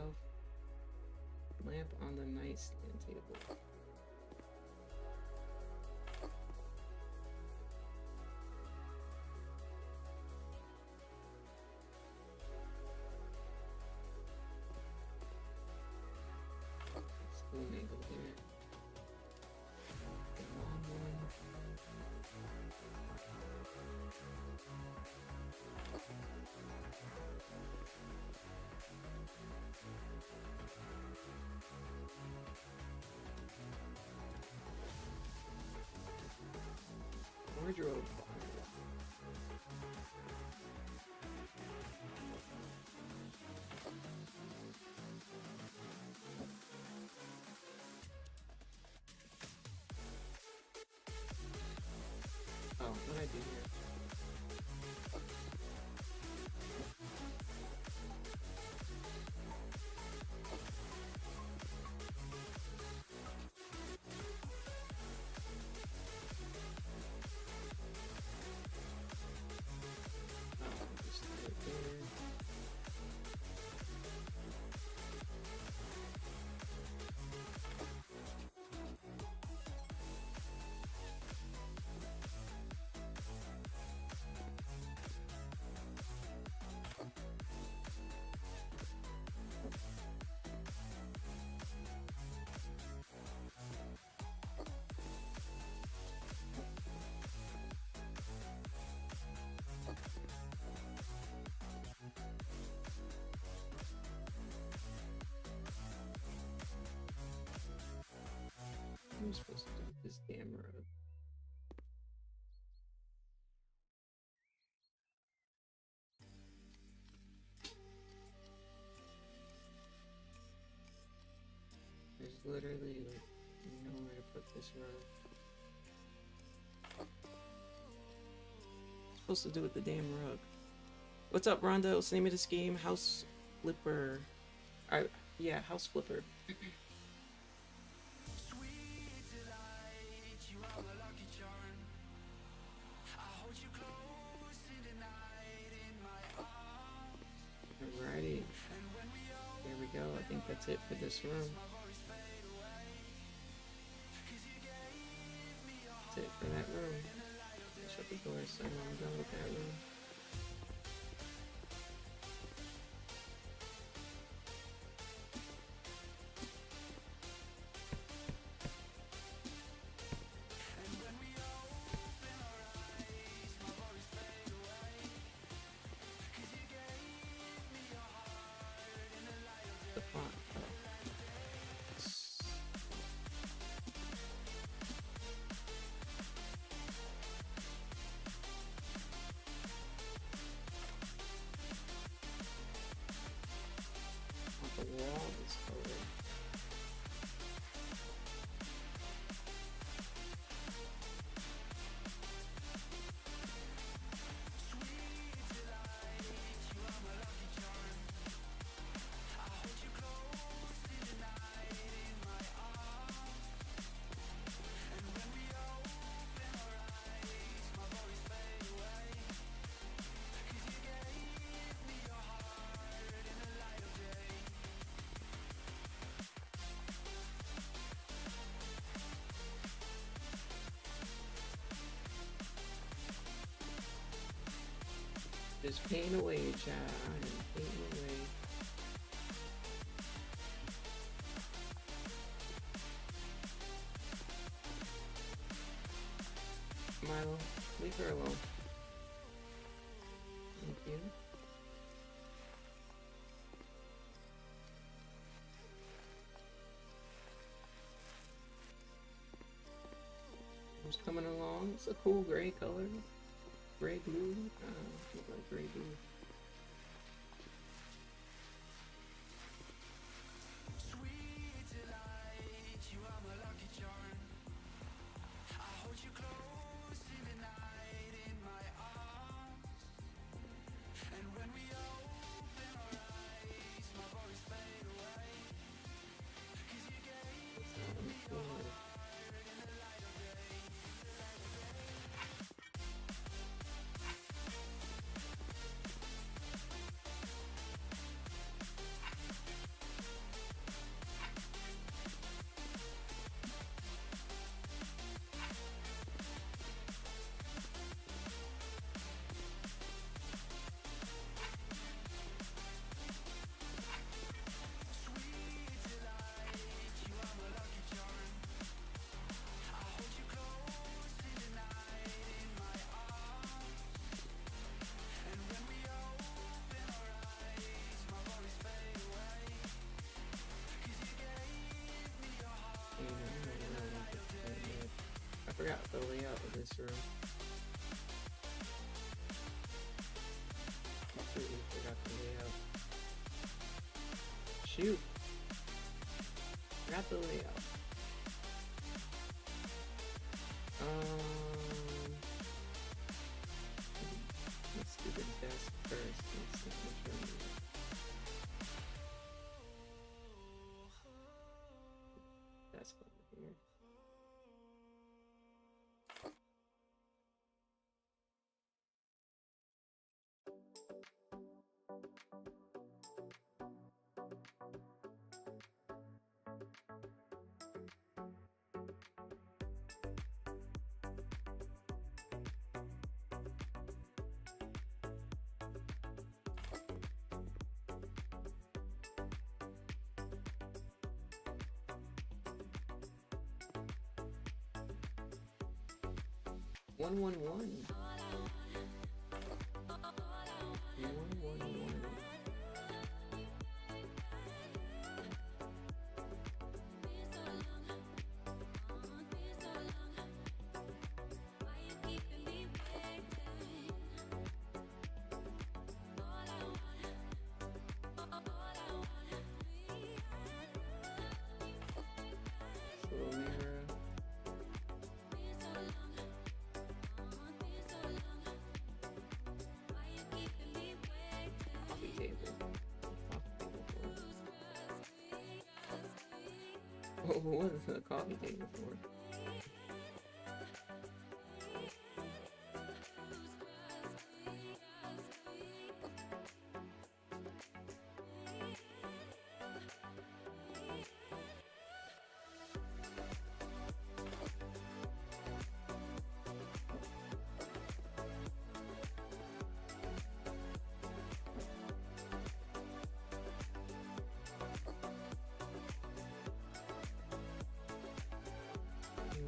[SPEAKER 1] Lamp on the nightstand table. Spoon angle here. The long one. Wardrobe. Oh, what did I do here? Just right there. What am I supposed to do with this damn rug? There's literally like nowhere to put this rug. Supposed to do with the damn rug. What's up, Rhonda? What's the name of this game? House Flipper. Alright, yeah, House Flipper. Alrighty. There we go. I think that's it for this room. That's it for that room. Shut the door so I'm done with that room. The font. Just paint away, child. I am painting away. Milo, leave her alone. Thank you. Who's coming along? It's a cool gray color. Gray blue. Look like gray blue.
[SPEAKER 5] Sweet delight, you are my lucky charm. I hold you close in the night in my arms. And when we open our eyes, my worries fade away. 'Cause you gave me your heart in the light of day. Sweet delight, you are my lucky charm. I hold you close in the night in my arms. And when we open our eyes, my worries fade away. 'Cause you gave me your heart in the light of day.
[SPEAKER 1] I forgot the layout of this room. Completely forgot the layout. Shoot! Forgot the layout. Let's do the desk first. Let's see which one we got. Desk over here. One. 111. Little mirror. Coffee table. What is the coffee table for?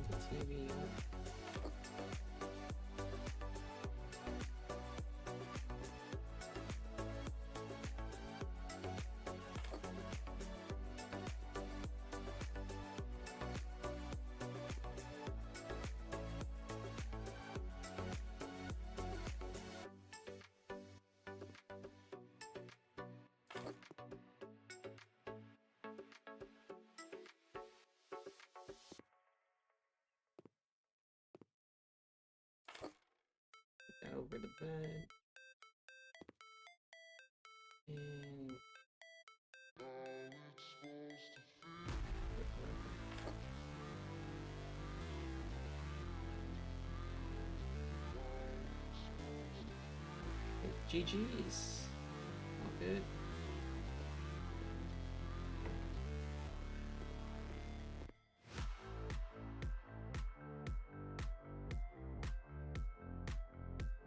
[SPEAKER 1] The TV. Put that over the bed. And GG's. All good.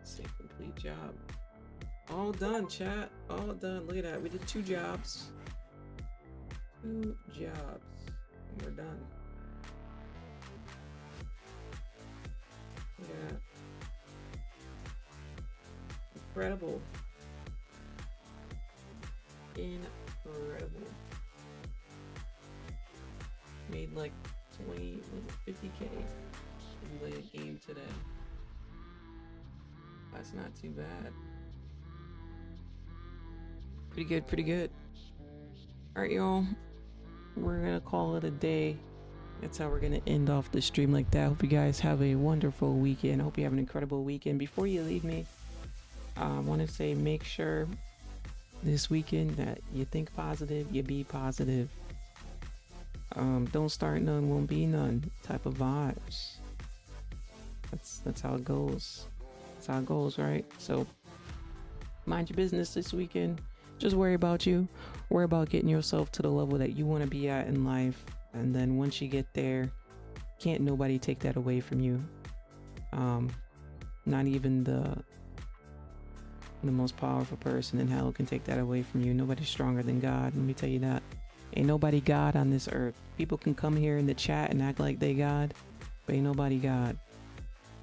[SPEAKER 1] It's a complete job. All done, chat. All done. Look at that. We did 2 jobs. 2 jobs. And we're done. Yeah. Incredible. Incredible. Made like 50K in the game today. That's not too bad. Pretty good, pretty good. Alright, y'all. We're gonna call it a day. That's how we're gonna end off the stream like that. Hope you guys have a wonderful weekend. Hope you have an incredible weekend. Before you leave me, I want to say make sure this weekend that you think positive, you be positive. Don't start none, won't be none type of vibes. That's how it goes. That's how it goes, right? So mind your business this weekend. Just worry about you. Worry about getting yourself to the level that you want to be at in life. And then once you get there, can't nobody take that away from you. Not even the most powerful person in hell can take that away from you. Nobody's stronger than God. Let me tell you that. Ain't nobody God on this earth. People can come here in the chat and act like they God, but ain't nobody God.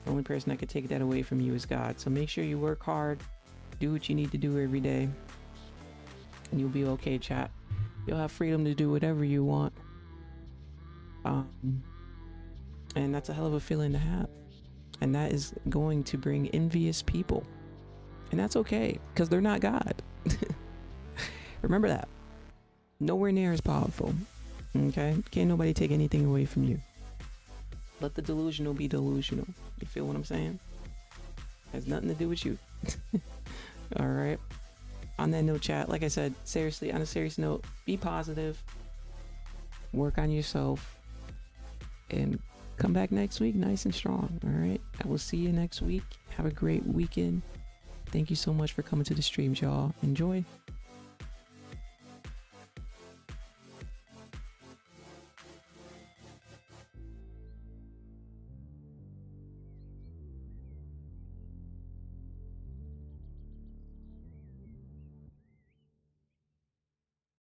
[SPEAKER 1] The only person that can take that away from you is God. So make sure you work hard. Do what you need to do every day. And you'll be okay, chat. You'll have freedom to do whatever you want. And that's a hell of a feeling to have. And that is going to bring envious people. And that's okay, because they're not God. Remember that. Nowhere near as powerful. Okay? Can't nobody take anything away from you. Let the delusional be delusional. You feel what I'm saying? Has nothing to do with you. Alright? On that note, chat, like I said, seriously, on a serious note, be positive. Work on yourself. And come back next week nice and strong. Alright? I will see you next week. Have a great weekend. Thank you so much for coming to the stream, y'all. Enjoy.